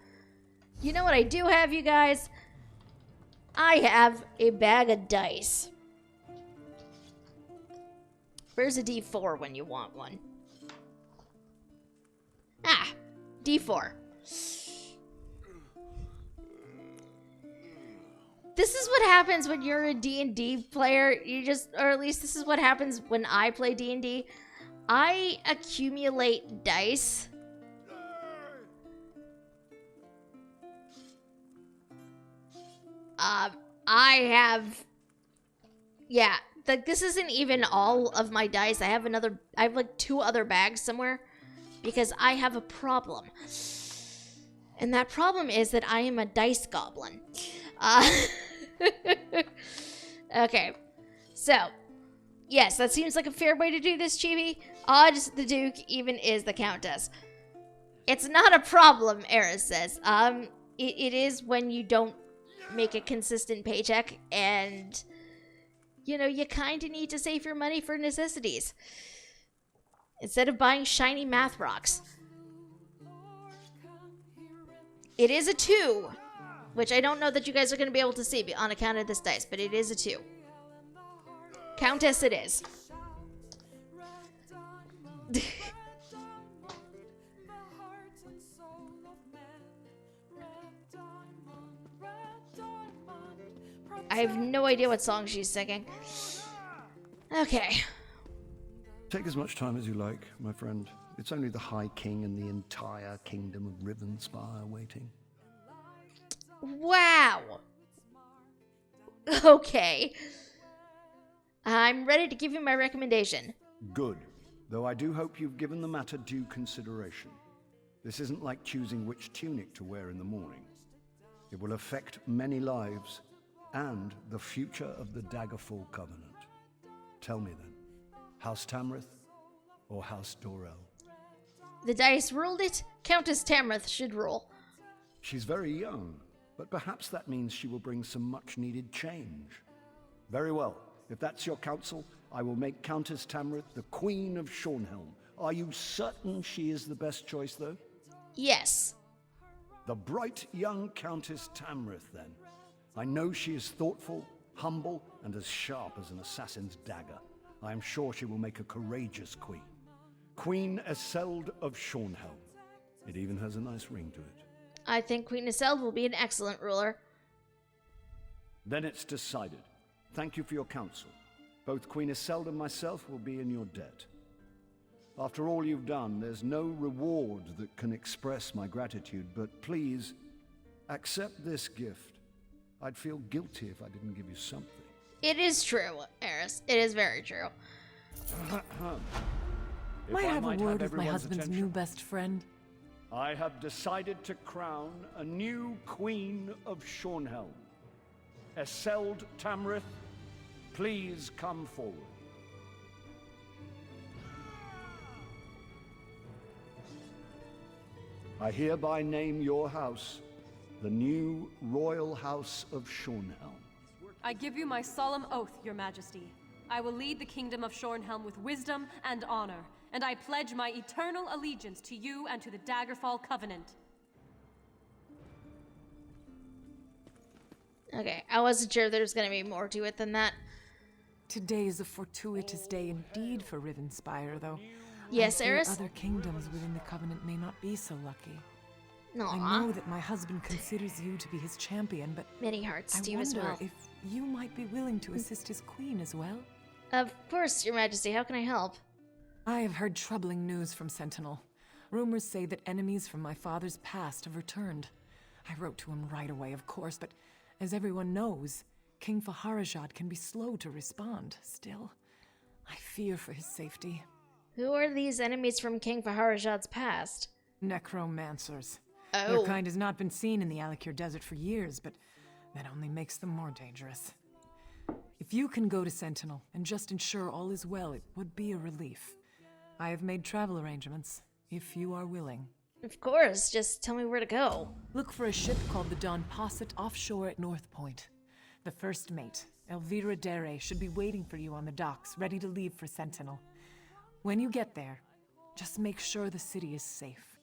You know what I do have, you guys? I have a bag of dice. Where's a D4 when you want one? Ah, D4. This is what happens when you're a D&D player. You just, or at least this is what happens when I play D&D. I accumulate dice. I have, yeah, like this isn't even all of my dice. I have like 2 other bags somewhere because I have a problem. And that problem is that I am a dice goblin. Okay, so, yes, that seems like a fair way to do this, Chibi. Odds the Duke even is the Countess. It's not a problem, Eris says. It is when you don't make a consistent paycheck and, you know, you kind of need to save your money for necessities. Instead of buying shiny math rocks. It is a 2, which I don't know that you guys are going to be able to see on account of this dice, but it is a 2. Countess it is. I have no idea what song she's singing. Okay. Take as much time as you like, my friend. It's only the High King and the entire kingdom of Rivenspire waiting. Wow. Okay. I'm ready to give you my recommendation. Good. Though I do hope you've given the matter due consideration. This isn't like choosing which tunic to wear in the morning. It will affect many lives and the future of the Daggerfall Covenant. Tell me then, House Tamrith or House Dorel? The dice ruled it. Countess Tamrith should rule. She's very young, but perhaps that means she will bring some much-needed change. Very well. If that's your counsel, I will make Countess Tamrith the Queen of Shornhelm. Are you certain she is the best choice, though? Yes. The bright young Countess Tamrith, then. I know she is thoughtful, humble, and as sharp as an assassin's dagger. I am sure she will make a courageous queen. Queen Eseld of Shornhelm. It even has a nice ring to it. I think Queen Eseld will be an excellent ruler. Then it's decided. Thank you for your counsel. Both Queen Eseld and myself will be in your debt. After all you've done, there's no reward that can express my gratitude, but please, accept this gift. I'd feel guilty if I didn't give you something. It is true, Eris. It is very true. Might I have a word with my husband's new best friend? I have decided to crown a new Queen of Shornhelm. Eseld Tamrith, please come forward. I hereby name your house the new Royal House of Shornhelm. I give you my solemn oath, Your Majesty. I will lead the kingdom of Shornhelm with wisdom and honor, and I pledge my eternal allegiance to you and to the Daggerfall Covenant. Okay, I wasn't sure there was going to be more to it than that. Today is a fortuitous day indeed for Rivenspire, though. Yes, I fear Eris? other kingdoms within the Covenant may not be so lucky. Aw. I know that my husband considers you to be his champion, but many hearts to you I as wonder well. if you might be willing to assist his queen as well. Of course, Your Majesty. How can I help? I have heard troubling news from Sentinel. Rumors say that enemies from my father's past have returned. I wrote to him right away, of course, but as everyone knows, King Faharajad can be slow to respond. Still, I fear for his safety. Who are these enemies from King Faharajad's past? Necromancers. Oh. Their kind has not been seen in the Alikir Desert for years, but that only makes them more dangerous. If you can go to Sentinel and just ensure all is well, it would be a relief. I have made travel arrangements, if you are willing. Of course, just tell me where to go. Look for a ship called the Don Posset offshore at North Point. The first mate, Elvira Dere, should be waiting for you on the docks, ready to leave for Sentinel. When you get there, just make sure the city is safe.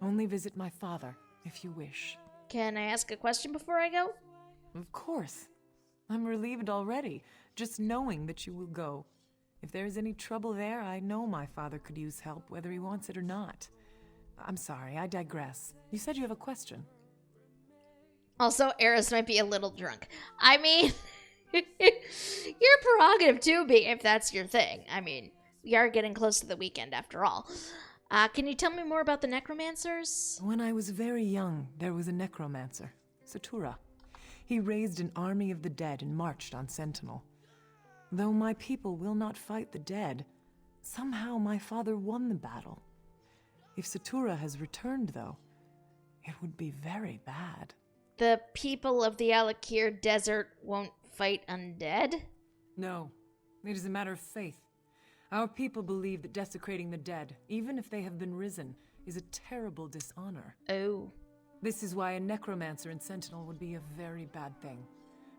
Only visit my father, if you wish. Can I ask a question before I go? Of course. I'm relieved already, just knowing that you will go. If there is any trouble there, I know my father could use help, whether he wants it or not. I'm sorry, I digress. You said you have a question. Also, Eris might be a little drunk. I mean, your prerogative to be, if that's your thing. I mean, we are getting close to the weekend after all. Can you tell me more about the necromancers? When I was very young, there was a necromancer, Satura. He raised an army of the dead and marched on Sentinel. Though my people will not fight the dead, somehow my father won the battle. If Satura has returned, though, it would be very bad. The people of the Alakir Desert won't fight undead? No, it is a matter of faith. Our people believe that desecrating the dead, even if they have been risen, is a terrible dishonor. Oh. This is why a necromancer in Sentinel would be a very bad thing,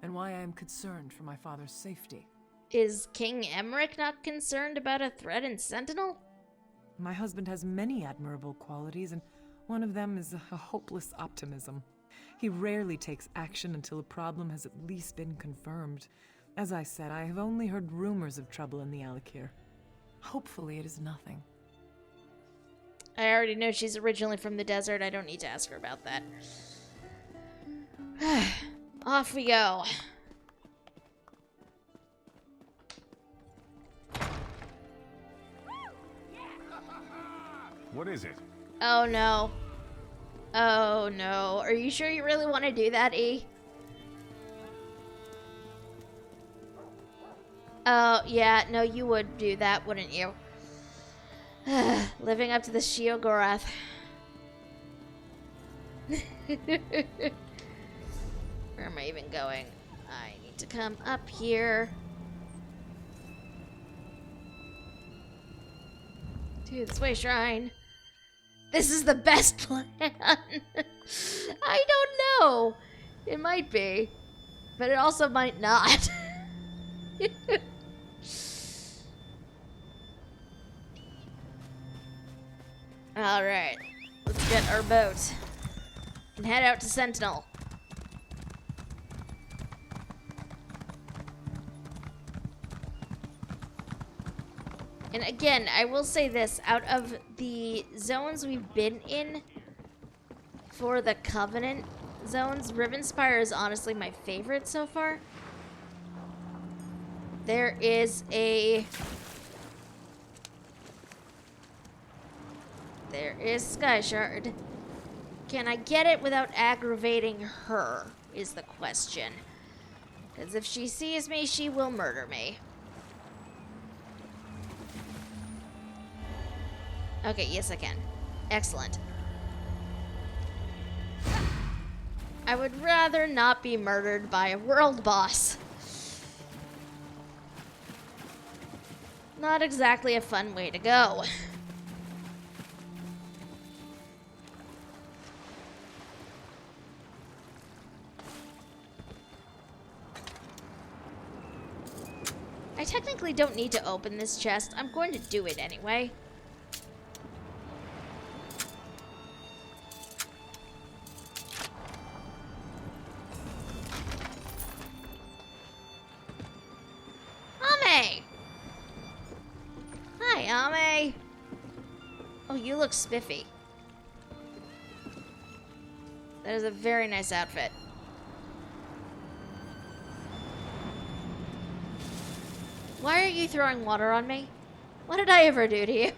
and why I am concerned for my father's safety. Is King Emmerich not concerned about a threat in Sentinel? My husband has many admirable qualities, and one of them is a hopeless optimism. He rarely takes action until a problem has at least been confirmed. As I said, I have only heard rumors of trouble in the Alakir. Hopefully it is nothing. I already know she's originally from the desert. I don't need to ask her about that. Off we go. What is it? Oh no. Oh no. Are you sure you really want to do that, E? Oh, yeah. No, you would do that, wouldn't you? Living up to the Sheogorath. Where am I even going? I need to come up here. To the Sway Shrine. This is the best plan. I don't know. It might be. But it also might not. Alright. Let's get our boat. And head out to Sentinel. And again, I will say this, out of the zones we've been in for the Covenant zones, Rivenspire is honestly my favorite so far. There is Sky Shard. Can I get it without aggravating her, is the question. Because if she sees me, she will murder me. Okay, yes I can. Excellent. I would rather not be murdered by a world boss. Not exactly a fun way to go. I technically don't need to open this chest. I'm going to do it anyway. Ame! Hi, Ame. Oh, you look spiffy. That is a very nice outfit. Why are you throwing water on me? What did I ever do to you?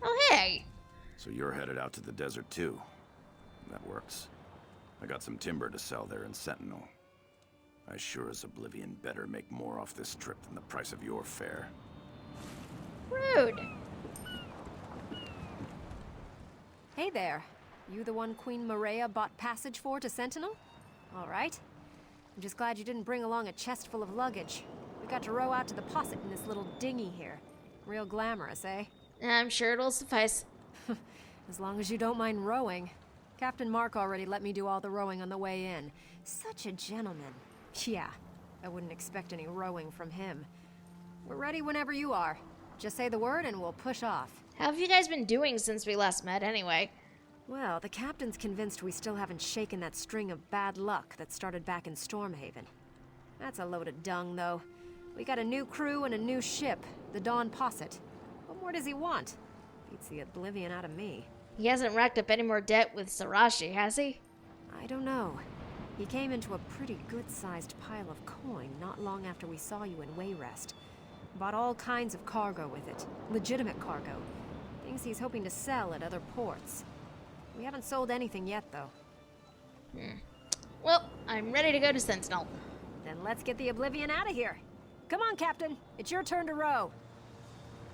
Oh, hey. So you're headed out to the desert too. That works. I got some timber to sell there in Sentinel. I sure as Oblivion better make more off this trip than the price of your fare. Rude. Hey there. You the one Queen Maria bought passage for to Sentinel? All right. I'm just glad you didn't bring along a chest full of luggage. We got to row out to the posset in this little dinghy here. Real glamorous, eh? I'm sure it'll suffice. As long as you don't mind rowing. Captain Mark already let me do all the rowing on the way in. Such a gentleman. Yeah, I wouldn't expect any rowing from him. We're ready whenever you are. Just say the word and we'll push off. How have you guys been doing since we last met anyway? Well, the captain's convinced we still haven't shaken that string of bad luck that started back in Stormhaven. That's a load of dung, though. We got a new crew and a new ship, the Dawn Posset. What more does he want? Beats the oblivion out of me. He hasn't racked up any more debt with Sarashi, has he? I don't know. He came into a pretty good-sized pile of coin not long after we saw you in Wayrest. Bought all kinds of cargo with it. Legitimate cargo. Things he's hoping to sell at other ports. We haven't sold anything yet, though. Well, I'm ready to go to Sentinel. Then let's get the Oblivion out of here. Come on, Captain. It's your turn to row.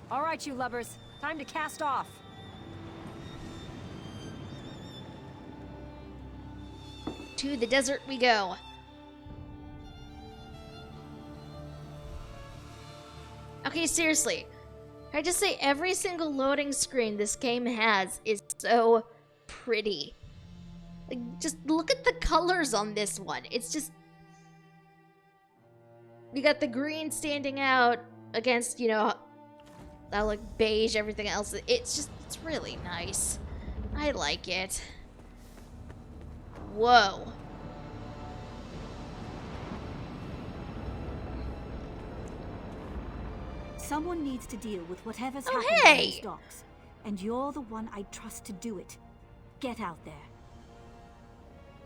All right, you lubbers. Time to cast off. To the desert we go. Okay, seriously. Can I just say every single loading screen this game has is so pretty. Like, just look at the colors on this one. It's just... You got the green standing out against, you know, like beige, everything else. It's really nice. I like it. Whoa. Someone needs to deal with whatever's Oh, happened hey! on these docks. And you're the one I trust to do it. Get out there.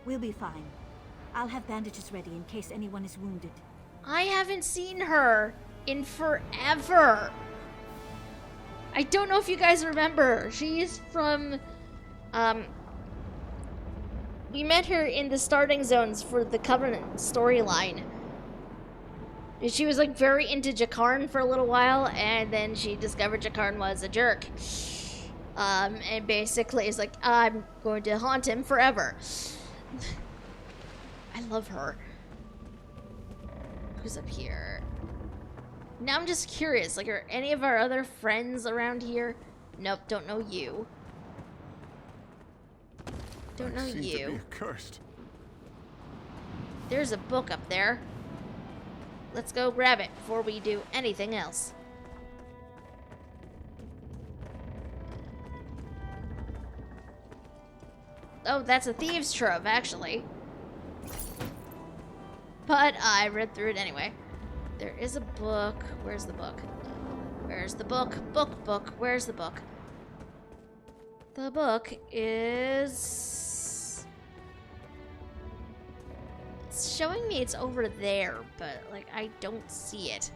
We'll be fine. I'll have bandages ready in case anyone is wounded. I haven't seen her in forever. I don't know if you guys remember. She's from, we met her in the starting zones for the Covenant storyline. She was like very into Jakarn for a little while, and then she discovered Jakarn was a jerk. And basically is like, I'm going to haunt him forever. I love her. Who's up here? Now I'm just curious, like, are any of our other friends around here? Nope, don't know you. Don't know seem you. To be accursed. There's a book up there. Let's go grab it before we do anything else. Oh, that's a thieves' trove, actually. But I read through it anyway. There is a book. Where's the book? Where's the book? Book. Where's the book? The book is... It's showing me it's over there, but, like, I don't see it.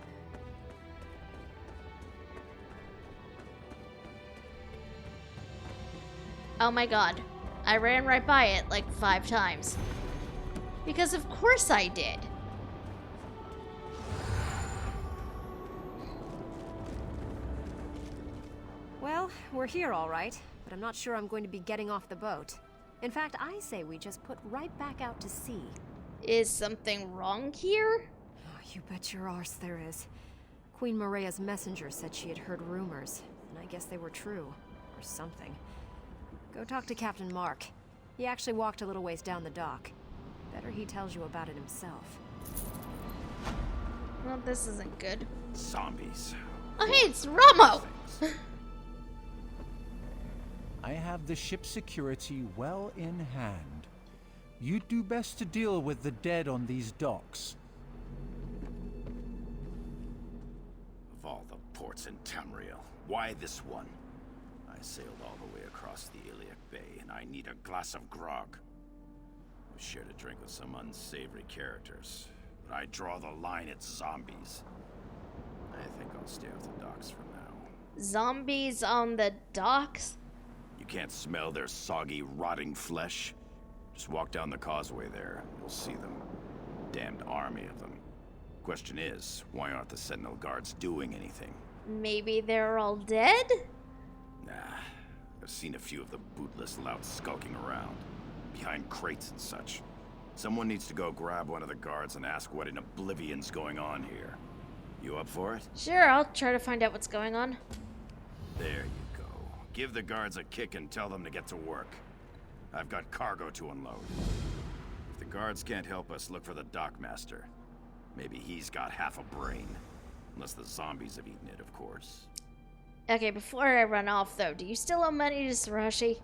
Oh my god. I ran right by it, like, 5 times. Because of course I did. Well, we're here all right, but I'm not sure I'm going to be getting off the boat. In fact, I say we just put right back out to sea. Is something wrong here? Oh, you bet your arse there is. Queen Maria's messenger said she had heard rumors, and I guess they were true. Or something. Go talk to Captain Mark. He actually walked a little ways down the dock. Better he tells you about it himself. Well, this isn't good. Zombies. Oh, hey, it's Ramo! I have the ship's security well in hand. You'd do best to deal with the dead on these docks. Of all the ports in Tamriel, why this one? I sailed all the way across the Iliac Bay, and I need a glass of grog. We shared a drink with some unsavory characters, but I draw the line at zombies. I think I'll stay off the docks for now. Zombies on the docks? You can't smell their soggy, rotting flesh? Just walk down the causeway there, you'll see them. damned army of them. Question is, why aren't the Sentinel guards doing anything? Maybe they're all dead? Nah, I've seen a few of the bootless louts skulking around, behind crates and such. Someone needs to go grab one of the guards and ask what in oblivion's going on here. You up for it? Sure, I'll try to find out what's going on. There you go. Give the guards a kick and tell them to get to work. I've got cargo to unload. If the guards can't help us, look for the dockmaster. Maybe he's got half a brain. Unless the zombies have eaten it, of course. Okay, before I run off, though, do you still owe money to Sarashi?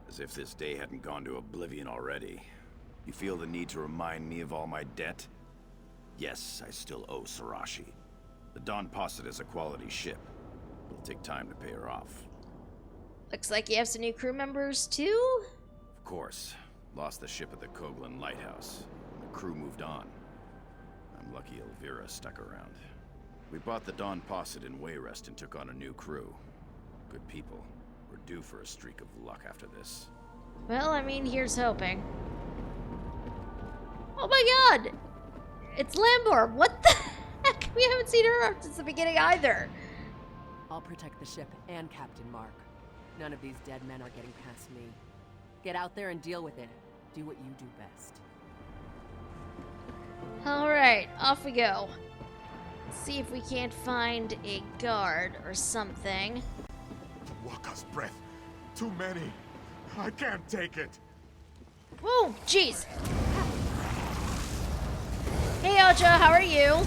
As if this day hadn't gone to oblivion already. You feel the need to remind me of all my debt? Yes, I still owe Sarashi. The Dawn Posset is a quality ship. It'll take time to pay her off. Looks like you have some new crew members, too? Of course. Lost the ship at the Koglin Lighthouse. The crew moved on. I'm lucky Elvira stuck around. We bought the Dawn Posset in Wayrest and took on a new crew. Good people. We're due for a streak of luck after this. Well, I mean, here's hoping. Oh my god! It's Lambor! What the heck? We haven't seen her since the beginning either. I'll protect the ship and Captain Mark. None of these dead men are getting past me. Get out there and deal with it. Do what you do best. Alright, off we go. See if we can't find a guard or something. Waka's breath. Too many. I can't take it. Whoa, jeez. Hey, Ocho, how are you?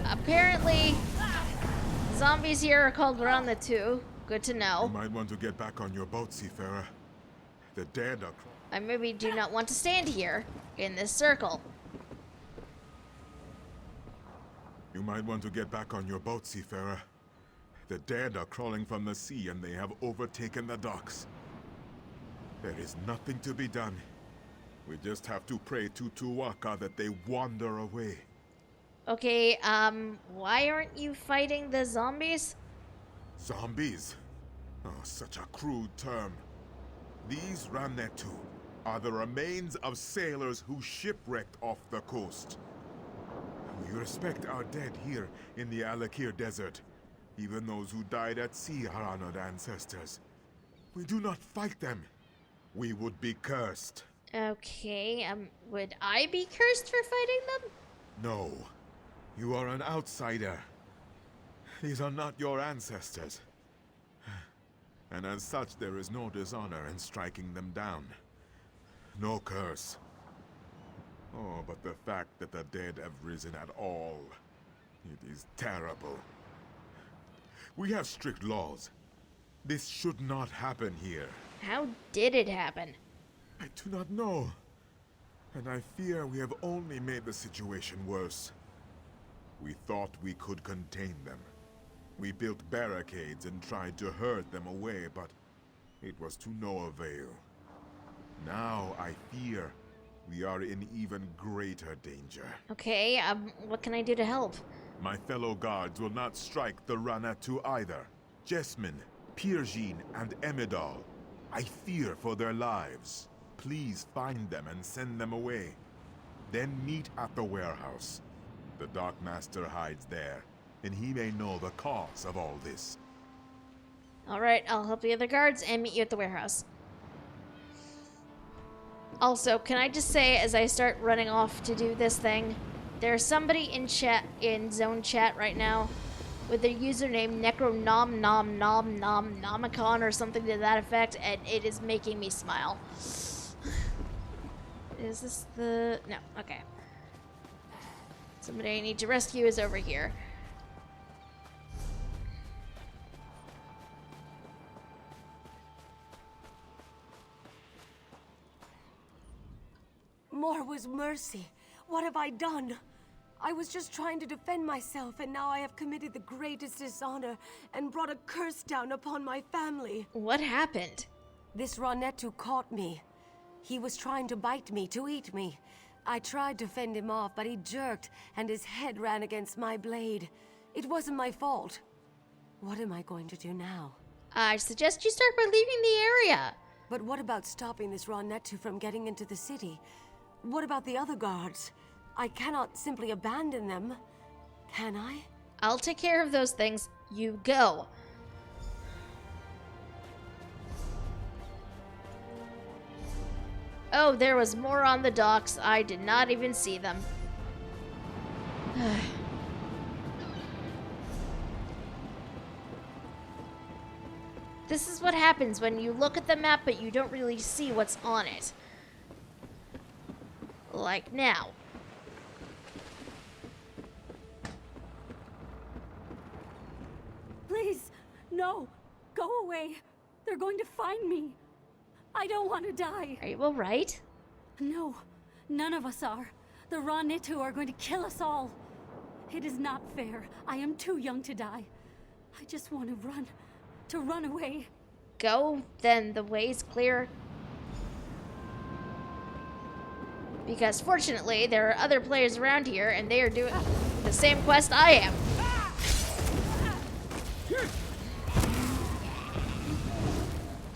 Apparently, zombies here are called Rana too. Good to know. You might want to get back on your boat, seafarer. The dead are... I maybe do not want to stand here in this circle. You might want to get back on your boat, seafarer. The dead are crawling from the sea and they have overtaken the docks. There is nothing to be done. We just have to pray to Tuwaka that they wander away. Okay, why aren't you fighting the zombies? Zombies? Oh, such a crude term. These Ranetu are the remains of sailors who shipwrecked off the coast. We respect our dead here in the Alakir Desert. Even those who died at sea are honored ancestors. We do not fight them. We would be cursed. Okay, would I be cursed for fighting them? No. You are an outsider. These are not your ancestors. And as such, there is no dishonor in striking them down. No curse. Oh, but the fact that the dead have risen at all, it is terrible. We have strict laws. This should not happen here. How did it happen? I do not know. And I fear we have only made the situation worse. We thought we could contain them. We built barricades and tried to herd them away, but it was to no avail. Now I fear we are in even greater danger. Okay, what can I do to help? My fellow guards will not strike the Ranatu either. Jessamine, Pirjin, and Emidal. I fear for their lives. Please find them and send them away. Then meet at the warehouse. The Dockmaster hides there, and he may know the cause of all this. Alright, I'll help the other guards and meet you at the warehouse. Also, can I just say, as I start running off to do this thing, there's somebody in chat, in zone chat right now, with their username Necronomnomnomnomnomicon or something to that effect, and it is making me smile. Is this the... No, okay. Somebody I need to rescue is over here. More was mercy. What have I done? I was just trying to defend myself, and now I have committed the greatest dishonor and brought a curse down upon my family. What happened? This Ranetu caught me. He was trying to bite me, to eat me. I tried to fend him off, but he jerked, and his head ran against my blade. It wasn't my fault. What am I going to do now? I suggest you start by leaving the area. But what about stopping this Ronnetu from getting into the city? What about the other guards? I cannot simply abandon them, can I? I'll take care of those things. You go. Oh, there was more on the docks. I did not even see them. This is what happens when you look at the map but you don't really see what's on it. Like now. Please, no. Go away. They're going to find me. I don't want to die. Are you alright? No, none of us are. The Ronnetu are going to kill us all. It is not fair. I am too young to die. I just want to run away. Go, then the way's clear. Because fortunately, there are other players around here, and they are doing the same quest I am.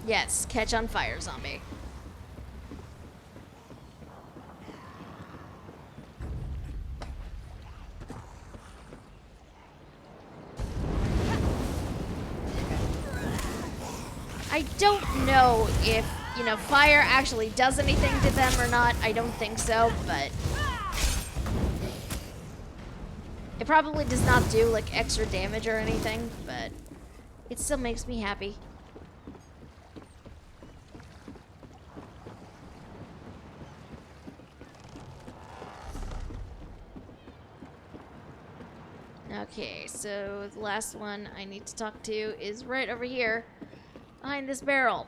Yes, catch on fire, zombie. I don't know if, fire actually does anything to them or not. I don't think so, but it probably does not do, like, extra damage or anything, but it still makes me happy. Okay, so the last one I need to talk to is right over here, behind this barrel.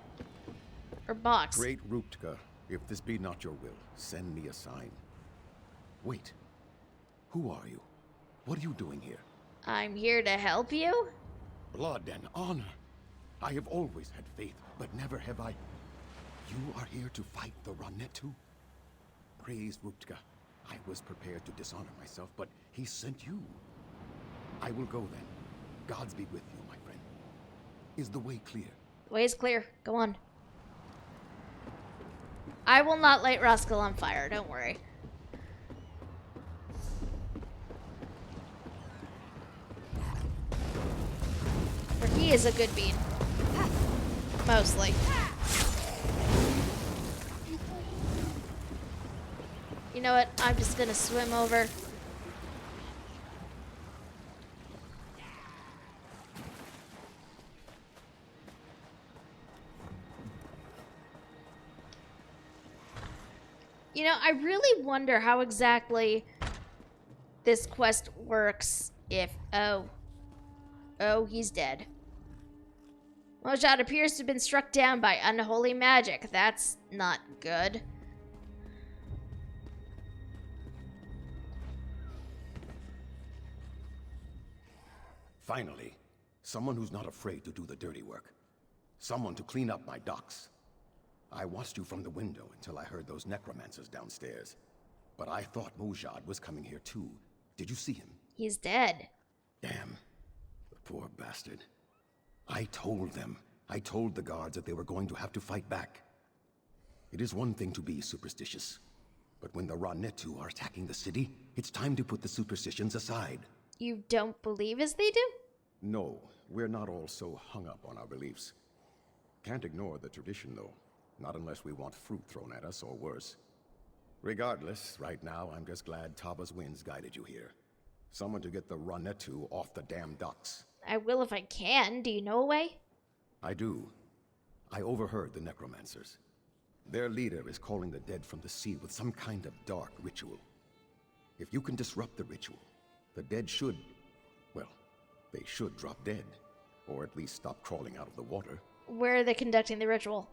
Or box. Great Ruptka, if this be not your will, send me a sign. Wait. Who are you? What are you doing here? I'm here to help you? Blood and honor. I have always had faith, but never have I... You are here to fight the Ronnetu? Praise Ruptka. I was prepared to dishonor myself, but he sent you. I will go then. Gods be with you, my friend. Is the way clear? The way is clear. Go on. I will not light Rascal on fire, don't worry. For he is a good bean. Mostly. You know what? I'm just gonna swim over. I really wonder how exactly this quest works if... Oh, he's dead. Mojad appears to have been struck down by unholy magic. That's not good. Finally, someone who's not afraid to do the dirty work. Someone to clean up my docks. I watched you from the window until I heard those necromancers downstairs. But I thought Mojad was coming here too. Did you see him? He's dead. Damn. The poor bastard. I told them. I told the guards that they were going to have to fight back. It is one thing to be superstitious. But when the Ronnetu are attacking the city, it's time to put the superstitions aside. You don't believe as they do? No, we're not all so hung up on our beliefs. Can't ignore the tradition, though. Not unless we want fruit thrown at us, or worse. Regardless, right now, I'm just glad Taba's winds guided you here. Someone to get the Ronnetu off the damn docks. I will if I can. Do you know a way? I do. I overheard the necromancers. Their leader is calling the dead from the sea with some kind of dark ritual. If you can disrupt the ritual, the dead should... well, they should drop dead. Or at least stop crawling out of the water. Where are they conducting the ritual?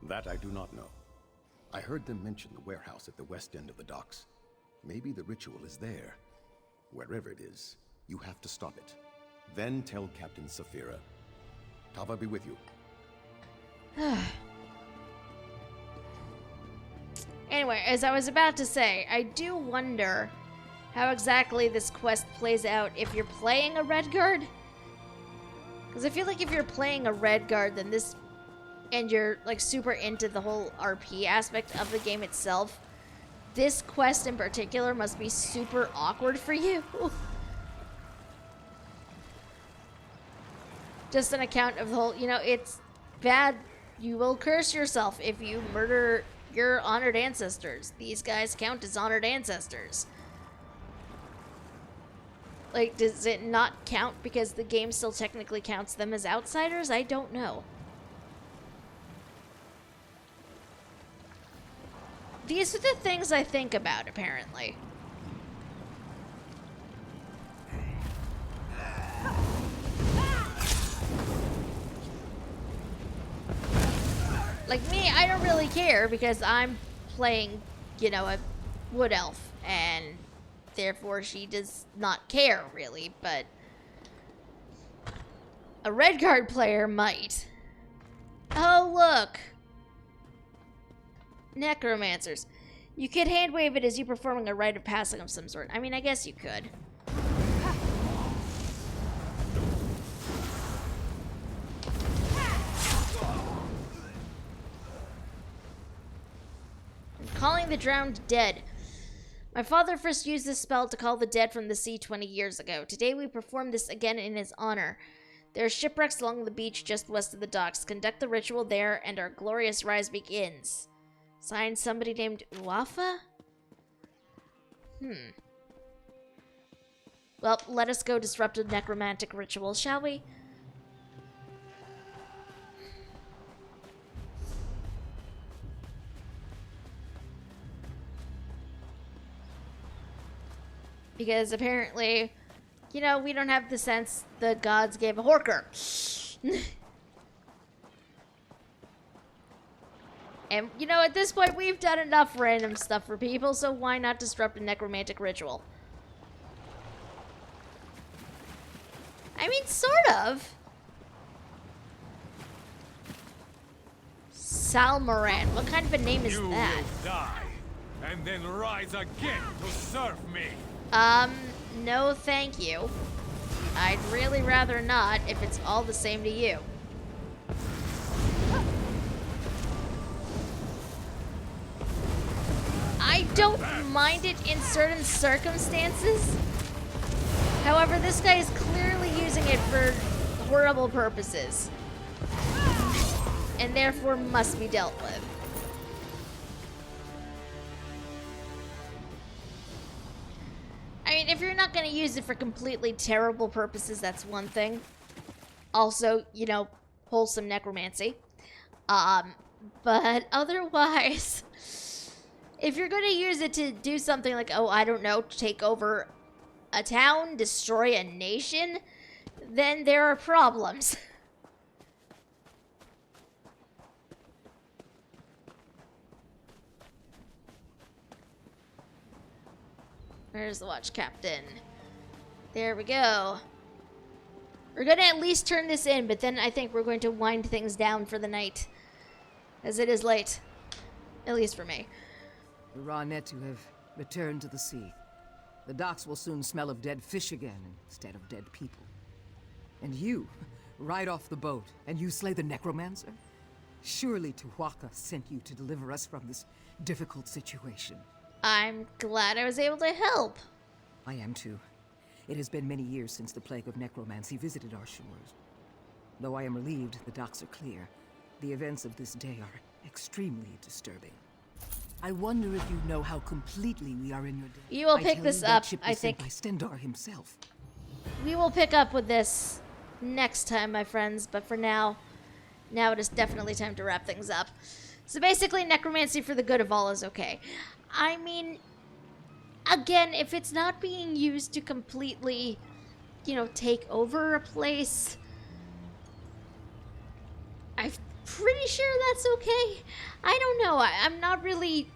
That I do not know. I heard them mention the warehouse at the west end of the docks. Maybe the ritual is there. Wherever it is, you have to stop it. Then tell Captain Saphira. Tava be with you. Anyway, as I was about to say, I do wonder how exactly this quest plays out if you're playing a Red Guard. Because I feel like if you're playing a Red Guard, then this and you're like super into the whole RP aspect of the game itself, this quest in particular must be super awkward for you. Just an account of the whole, it's bad. You will curse yourself if you murder your honored ancestors. These guys count as honored ancestors. Like, does it not count because the game still technically counts them as outsiders? I don't know. These are the things I think about, apparently. Like me, I don't really care because I'm playing, a wood elf, and therefore she does not care, really, but a red guard player might. Oh, look! Necromancers. You could hand wave it as you performing a rite of passing of some sort. I mean, I guess you could. Calling the drowned dead. My father first used this spell to call the dead from the sea 20 years ago. Today we perform this again in his honor. There are shipwrecks along the beach just west of the docks. Conduct the ritual there and our glorious rise begins. Signed, somebody named Uafa? Well, let us go disrupt the necromantic ritual, shall we? Because apparently, we don't have the sense the gods gave a Horker. And, at this point, we've done enough random stuff for people, so why not disrupt a necromantic ritual? I mean, sort of. Salmoran. What kind of a name is that? You will die, and then rise again to serve me. No thank you. I'd really rather not if it's all the same to you. I don't mind it in certain circumstances. However, this guy is clearly using it for horrible purposes. And therefore must be dealt with. I mean, if you're not going to use it for completely terrible purposes, that's one thing. Also, wholesome necromancy. But otherwise, if you're going to use it to do something like, I don't know, take over a town, destroy a nation, then there are problems. Where's the watch captain? There we go. We're gonna at least turn this in, but then I think we're going to wind things down for the night. As it is late. At least for me. The raw Netu have returned to the sea. The docks will soon smell of dead fish again instead of dead people. And you, ride off the boat, and you slay the necromancer? Surely Tuwaka sent you to deliver us from this difficult situation. I'm glad I was able to help. I am too. It has been many years since the plague of necromancy visited our shores. Though I am relieved the docks are clear, the events of this day are extremely disturbing. I wonder if you know how completely we are in your debt. You will pick this up, I think. By Stendar himself. We will pick up with this next time, my friends, but for now it is definitely time to wrap things up. So basically, necromancy for the good of all is okay. I mean, again, if it's not being used to completely, take over a place, I'm pretty sure that's okay. I don't know. I'm not really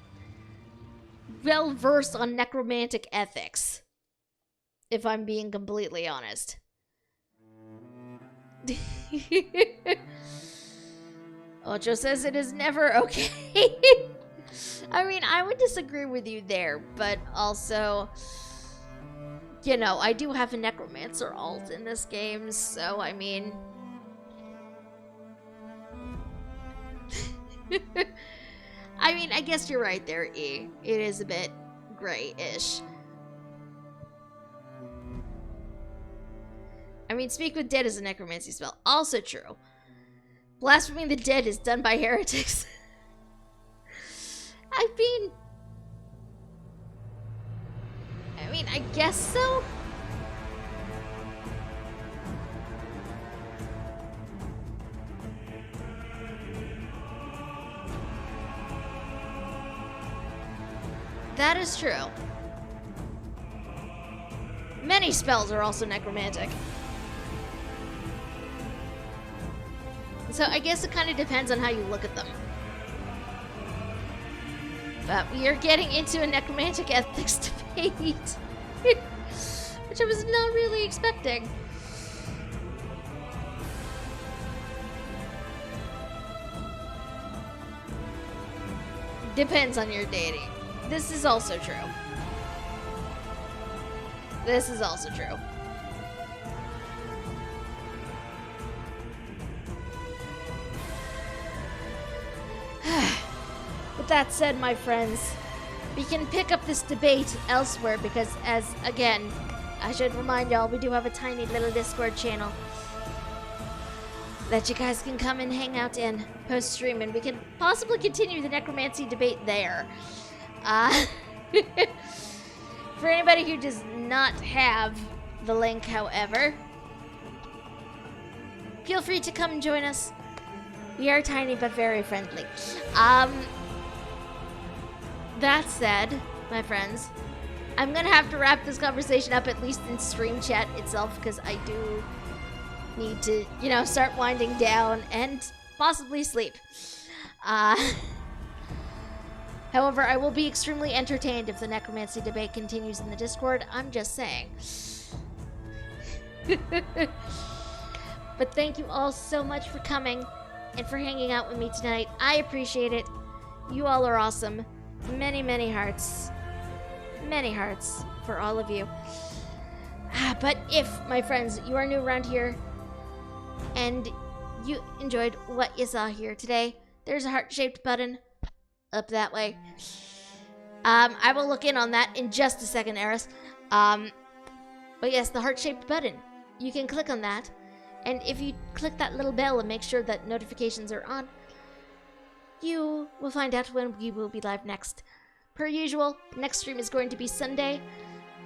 well versed on necromantic ethics, if I'm being completely honest. Ocho says it is never okay. I mean, I would disagree with you there, but also, I do have a necromancer alt in this game, so I mean, I mean, I guess you're right there, E. It is a bit gray-ish. I mean, Speak with Dead is a necromancy spell. Also true. Blaspheming the dead is done by heretics. I mean, I guess so? That is true. Many spells are also necromantic. So I guess it kind of depends on how you look at them. But we are getting into a necromantic ethics debate, which I was not really expecting. Depends on your deity. This is also true. This is also true. With that said, my friends, we can pick up this debate elsewhere because, again, I should remind y'all, we do have a tiny little Discord channel that you guys can come and hang out in post-stream, and we can possibly continue the necromancy debate there. For anybody who does not have the link, however, feel free to come and join us. We are tiny but very friendly. That said, my friends, I'm gonna have to wrap this conversation up, at least in stream chat itself, because I do need to, start winding down and possibly sleep. However, I will be extremely entertained if the necromancy debate continues in the Discord. I'm just saying. But thank you all so much for coming and for hanging out with me tonight. I appreciate it. You all are awesome. Many, many hearts. Many hearts for all of you. But if, my friends, you are new around here and you enjoyed what you saw here today, there's a heart-shaped button up that way. I will look in on that in just a second, Eris. But yes, the heart-shaped button. You can click on that, and if you click that little bell and make sure that notifications are on, you will find out when we will be live next. Per usual, next stream is going to be Sunday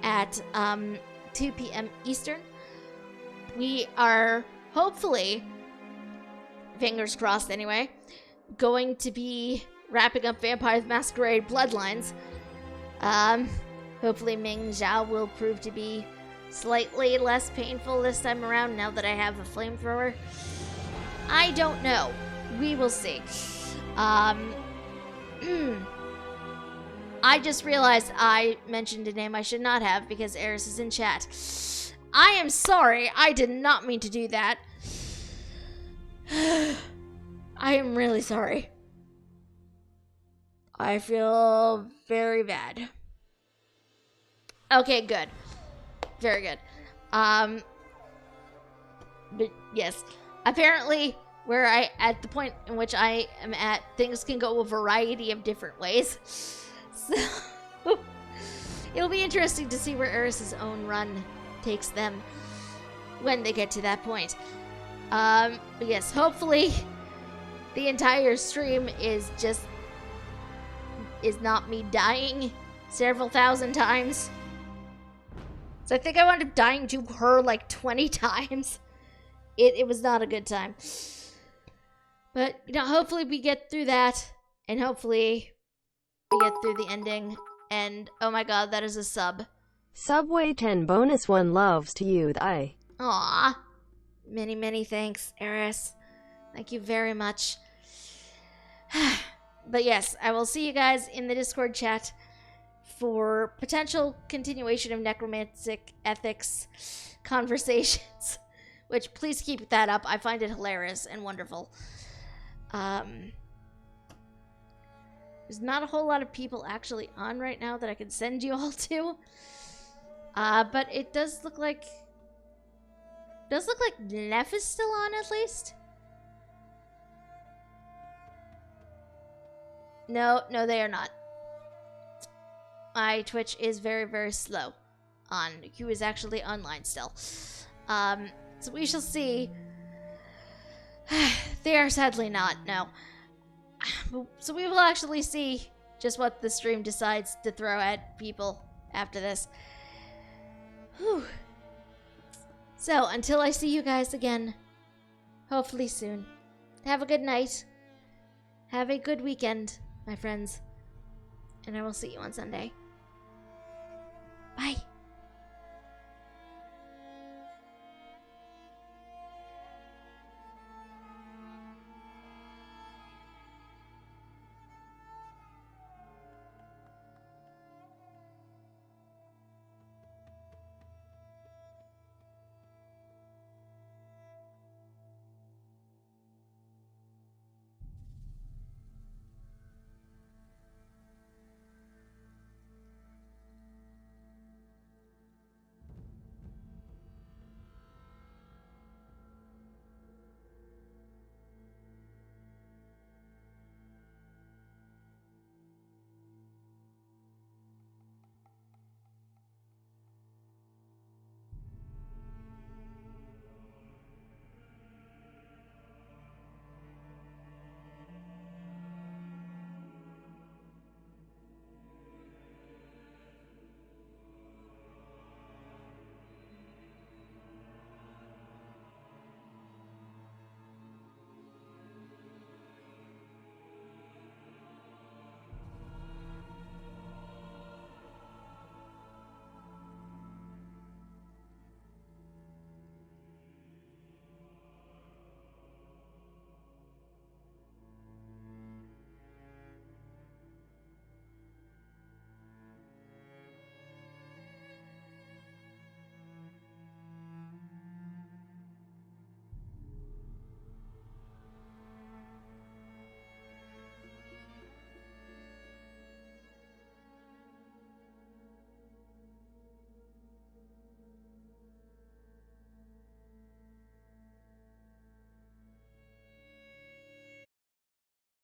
at 2 p.m. Eastern. We are hopefully, fingers crossed anyway, going to be wrapping up Vampire the Masquerade Bloodlines. Hopefully Ming Zhao will prove to be slightly less painful this time around now that I have a flamethrower. I don't know. We will see. I just realized I mentioned a name I should not have because Eris is in chat. I am sorry. I did not mean to do that. I am really sorry. I feel very bad. Okay, good. Very good. But yes. Apparently, at the point in which I am at, things can go a variety of different ways. So, it'll be interesting to see where Eris's own run takes them when they get to that point. But yes, hopefully, the entire stream is not me dying several thousand times. So I think I wound up dying to her like 20 times. It was not a good time. But, hopefully we get through that. And hopefully we get through the ending. And, oh my god, that is a sub. Subway 10 bonus 1 loves to you, I. Aww. Many, many thanks, Eris. Thank you very much. But yes, I will see you guys in the Discord chat for potential continuation of necromantic ethics conversations. Which, please keep that up. I find it hilarious and wonderful. There's not a whole lot of people actually on right now that I can send you all to. But it does look like... Neff is still on, at least? No, they are not. My Twitch is very, very slow on who is actually online still. So we shall see. They are sadly not, no. So we will actually see just what the stream decides to throw at people after this. Whew. So, until I see you guys again, hopefully soon, have a good night. Have a good weekend, my friends. And I will see you on Sunday.